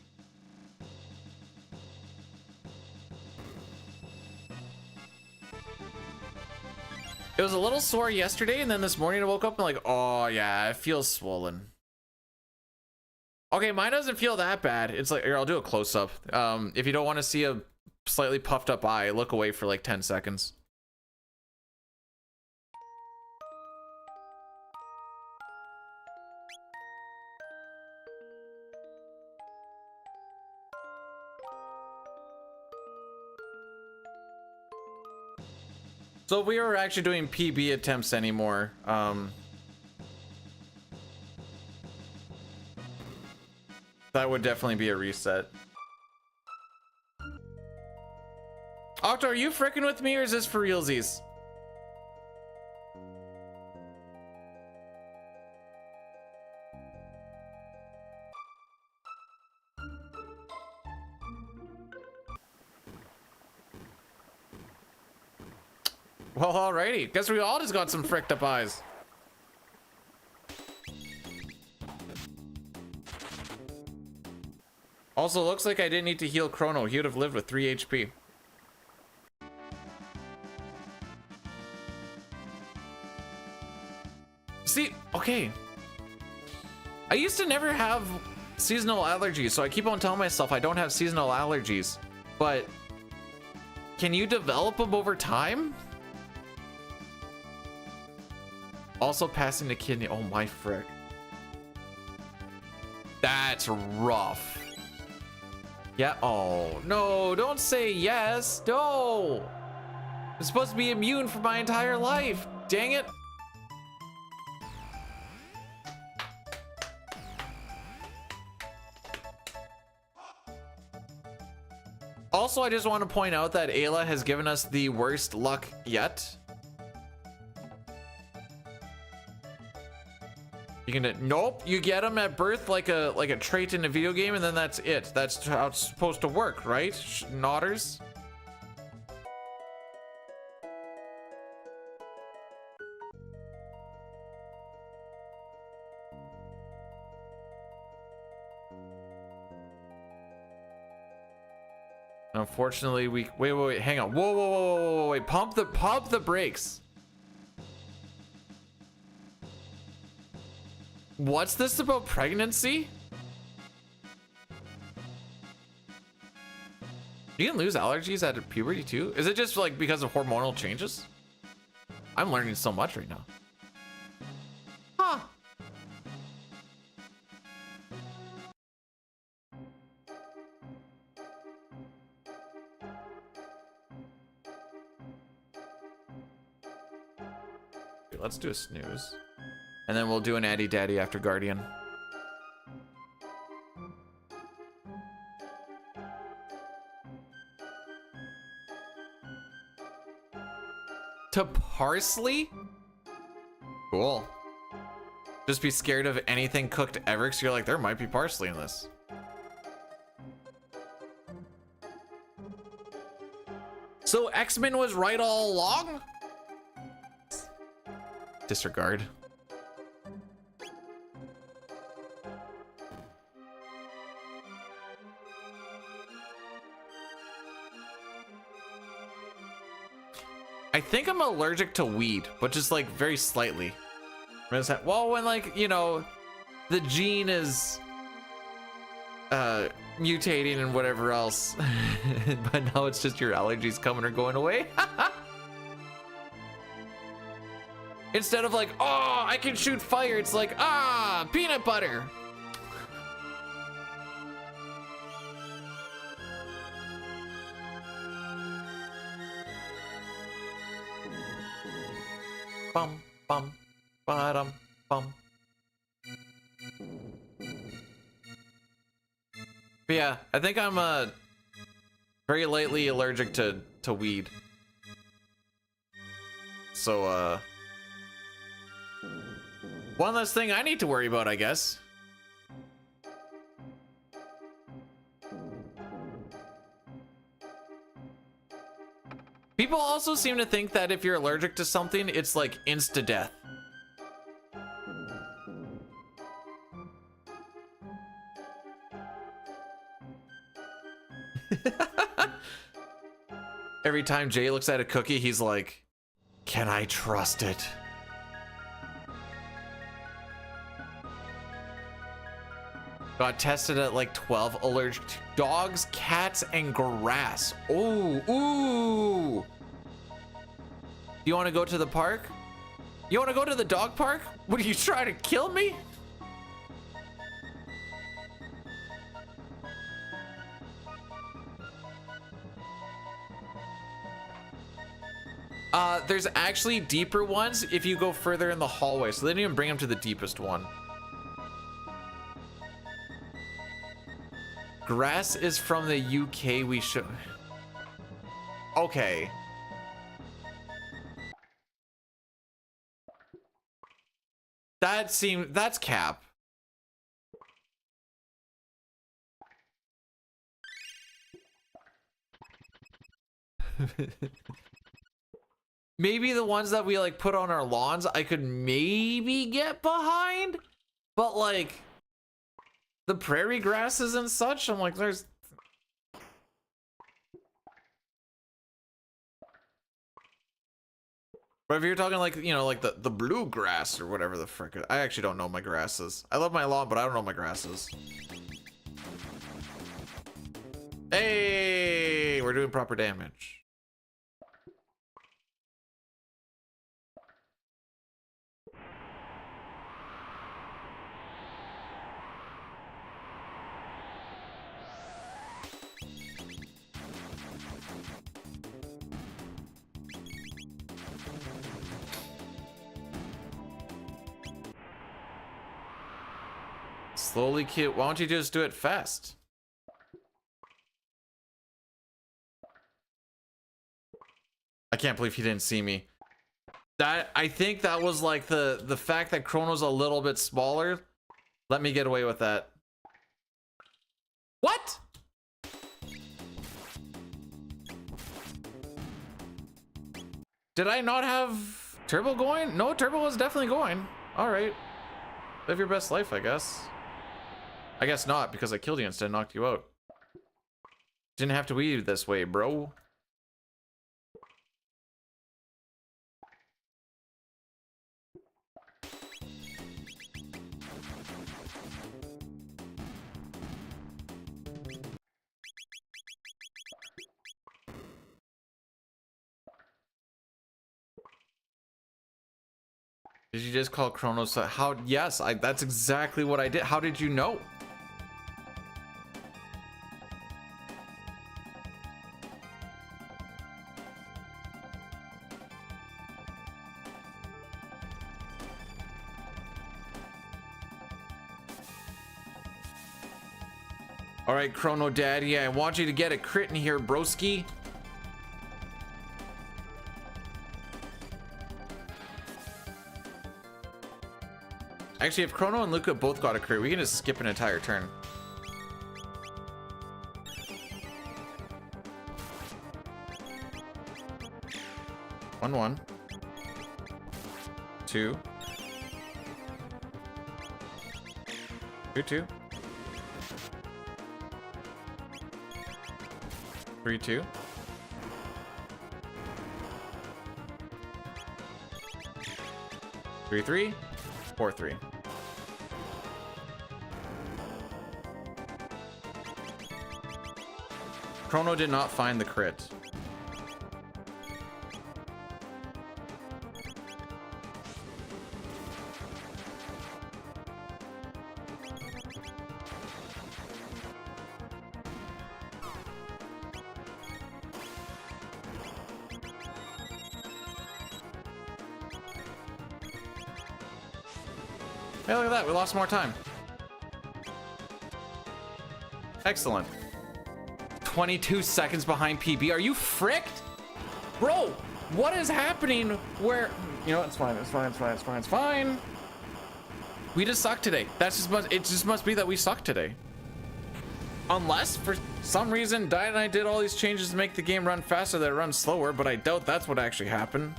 [SPEAKER 1] It was a little sore yesterday, and then this morning I woke up and like, oh yeah, it feels swollen. Okay, mine doesn't feel that bad. It's like, here, I'll do a close-up. If you don't want to see a slightly puffed up eye, look away for like 10 seconds. So if we were actually doing PB attempts anymore, that would definitely be a reset. Octo, are you fricking with me or is this for realsies? Well, alrighty. Guess we all just got some fricked up eyes. Also, looks like I didn't need to heal Chrono. He would have lived with 3 HP. See, okay. I used to never have seasonal allergies, so I keep on telling myself I don't have seasonal allergies. But can you develop them over time? Also passing the kidney. Oh my frick. That's rough. Yeah. Oh no, don't say yes. No. I'm supposed to be immune for my entire life. Dang it. Also, I just want to point out that Ayla has given us the worst luck yet. You can, nope, you get them at birth like a trait in a video game, and then that's it. That's how it's supposed to work, right? Nodders. Unfortunately, wait, hang on. Whoa, wait, pump the brakes. What's this about pregnancy? You can lose allergies at puberty too? Is it just like because of hormonal changes? I'm learning so much right now. Huh. let's do a snooze. And then we'll do an Addy Daddy after Guardian. To parsley? Cool. Just be scared of anything cooked ever because you're like, there might be parsley in this. So X-Men was right all along? Disregard. I think I'm allergic to weed, but just like very slightly. Well, when like, you know, the gene is mutating and whatever else, but now it's just your allergies coming or going away. Instead of like, oh, I can shoot fire, it's like, ah, peanut butter. Bum, bum, ba-dum, bum. But yeah, I think I'm very lightly allergic to weed. So one less thing I need to worry about, I guess. People also seem to think that if you're allergic to something, it's like insta-death. Every time Jay looks at a cookie, he's like, can I trust it? Got tested at like 12, allergic to dogs, cats, and grass. Ooh, ooh. You want to go to the park? You want to go to the dog park? What, are you trying to kill me? There's actually deeper ones if you go further in the hallway, so they didn't even bring them to the deepest one. Grass is from the UK. We should. Okay. That's cap. Maybe the ones that we like put on our lawns, I could maybe get behind, but like the prairie grasses and such, I'm like, there's. But if you're talking like, you know, like the bluegrass or whatever the frick, I actually don't know my grasses. I love my lawn, but I don't know my grasses. Hey, we're doing proper damage. Slowly, kid. Why don't you just do it fast? I can't believe he didn't see me. That, I think that was like the fact that Chrono's a little bit smaller. Let me get away with that. What? Did I not have turbo going? No, turbo was definitely going. All right. Live your best life, I guess. I guess not, because I killed you instead and knocked you out. Didn't have to be this way, bro. Did you just call Chrono? How? Yes, that's exactly what I did. How did you know? All right, Chrono Daddy, I want you to get a crit in here, broski. Actually, if Chrono and Luca both got a crit, we can just skip an entire turn. One. 2. 2. 3, 2. 3, 3. 4, 3. Chrono did not find the crit. Hey, look at that. We lost more time. Excellent. 22 seconds behind PB. Are you fricked? Bro, what is happening where... You know, it's fine. It's fine. We just suck today. It just must be that we suck today. Unless, for some reason, Diet and I did all these changes to make the game run faster that it runs slower, but I doubt that's what actually happened.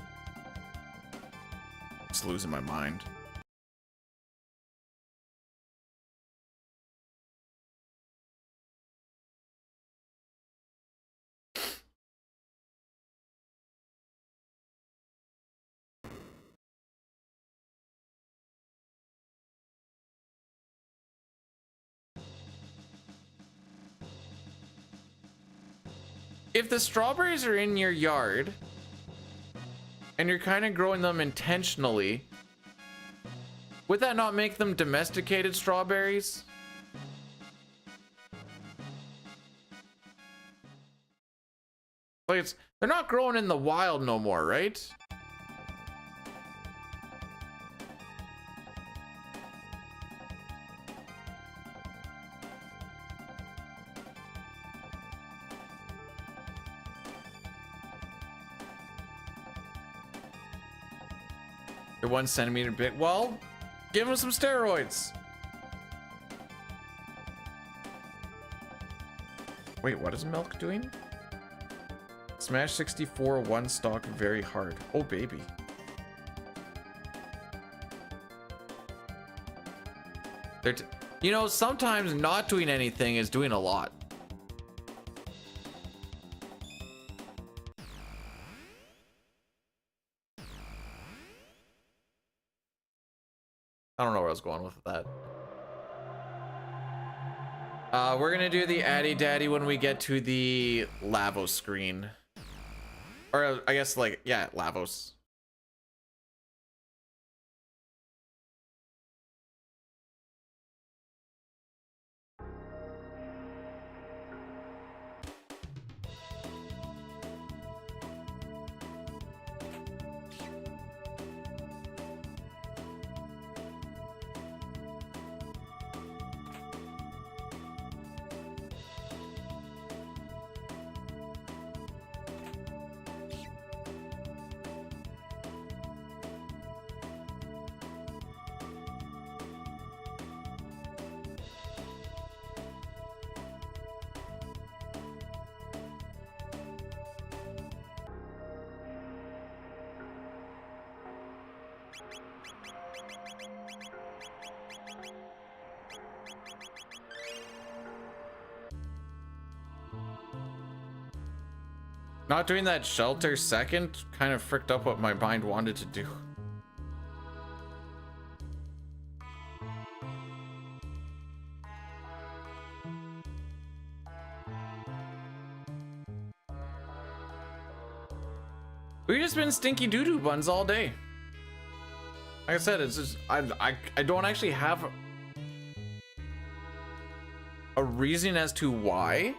[SPEAKER 1] Just losing my mind. If the strawberries are in your yard and you're kind of growing them intentionally, would that not make them domesticated strawberries? Like they're not growing in the wild no more, right? They're 1 centimeter big. Well, give them some steroids. Wait, what is milk doing? Smash 64 one stock very hard. Oh baby. You know, sometimes not doing anything is doing a lot. I don't know where I was going with that. We're gonna do the Addy Daddy when we get to the Lavos screen. Or I guess like, yeah, Lavos. Not doing that shelter second kind of fricked up what my mind wanted to do. We've just been stinky doo-doo buns all day. Like I said, it's just I don't actually have a reason as to why.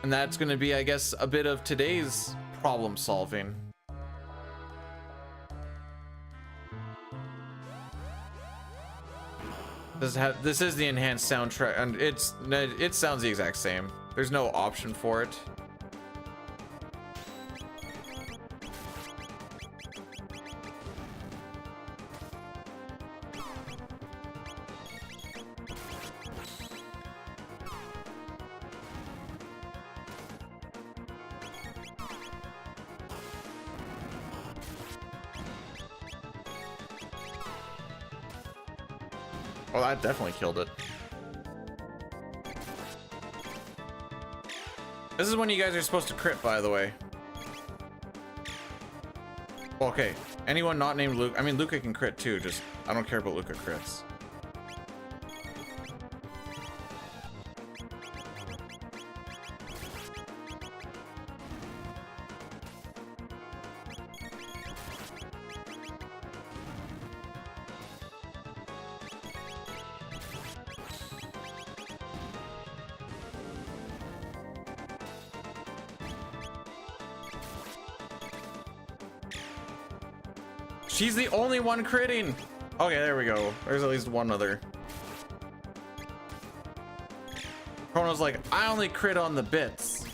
[SPEAKER 1] And that's going to be, I guess, a bit of today's problem solving. This is the enhanced soundtrack, and it sounds the exact same. There's no option for it. Oh, that definitely killed it. This is when you guys are supposed to crit, by the way. Okay, anyone not named Luke. I mean, Luca can crit too, just I don't care about Luca crits. She's the only one critting. Okay, there we go. There's at least one other. Chrono's like, I only crit on the bits.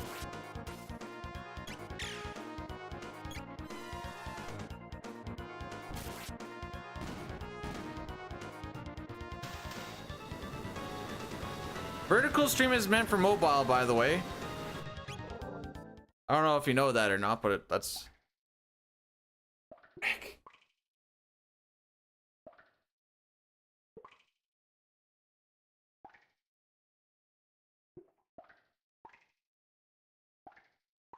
[SPEAKER 1] Vertical stream is meant for mobile, by the way. I don't know if you know that or not, but that's...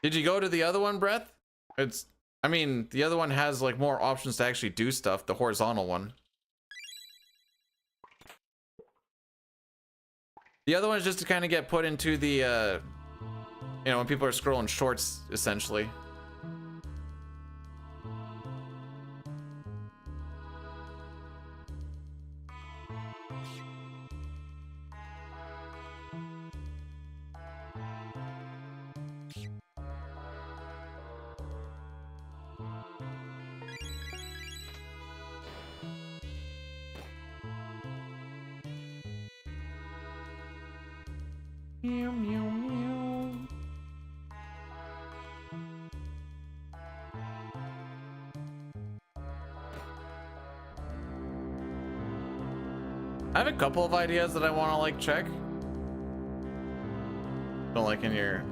[SPEAKER 1] Did you go to the other one, Breath? I mean, the other one has like more options to actually do stuff, the horizontal one. The other one is just to kind of get put into the, you know, when people are scrolling shorts, essentially. Meow, meow, meow. I have a couple of ideas that I want to like check. Don't like in your...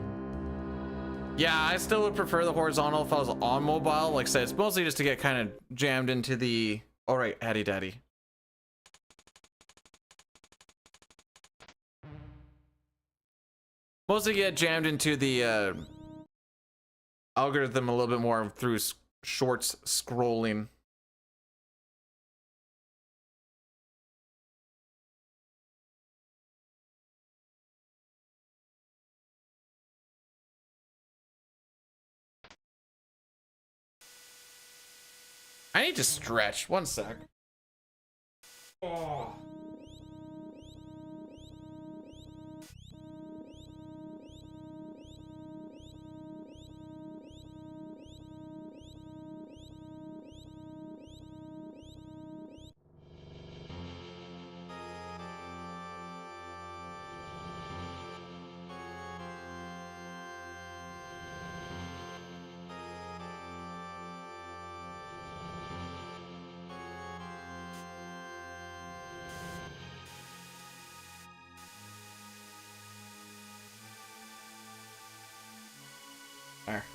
[SPEAKER 1] Yeah, I still would prefer the horizontal if I was on mobile. Like I said, it's mostly just to get kind of jammed into the... All right, Addy Daddy. Mostly get jammed into the algorithm a little bit more through shorts scrolling. I need to stretch. One sec. Oh.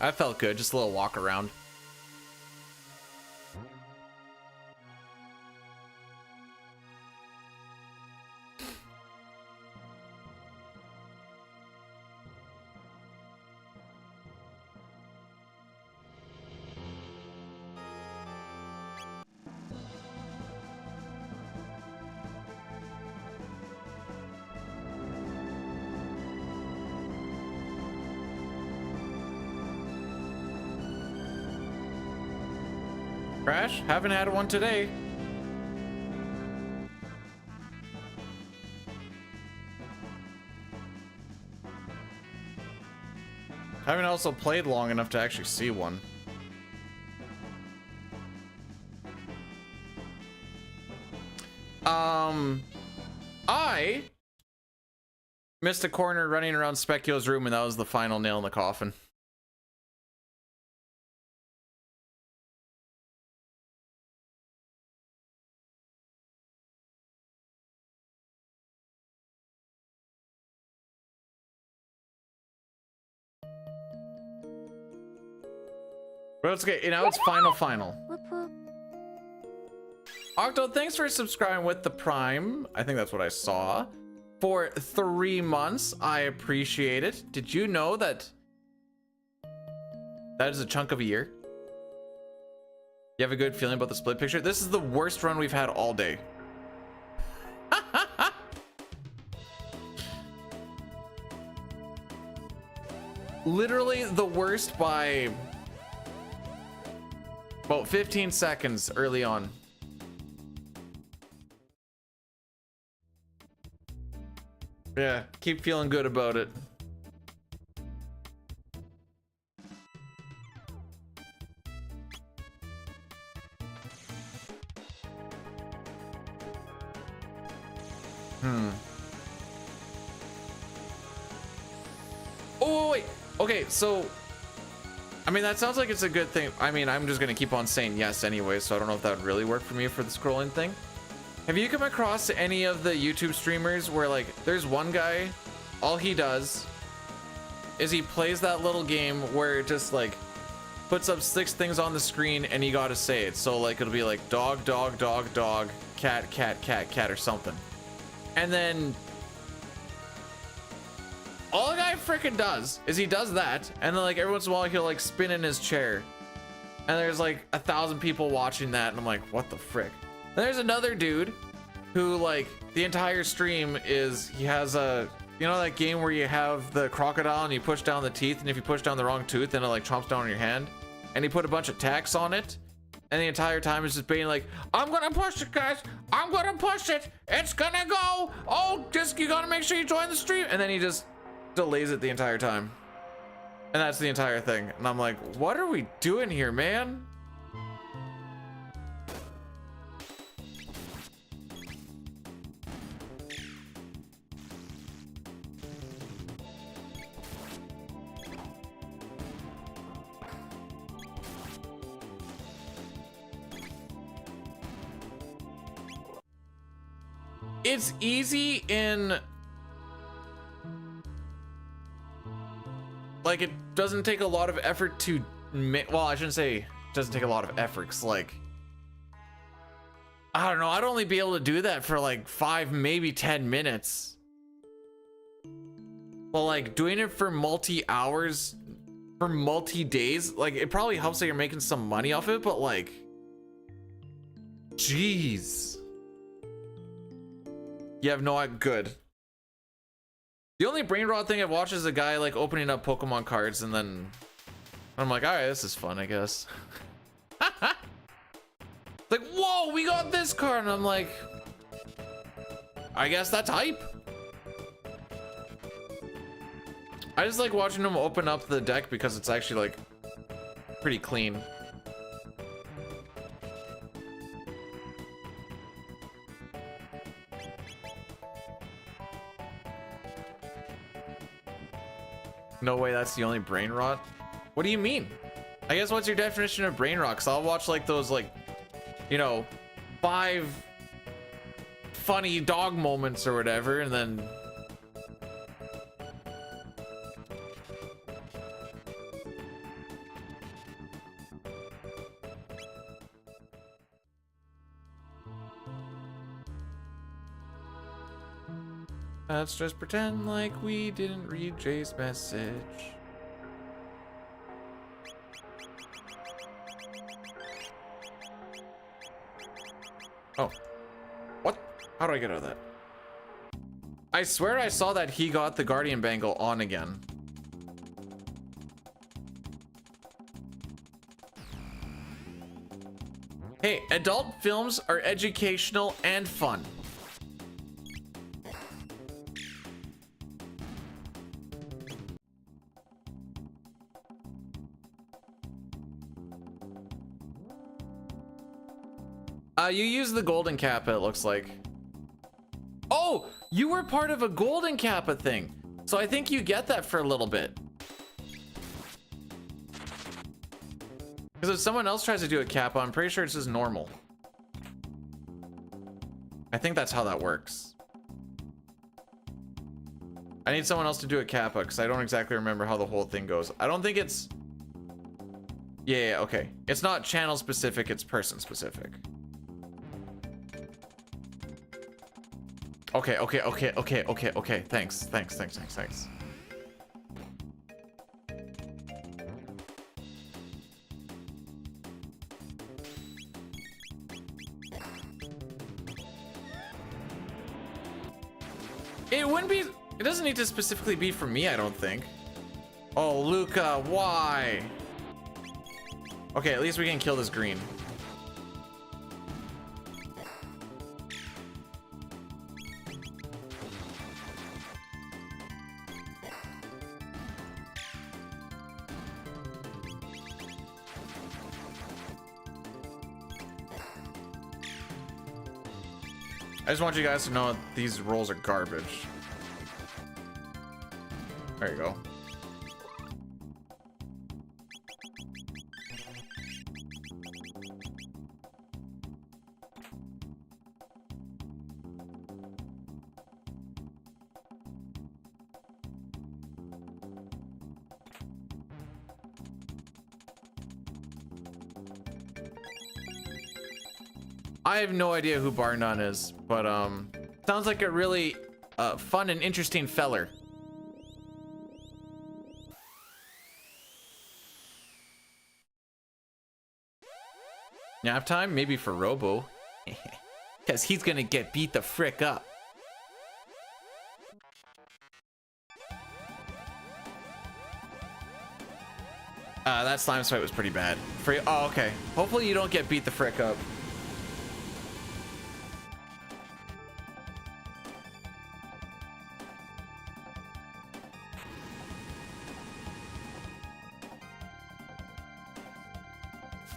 [SPEAKER 1] I felt good, just a little walk around. Crash? Haven't had one today. Haven't also played long enough to actually see one. I missed a corner running around Specchio's room, and that was the final nail in the coffin. But it's okay. Now it's final. Octo, thanks for subscribing with the Prime. I think that's what I saw. For 3 months. I appreciate it. Did you know that that is a chunk of a year? You have a good feeling about the split picture? This is the worst run we've had all day. Literally the worst by about 15 seconds early on. Yeah, keep feeling good about it. Oh, wait. Okay, so I mean, that sounds like it's a good thing. I mean, I'm just gonna keep on saying yes anyway, so I don't know if that would really work for me for the scrolling thing. Have you come across any of the YouTube streamers where, like, there's one guy, all he does is he plays that little game where it just, like, puts up 6 things on the screen and you gotta say it. So, like, it'll be like dog, dog, dog, dog, cat, cat, cat, cat, or something. And then all the guy freaking does is he does that, and then, like, every once in a while he'll, like, spin in his chair, and there's like 1,000 people watching that, and I'm like, what the frick? And there's another dude who, like, the entire stream is he has a, you know, that game where you have the crocodile and you push down the teeth, and if you push down the wrong tooth then it, like, chomps down on your hand, and he put a bunch of tax on it, and the entire time is just being like, I'm gonna push it, guys, I'm gonna push it, it's gonna go, oh, just, you gotta make sure you join the stream, and then he just delays it the entire time, and that's the entire thing. And I'm like, what are we doing here, man? It's easy in, like, it doesn't take a lot of effort to well, I shouldn't say it doesn't take a lot of effort, 'cause, like, I don't know, I'd only be able to do that for like 5, maybe 10 minutes. Well, like, doing it for multi-hours, for multi-days, like, it probably helps that you're making some money off it, but, like, jeez. You have no, good. The only brain rot thing I've watched is a guy, like, opening up Pokemon cards, and then I'm like, all right, this is fun, I guess. Like, whoa, we got this card, and I'm like, I guess that's hype. I just like watching him open up the deck because it's actually, like, pretty clean. No way, that's the only brain rot. What do you mean? I guess what's your definition of brain rot? 'Cause I'll watch, like, those, like, you know, 5 funny dog moments or whatever, and then let's just pretend like we didn't read Jay's message. Oh, what? How do I get out of that? I swear I saw that he got the Guardian Bangle on again. Hey, adult films are educational and fun. You use the golden cap, it looks like. Oh, Oh, you were part of a golden kappa thing. So I think you get that for a little bit. Because if someone else tries to do a kappa, I'm pretty sure it's just normal. I think that's how that works. I need someone else to do a kappa because I don't exactly remember how the whole thing goes. I don't think it's... Yeah, okay. It's not channel specific, it's person specific. Okay. Thanks. It wouldn't be... It doesn't need to specifically be for me, I don't think. Oh, Luca, why? Okay, at least we can kill this green. I just want you guys to know that these rolls are garbage. There you go. I have no idea who Bar None is, but sounds like a really fun and interesting feller. Nap time? Maybe for Robo. Because he's gonna get beat the frick up. That slime fight was pretty bad. Oh, okay. Hopefully you don't get beat the frick up.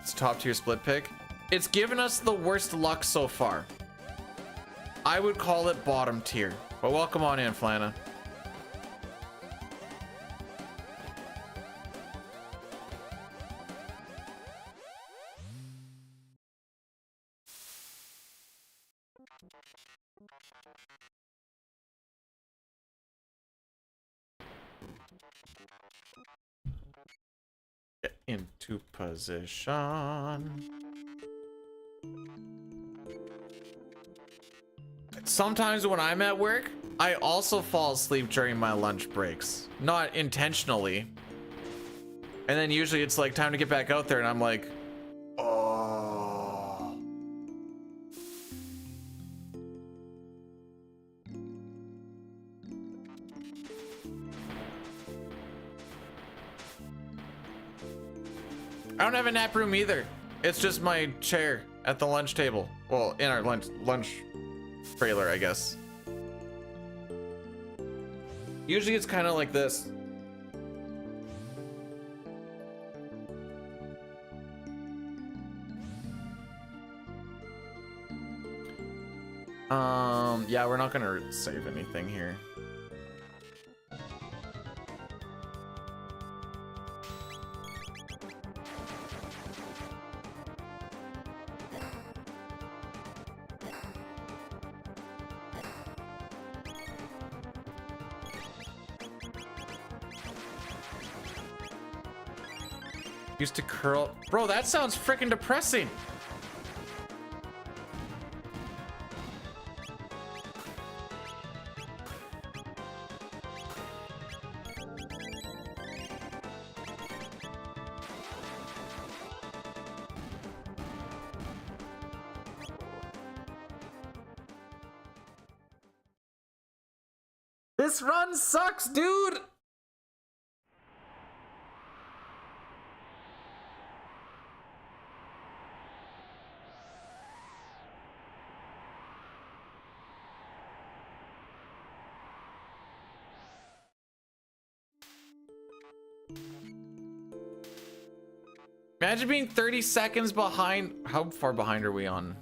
[SPEAKER 1] It's top tier split pick. It's given us the worst luck so far. I would call it bottom tier, but welcome on in, Flana. Get into position. Sometimes when I'm at work, I also fall asleep during my lunch breaks. Not intentionally. And then usually it's like time to get back out there and I'm like, oh. I don't have a nap room either. It's just my chair at the lunch table. Well, in our lunch trailer, I guess. Usually it's kind of like this. Yeah, we're not gonna save anything here. Used to curl. Bro, that sounds freaking depressing. This run sucks, dude. Imagine being 30 seconds behind. How far behind are we on?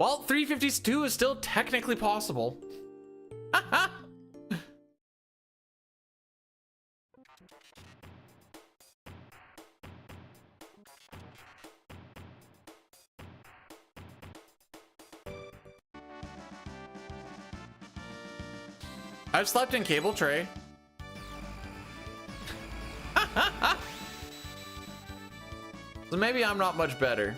[SPEAKER 1] Well, 352 is still technically possible. I've slept in cable tray. So maybe I'm not much better.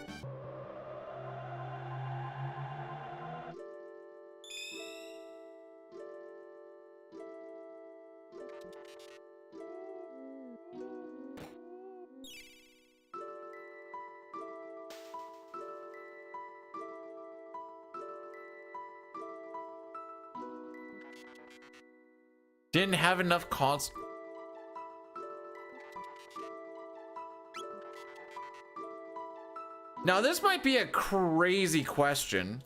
[SPEAKER 1] Didn't have enough cons. Now this might be a crazy question.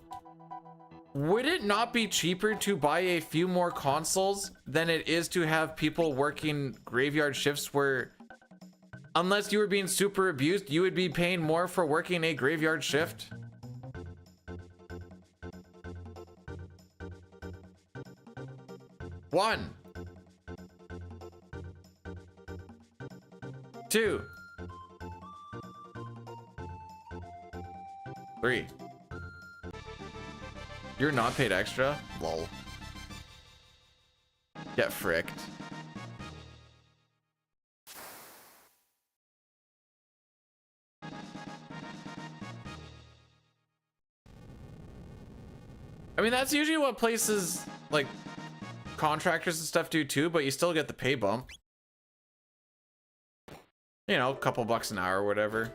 [SPEAKER 1] Would it not be cheaper to buy a few more consoles than it is to have people working graveyard shifts where, unless you were being super abused, you would be paying more for working a graveyard shift? One. 2. 3. You're not paid extra? Lol. Get fricked. I mean, that's usually what places like contractors and stuff do too, but you still get the pay bump. You know, a couple bucks an hour or whatever.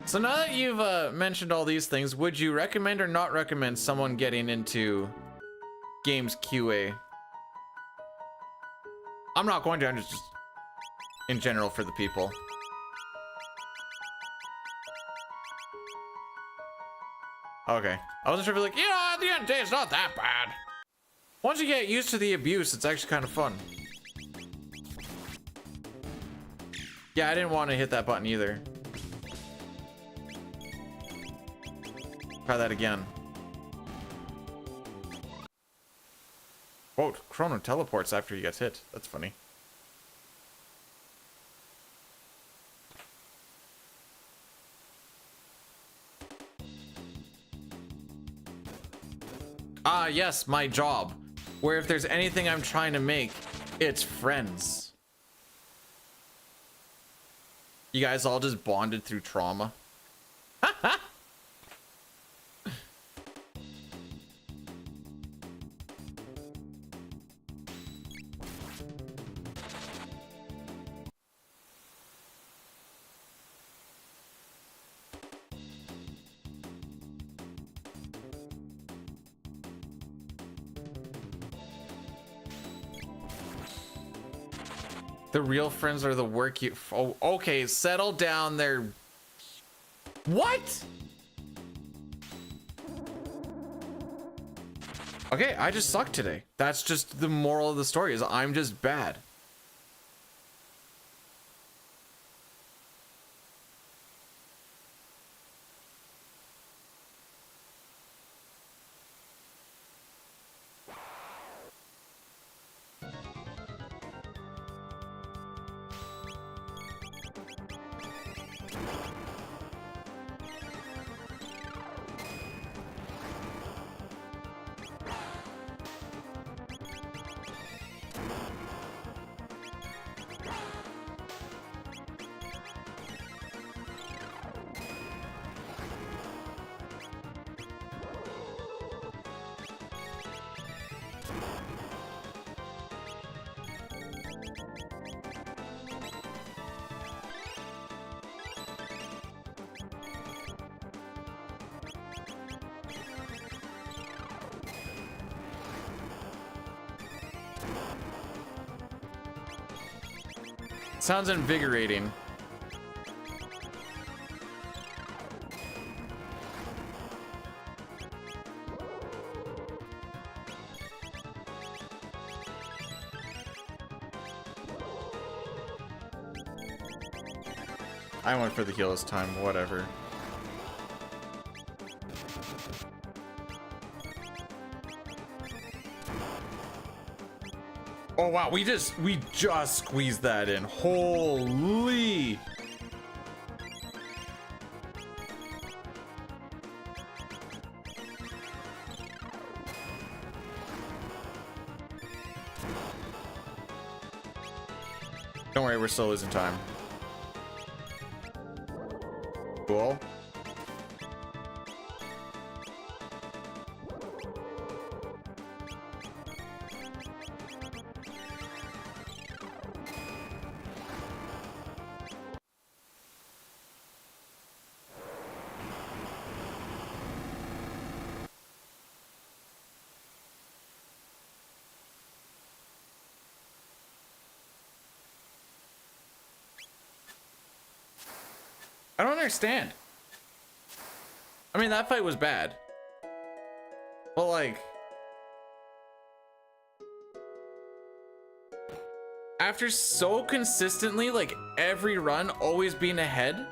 [SPEAKER 1] So now that you've mentioned all these things, would you recommend or not recommend someone getting into games QA? I'm not going to, I'm just in general for the people. Okay. I wasn't sure if you're like, you know, at the end of the day, it's not that bad. Once you get used to the abuse, it's actually kind of fun. Yeah, I didn't want to hit that button either. Try that again. Quote, Chrono teleports after he gets hit. That's funny. Ah, yes, my job. Where if there's anything I'm trying to make, it's friends. You guys all just bonded through trauma. The real friends are the work you... Oh, okay, settle down there. What? Okay, I just suck today. That's just the moral of the story, is I'm just bad. Sounds invigorating. I went for the heal this time, whatever. Oh wow, we just squeezed that in. Holy. Don't worry, we're still losing time. Cool. I don't understand. I mean, that fight was bad. But like, after so consistently, like every run always being ahead,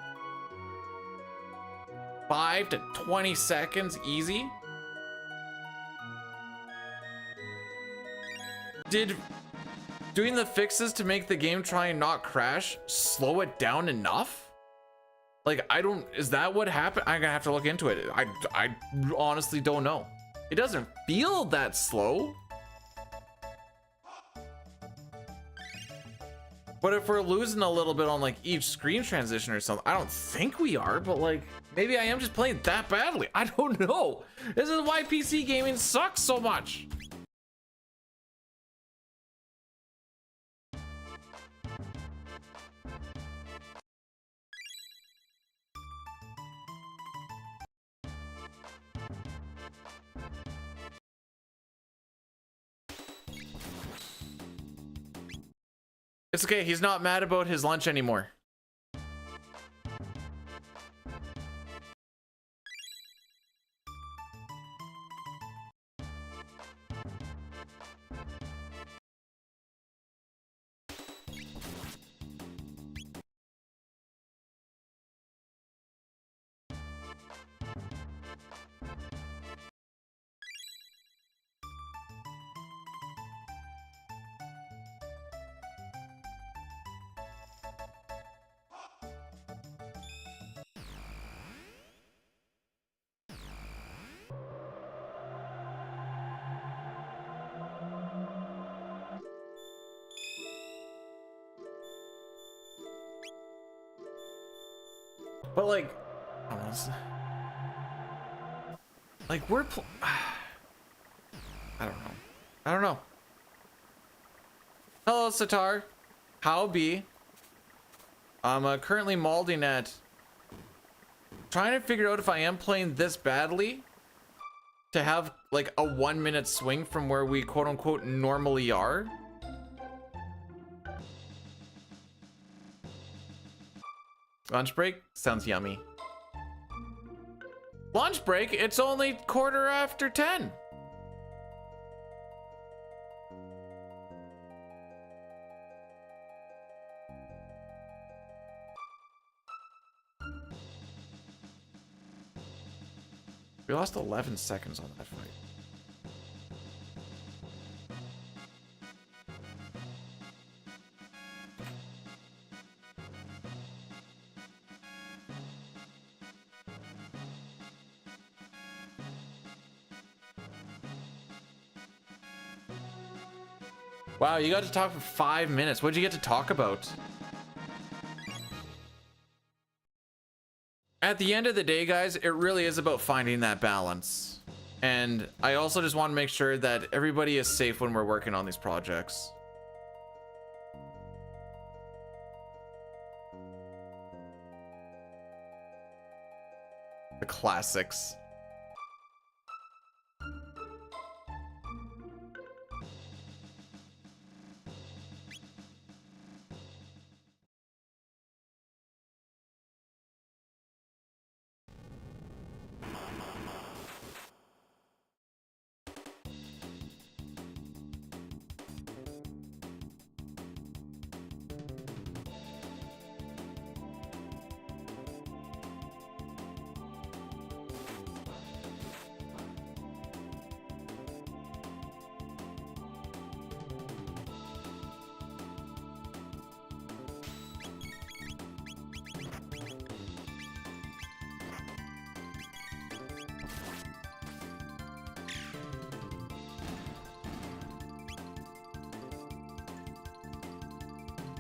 [SPEAKER 1] 5 to 20 seconds easy. Did doing the fixes to make the game try and not crash slow it down enough? Like, I don't, is that what happened? I'm gonna have to look into it. I honestly don't know. It doesn't feel that slow. But if we're losing a little bit on like each screen transition or something, I don't think we are, but like, maybe I am just playing that badly. I don't know. This is why PC gaming sucks so much. It's okay, he's not mad about his lunch anymore. But like, we're I don't know. I don't know. Hello, Sitar. How be? I'm currently molding at trying to figure out if I am playing this badly to have like a 1 minute swing from where we quote unquote normally are. Lunch break? Sounds yummy. Lunch break? It's only 10:15. We lost 11 seconds on that fight. Wow, you got to talk for 5 minutes. What'd you get to talk about? At the end of the day, guys, it really is about finding that balance. And I also just want to make sure that everybody is safe when we're working on these projects. The classics.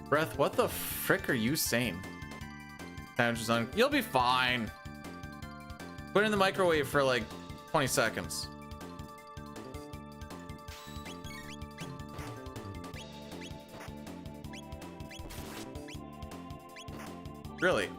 [SPEAKER 1] Breath, what the frick are you saying? Sandwiches on. You'll be fine. Put it in the microwave for like 20 seconds. Really?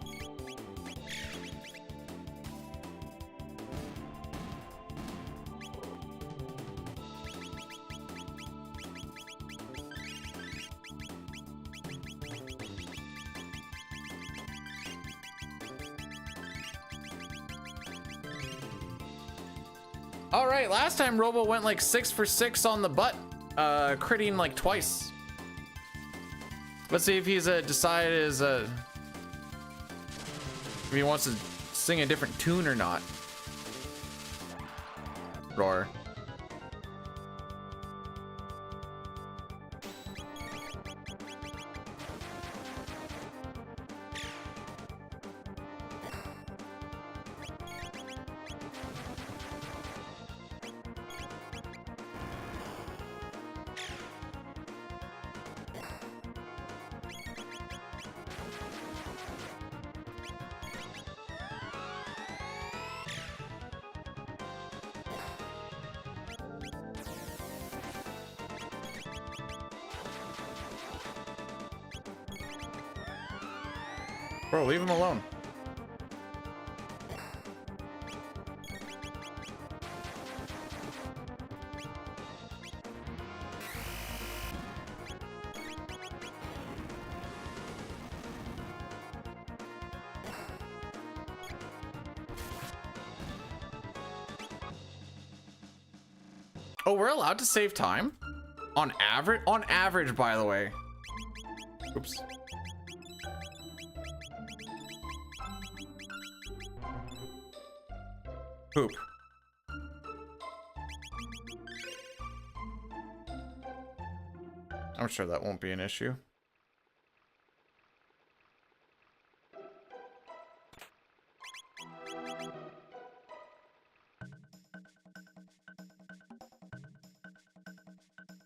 [SPEAKER 1] All right, last time Robo went like 6 for 6 on the butt, critting like twice. Let's see if he's decided if he wants to sing a different tune or not. Roar. Bro, leave him alone. Oh, we're allowed to save time? On average? On average, by the way. Oops. Poop. I'm sure that won't be an issue.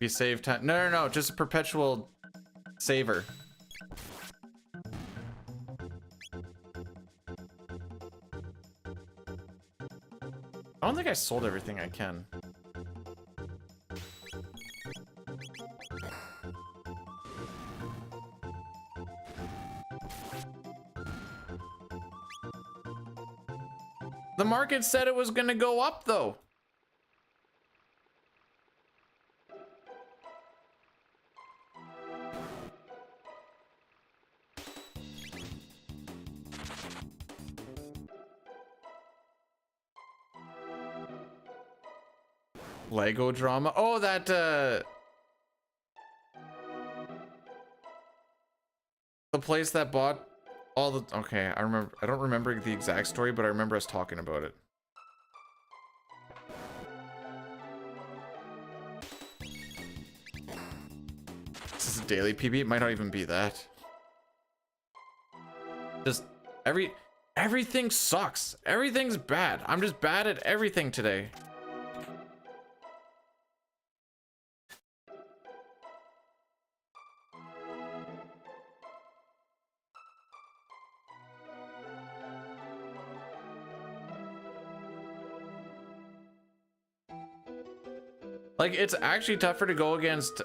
[SPEAKER 1] You save time. No, just a perpetual saver. I don't think I sold everything I can. The market said it was gonna go up though. Lego drama. Oh, that the place that bought all the okay, I remember. I don't remember the exact story, but I remember us talking about it. This is a daily PB. It might not even be that. Just everything sucks. Everything's bad. I'm just bad at everything today. Like, it's actually tougher to go against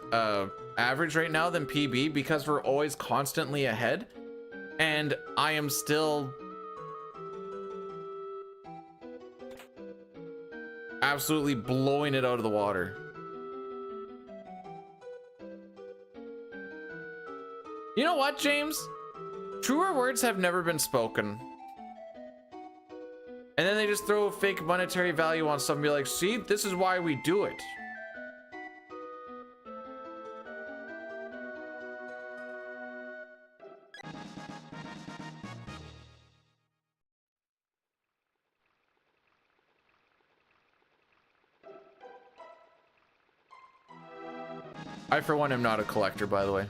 [SPEAKER 1] average right now than PB because we're always constantly ahead. And I am still absolutely blowing it out of the water. You know what, James? Truer words have never been spoken. And then they just throw fake monetary value on stuff and be like, see, this is why we do it. I, for one, am not a collector, by the way.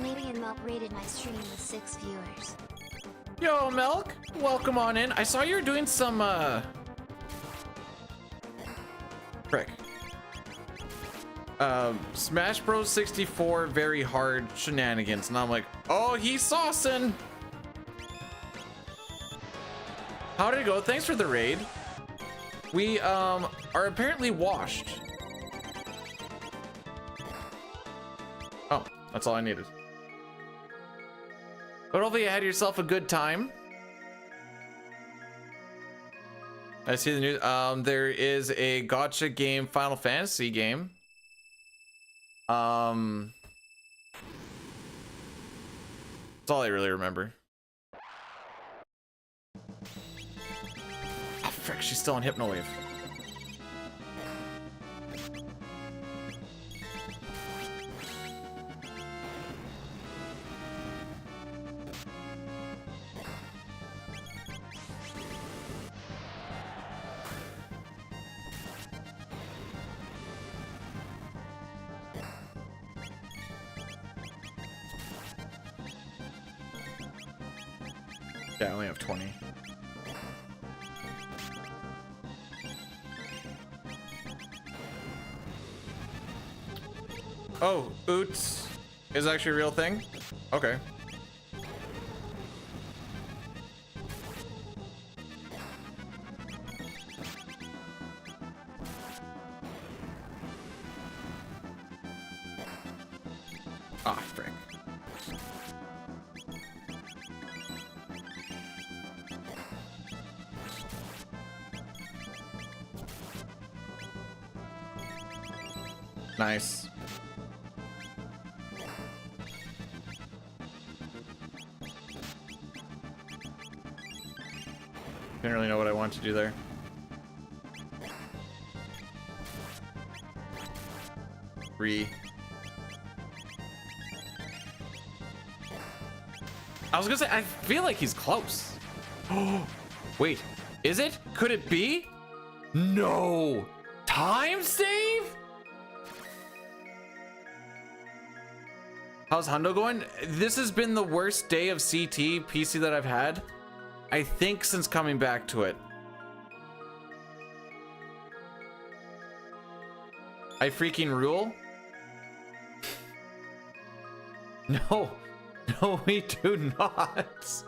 [SPEAKER 2] Canadian Milk rated my stream with 6 viewers.
[SPEAKER 1] Yo, Milk, welcome on in. I saw you were doing some, frick. Smash Bros 64 very hard shenanigans, and I'm like, oh, he's saucing. How did it go? Thanks for the raid. We are apparently washed. Oh, that's all I needed. But hopefully you had yourself a good time. I see the news. There is a gacha game, Final Fantasy game. That's all I really remember. Oh, frick, she's still on Hypnowave. Yeah, I only have 20. Oh, Oots is actually a real thing? Okay. Ah, frick. Nice. Didn't really know what I want to do there. I was gonna say, I feel like he's close. Oh, wait, is it? Could it be? No. Time save? How's Hundo going? This has been the worst day of CT PC that I've had, I think, since coming back to it. I freaking rule. No, no, we do not.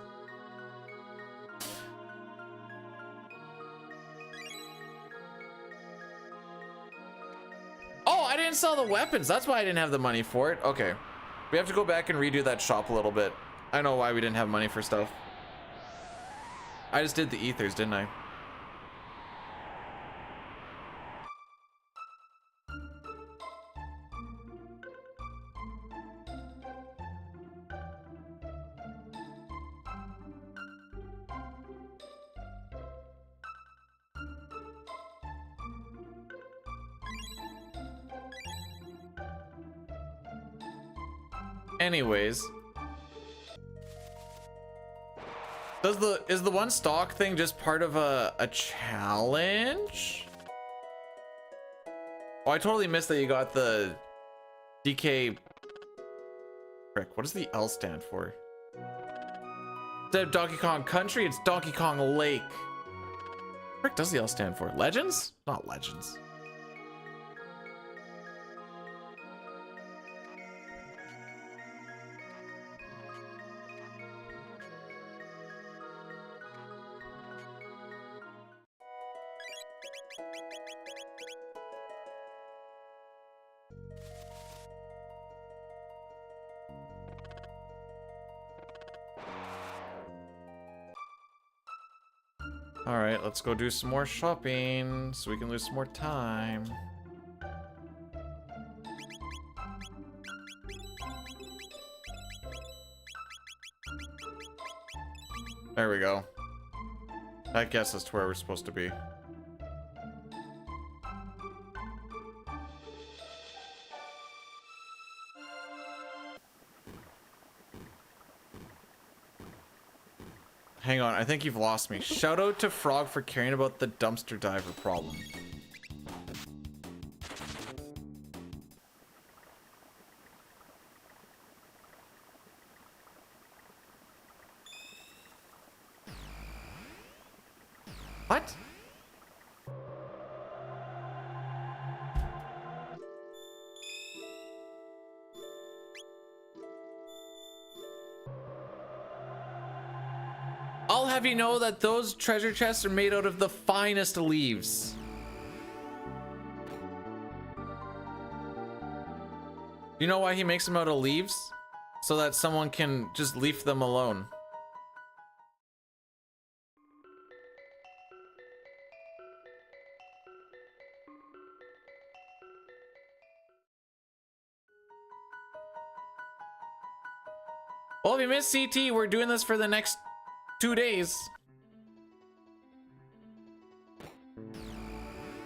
[SPEAKER 1] Oh, I didn't sell the weapons. That's why I didn't have the money for it. Okay. We have to go back and redo that shop a little bit. I know why we didn't have money for stuff. I just did the ethers, didn't I? Anyways, is the one stock thing just part of a challenge? Oh, I totally missed that you got the DK. Frick, what does the L stand for? Instead of Donkey Kong Country, it's Donkey Kong Lake. Frick, does the L stand for? Legends? Not Legends. All right, let's go do some more shopping so we can lose some more time. There we go. That gets us to where we're supposed to be. Hang on, I think you've lost me. Shout out to Frog for caring about the dumpster diver problem. have you know that those treasure chests are made out of the finest leaves. You know why he makes them out of leaves? So that someone can just leave them alone. Well, if you missed CT, we're doing this for the next 2 days.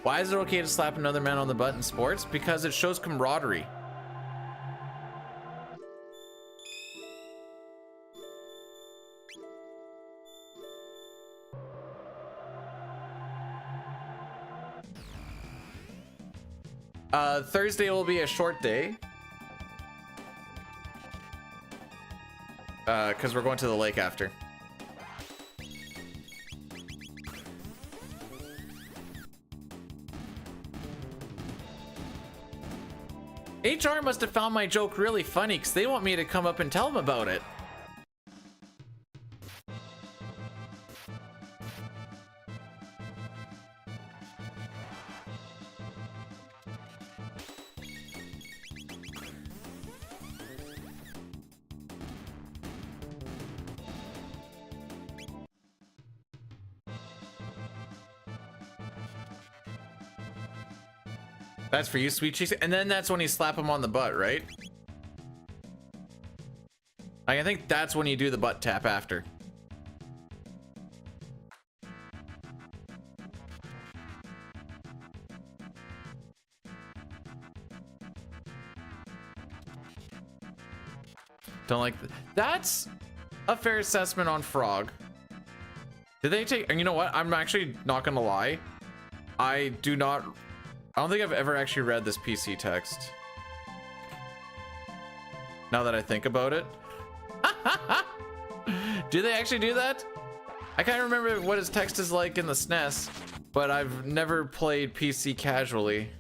[SPEAKER 1] Why is it okay to slap another man on the butt in sports? Because it shows camaraderie. Thursday will be a short day. Because we're going to the lake after. HR must have found my joke really funny because they want me to come up and tell them about it. That's for you, sweet cheeks. And then that's when you slap him on the butt, right? I think that's when you do the butt tap after. Don't like that. That's a fair assessment on Frog. Did they take, and you know what? I'm actually not gonna lie. I don't think I've ever actually read this PC text. Now that I think about it. Do they actually do that? I can't remember what his text is like in the SNES, but I've never played PC casually.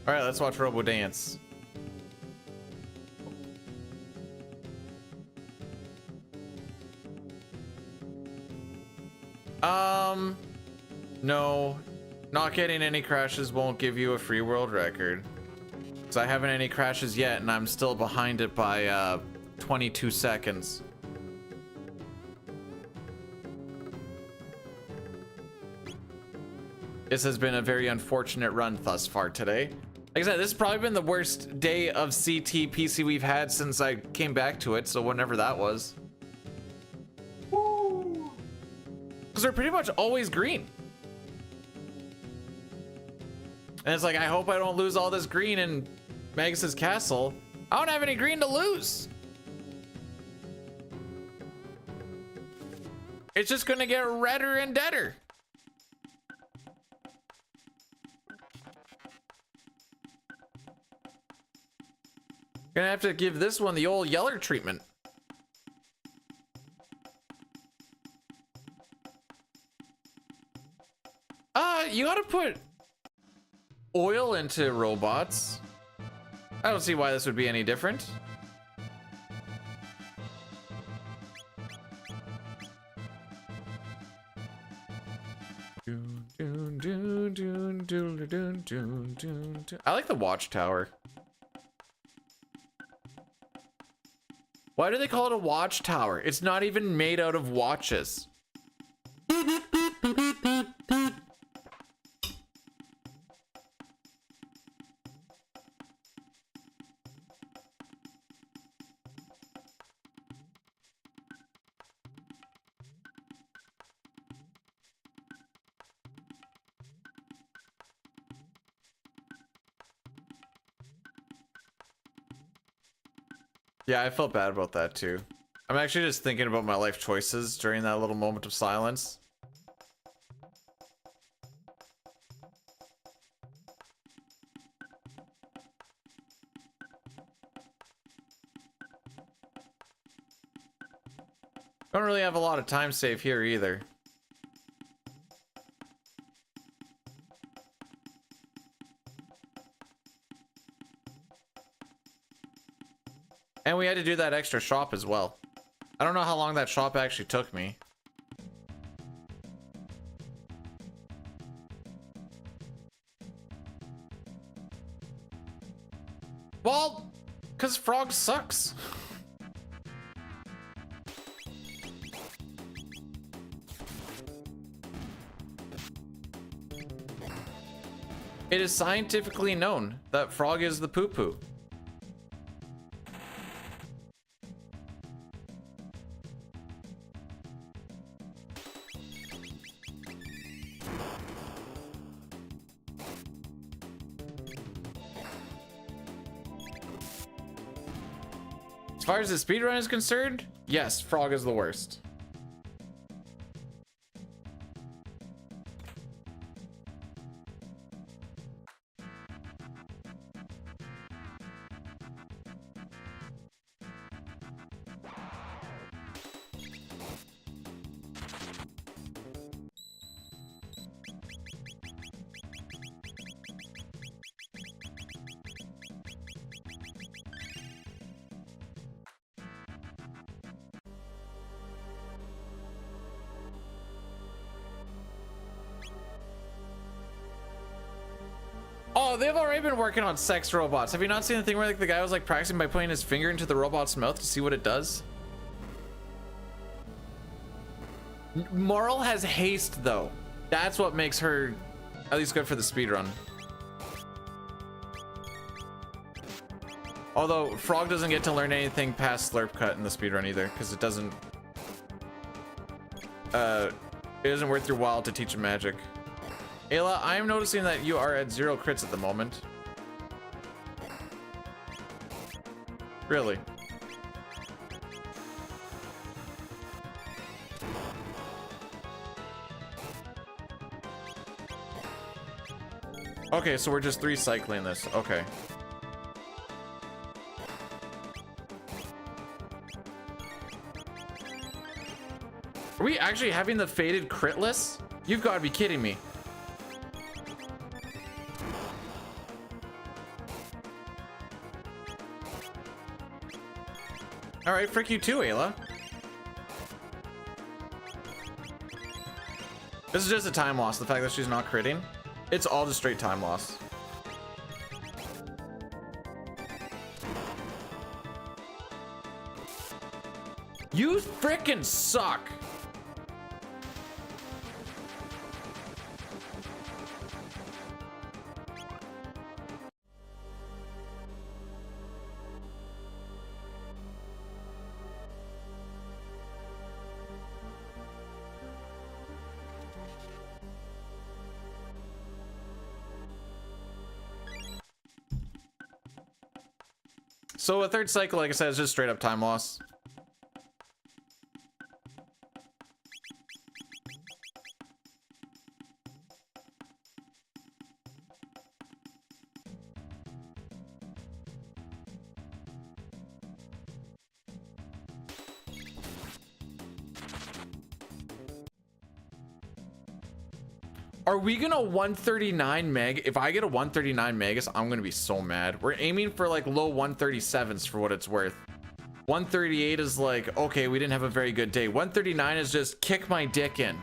[SPEAKER 1] All right, let's watch Robo Dance. No, not getting any crashes won't give you a free world record. Because I haven't any crashes yet, and I'm still behind it by 22 seconds. This has been a very unfortunate run thus far today. Like I said, this has probably been the worst day of CT PC we've had since I came back to it, so whenever that was. Because they're pretty much always green. And it's like, I hope I don't lose all this green in Magus's castle. I don't have any green to lose. It's just gonna get redder and deader. Gonna have to give this one the old yeller treatment. You gotta put oil into robots. I don't see why this would be any different. I like the watchtower. Why do they call it a watchtower? It's not even made out of watches. Yeah, I felt bad about that too. I'm actually just thinking about my life choices during that little moment of silence. Don't really have a lot of time save here either. And we had to do that extra shop as well. I don't know how long that shop actually took me. Well, because Frog sucks. It is scientifically known that Frog is the poo-poo. As far as the speedrun is concerned, yes, Frog is the worst. Oh, they've already been working on sex robots. Have you not seen the thing where like the guy was like practicing by putting his finger into the robot's mouth to see what it does? Moral has haste though. That's what makes her at least good for the speedrun. Although Frog doesn't get to learn anything past Slurp Cut in the speedrun either, because it isn't worth your while to teach him magic. Ayla, I am noticing that you are at 0 crits at the moment. Really? Okay, so we're just 3 cycling this. Okay. Are we actually having the faded critless? You've got to be kidding me. All right, frick you too, Ayla. This is just a time loss. The fact that she's not critting, it's all just straight time loss. You frickin' suck. So a 3rd cycle, like I said, is just straight up time loss. Are we gonna 139 meg? If I get a 139 megas, I'm gonna be so mad. We're aiming for like low 137s for what it's worth. 138 is like, okay, we didn't have a very good day. 139 is just kick my dick in.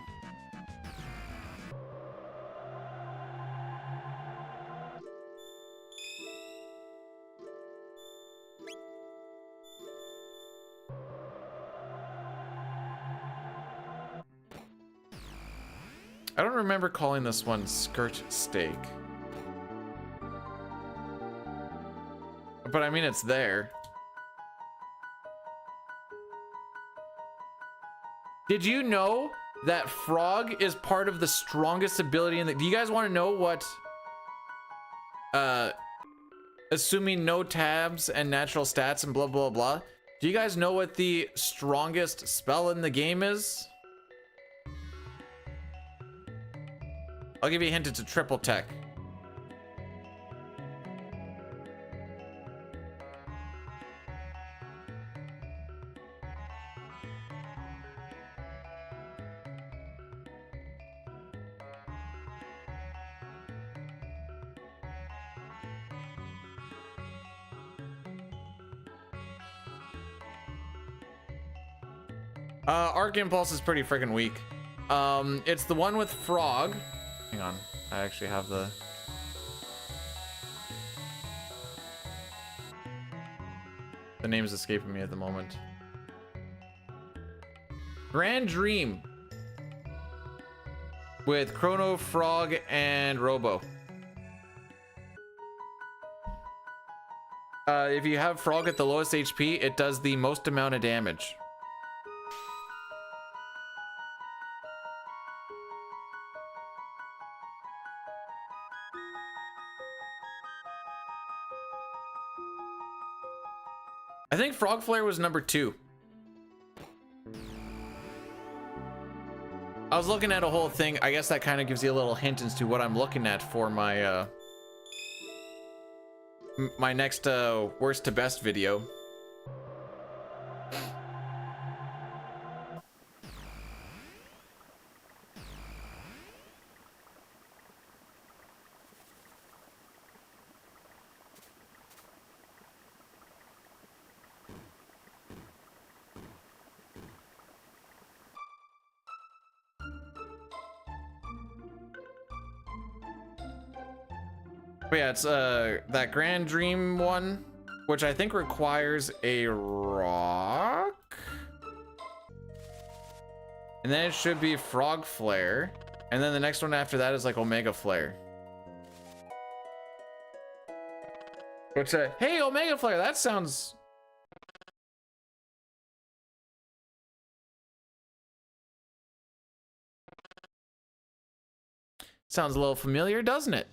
[SPEAKER 1] I don't remember calling this one skirt steak. But I mean, it's there. Did you know that Frog is part of the strongest ability in the... Do you guys want to know what... assuming no tabs and natural stats and blah, blah, blah. Do you guys know what the strongest spell in the game is? I'll give you a hint, it's a triple tech. Arc Impulse is pretty freaking weak. It's the one with Frog. Hang on, I actually have the... The name's escaping me at the moment. Grand Dream. With Chrono, Frog, and Robo. If you have Frog at the lowest HP, it does the most amount of damage. I think Frog Flare was number 2. I was looking at a whole thing. I guess that kind of gives you a little hint as to what I'm looking at for my my next worst to best video. But yeah, it's that Grand Dream one, which I think requires a rock. And then it should be Frog Flare. And then the next one after that is like Omega Flare. Which, hey, Omega Flare, that sounds... Sounds a little familiar, doesn't it?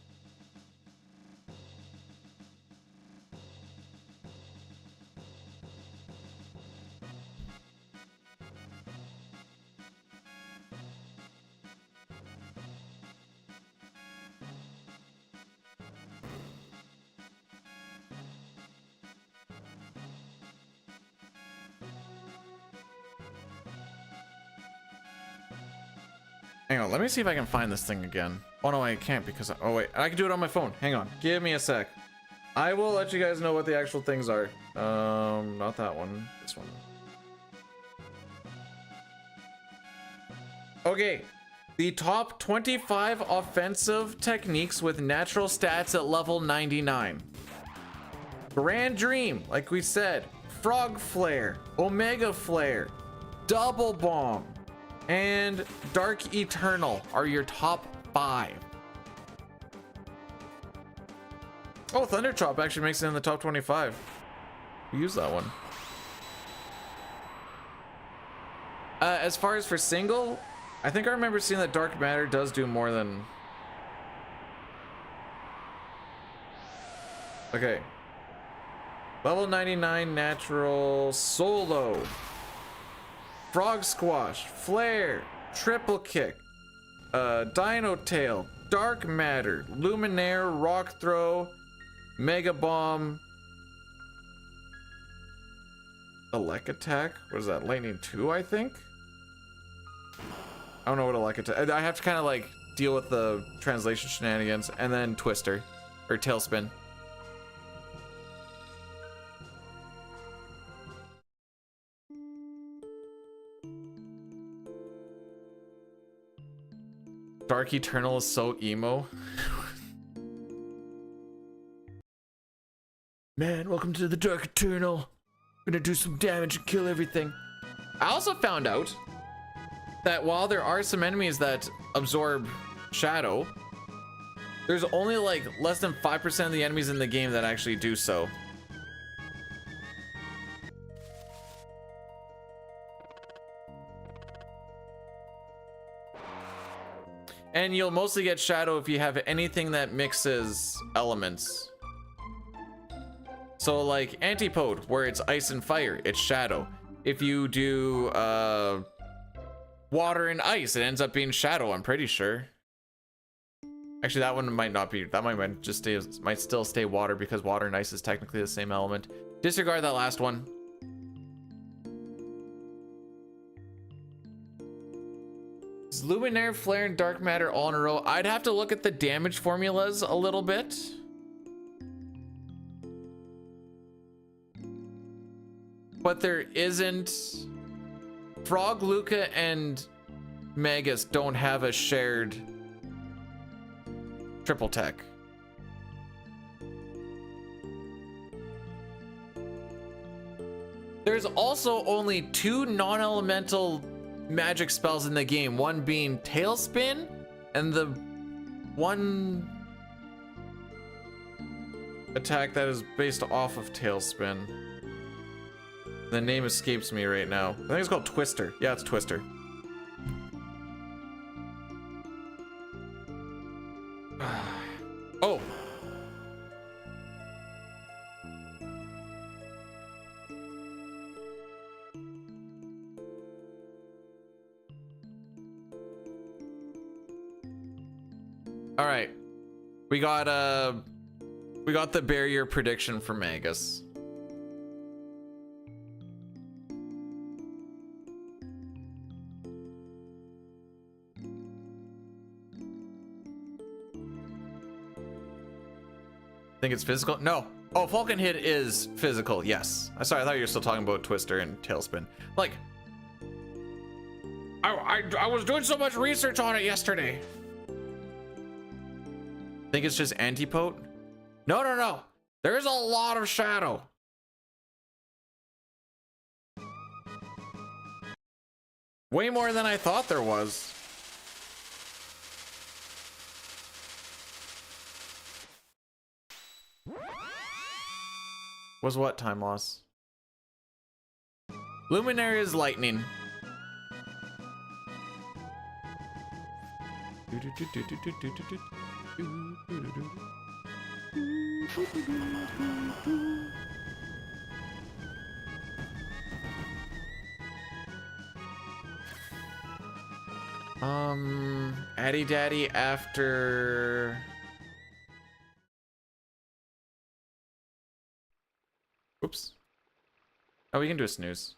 [SPEAKER 1] Hang on, let me see if I can find this thing again. Oh no, I can't because oh wait, I can do it on my phone. Hang on, give me a sec. I will let you guys know what the actual things are. Not that one, this one. Okay, the top 25 offensive techniques with natural stats at level 99. Grand Dream, like we said, Frog Flare, Omega Flare, Double Bomb, and Dark Eternal are your top 5. Oh, Thunder Chop actually makes it in the top 25. Use that one. As far as for single, I think I remember seeing that Dark Matter does do more than... Okay. Level 99 natural solo. Frog Squash, Flare, Triple Kick, Dino Tail, Dark Matter, Luminaire, Rock Throw, Mega Bomb, Elec Attack. What is that? Lightning 2, I think? I don't know what Elec Attack. I have to kind of like deal with the translation shenanigans, and then Twister or Tailspin. Dark Eternal is so emo. Man, welcome to the Dark Eternal. Gonna do some damage and kill everything. I also found out that while there are some enemies that absorb shadow, there's only like less than 5% of the enemies in the game that actually do so. And you'll mostly get shadow if you have anything that mixes elements. So like Antipode, where it's ice and fire, it's shadow. If you do water and ice, it ends up being shadow, I'm pretty sure. Actually, that one might not be. That might just stay, might still stay water because water and ice is technically the same element. Disregard that last one. Is Luminaire, Flare, and Dark Matter all in a row? I'd have to look at the damage formulas a little bit. But there isn't Frog, Luca, and Magus don't have a shared triple tech. There's also only 2 non-elemental magic spells in the game, one being Tailspin and the one attack that is based off of Tailspin. The name escapes me right now. I think it's called Twister. Yeah, it's Twister. Oh. All right. We got the barrier prediction for Magus. Think it's physical? No. Oh, Falcon Hit is physical. Yes. Sorry, I thought you were still talking about Twister and Tailspin. Like, I was doing so much research on it yesterday. Think it's just antipote? No, no, no. There's a lot of shadow. Way more than I thought there was. Was what time loss? Luminary is lightning. Addy Daddy after. Oops. Oh, we can do a snooze.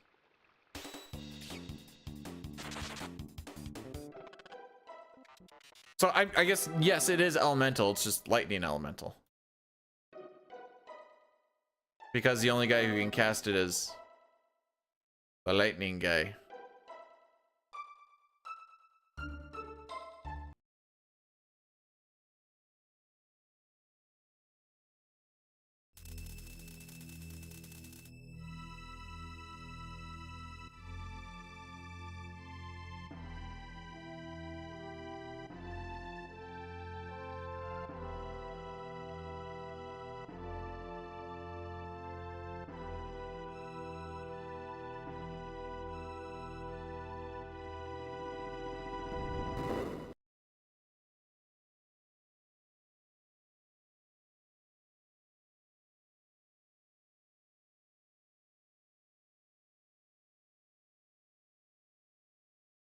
[SPEAKER 1] So I guess, yes, it is elemental. It's just lightning elemental. Because the only guy who can cast it is the lightning guy.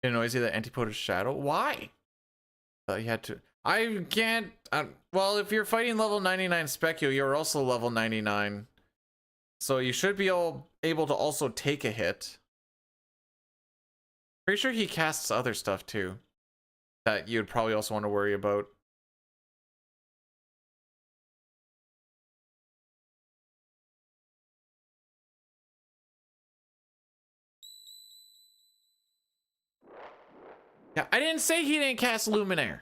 [SPEAKER 1] Noisy that antipote is shadow. Why? Thought you had to. I can't. Well, if you're fighting level 99 Specu, you're also level 99, so you should be able to also take a hit. Pretty sure he casts other stuff too that you'd probably also want to worry about. Yeah, I didn't say he didn't cast Luminaire.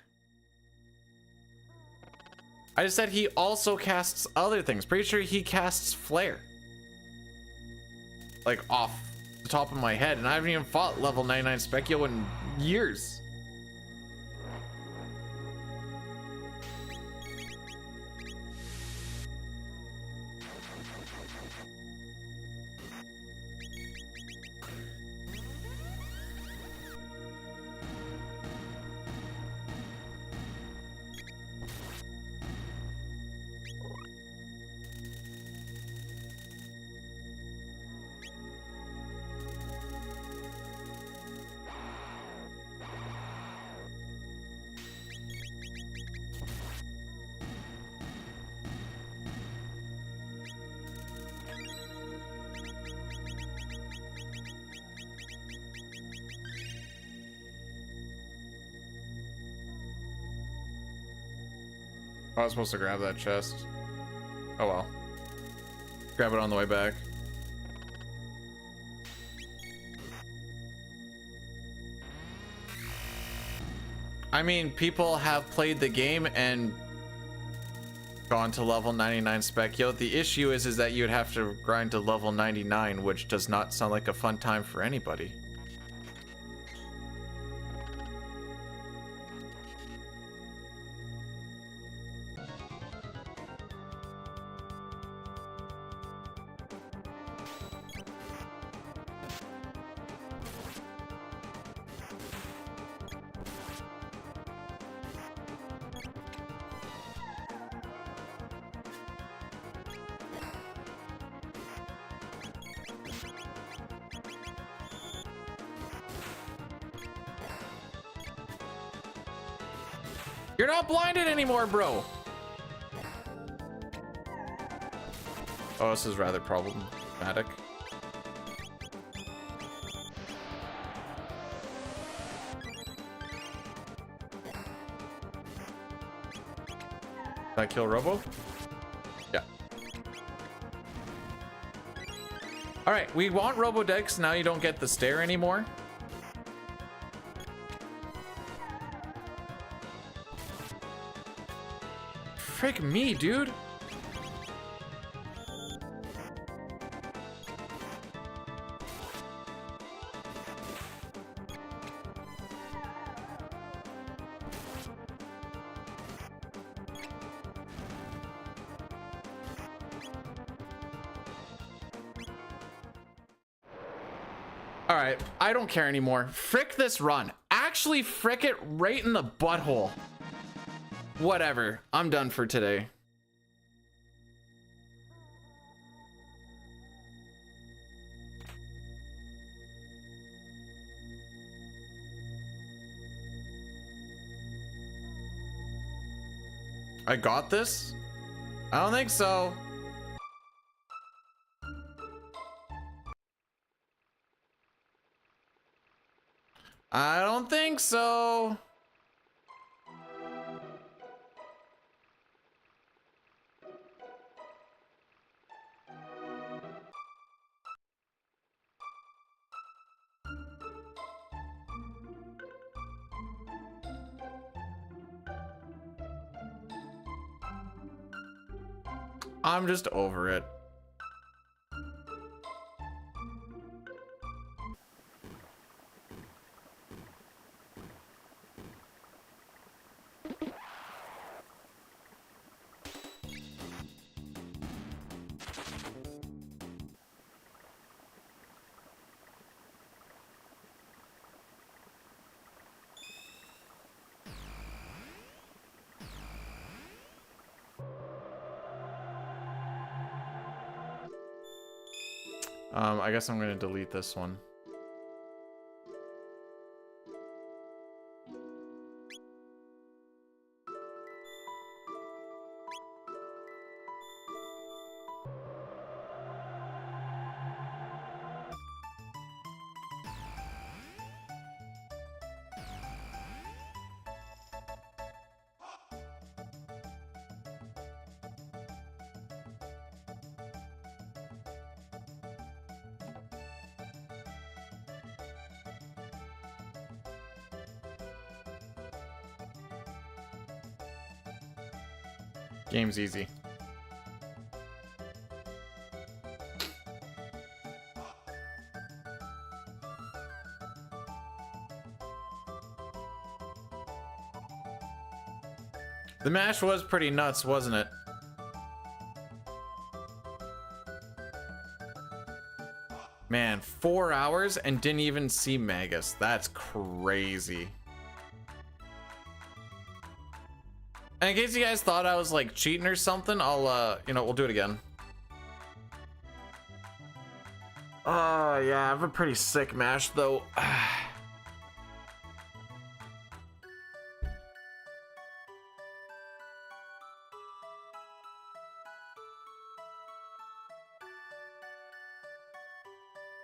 [SPEAKER 1] I just said he also casts other things. Pretty sure he casts Flare. Like off the top of my head. And I haven't even fought level 99 Speculo in years. I was supposed to grab that chest. Oh well. Grab it on the way back. I mean, people have played the game and gone to level 99 spec. Yo, the issue is that you'd have to grind to level 99, which does not sound like a fun time for anybody. You're not blinded anymore, bro. Oh, this is rather problematic. Did I kill Robo? Yeah. All right, we want Robo Dex. Now you don't get the stare anymore. Frick me, dude. All right, I don't care anymore. Frick this run. Actually, frick it right in the butthole. Whatever, I'm done for today. I got this? I don't think so. I don't think so. I'm just over it. I guess I'm gonna delete this one. Game's easy. The mash was pretty nuts, wasn't it? Man, 4 hours and didn't even see Magus. That's crazy. And in case you guys thought I was like cheating or something, I'll we'll do it again. Oh yeah, I have a pretty sick mash though.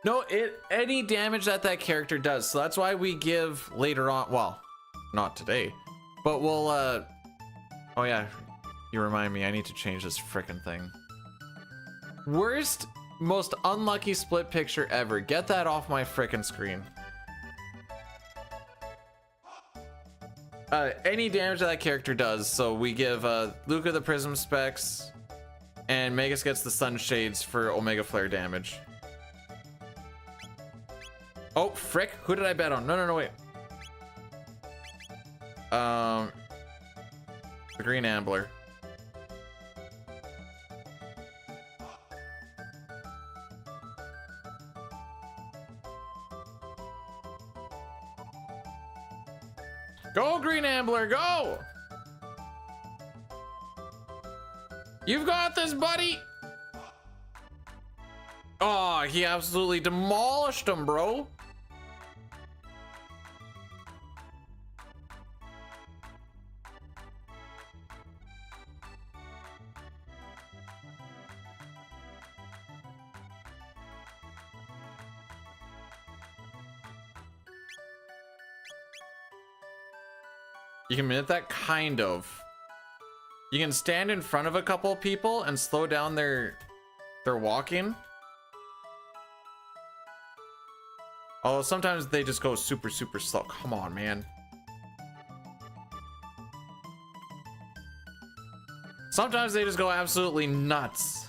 [SPEAKER 1] No, any damage that character does. So that's why we give later on. Well, not today, but we'll oh yeah, you remind me. I need to change this frickin' thing. Worst, most unlucky split picture ever. Get that off my frickin' screen. any damage that character does. So we give Luca the prism specs, and Magus gets the sunshades for Omega Flare damage. Oh, frick. Who did I bet on? No, wait. The Green Ambler. Go, Green Ambler, go! You've got this, buddy! Oh, he absolutely demolished him, bro. You can minute that, kind of. You can stand in front of a couple of people and slow down their walking. Oh, sometimes they just go super slow. Come on, man. Sometimes they just go absolutely nuts.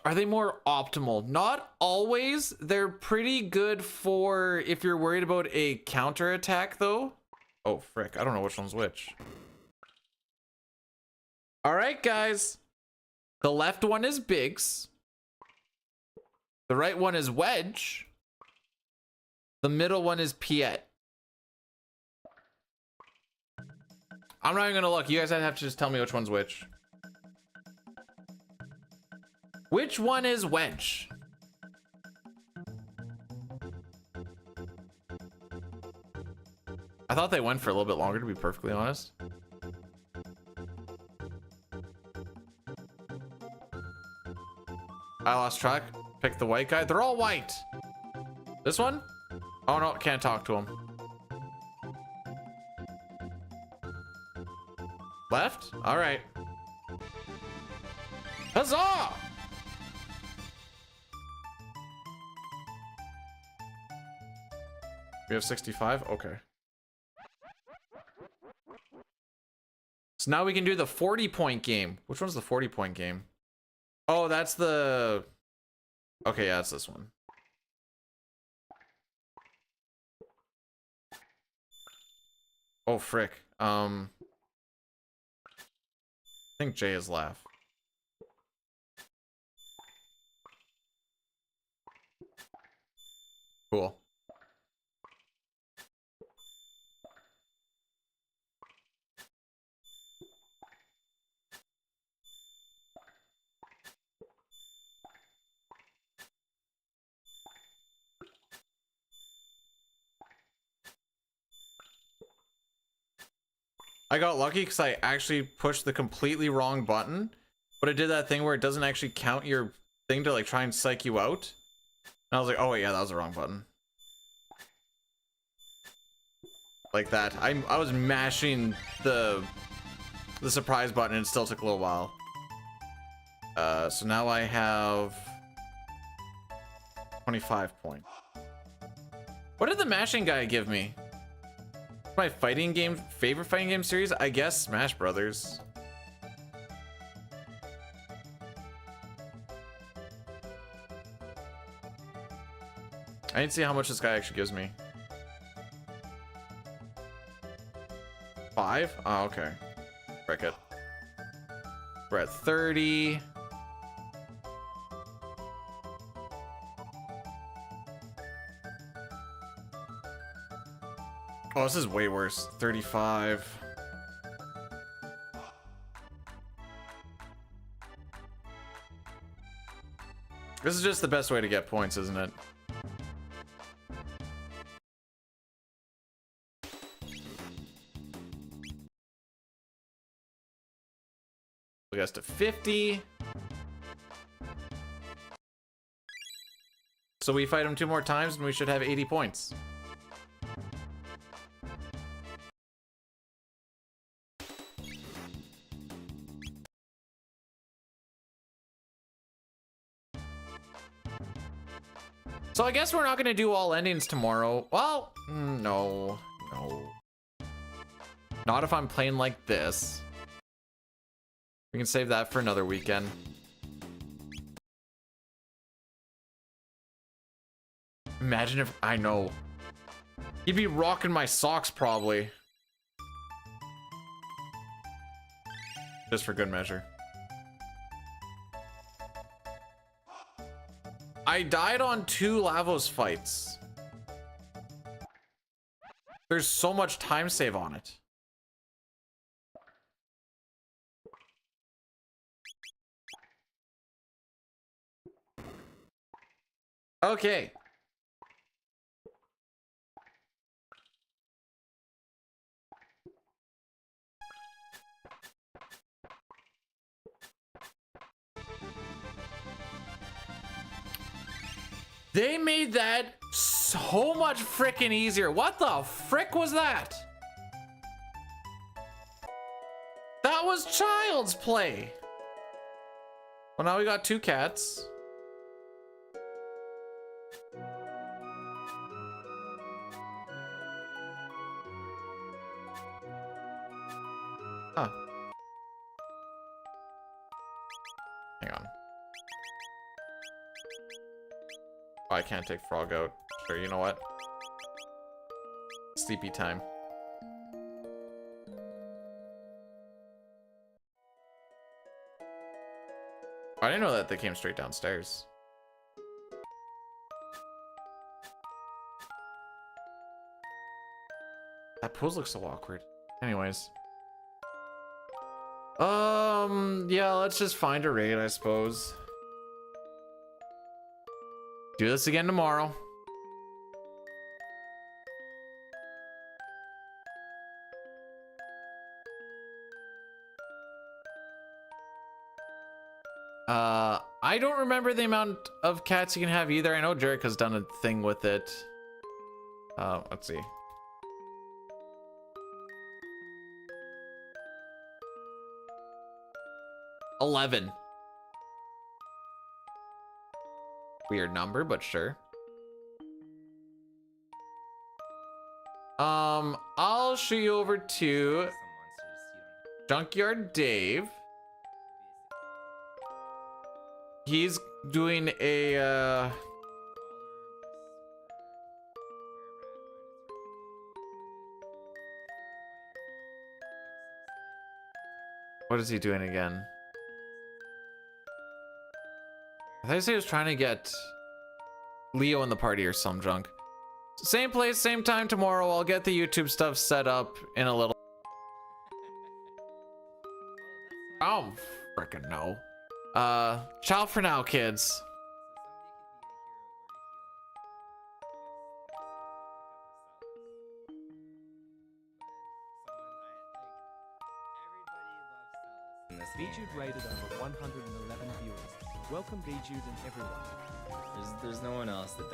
[SPEAKER 1] Are they more optimal? Not always. They're pretty good for if you're worried about a counter attack, though. Oh, frick. I don't know which one's which. All right, guys. The left one is Biggs. The right one is Wedge. The middle one is Piet. I'm not even gonna look. You guys have to just tell me which one's which. Which one is Wedge? I thought they went for a little bit longer, to be perfectly honest. I lost track. Pick the white guy. They're all white. This one? Oh no, can't talk to him. Left? All right. Huzzah! We have 65? Okay. So now we can do the 40-point game. Which one's the 40-point game? Oh, that's the... Okay, yeah, it's this one. Oh, frick. I think Jay is laugh. Cool. I got lucky because I actually pushed the completely wrong button, but it did that thing where it doesn't actually count your thing to like try and psych you out. And I was like, oh wait, yeah, that was the wrong button. Like that. I was mashing the surprise button and it still took a little while. So now I have 25 points. What did the mashing guy give me? My fighting game, favorite fighting game series? I guess Smash Brothers. I need to see how much this guy actually gives me. 5? Oh, okay. Frick it. We're at 30. Oh, this is way worse. 35. This is just the best way to get points, isn't it? We got to 50. So we fight him 2 more times and we should have 80 points. So I guess we're not gonna do all endings tomorrow. Well, no. Not if I'm playing like this. We can save that for another weekend. Imagine if, I know. He'd be rocking my socks probably. Just for good measure. I died on 2 Lavos fights. There's so much time save on it. Okay. They made that so much freaking easier. What the frick was that? That was child's play. Well, now we got 2 cats. Huh. Hang on. Oh, I can't take Frog out. Sure, you know what? Sleepy time. I didn't know that they came straight downstairs. That pose looks so awkward. Anyways. Yeah, let's just find a raid, I suppose. Do this again tomorrow. I don't remember the amount of cats you can have either. I know Jarek has done a thing with it. Let's see. $11. Weird number, but sure. I'll show you over to Junkyard Dave. He's doing a what is he doing again? I thought he said he was trying to get Leo in the party or some junk. Same place, same time tomorrow. I'll get the YouTube stuff set up in a little. Oh, frickin' no. Ciao for now, kids.
[SPEAKER 3] Bejude rated over 111 viewers. Welcome Bejude and everyone.
[SPEAKER 4] There's no one else that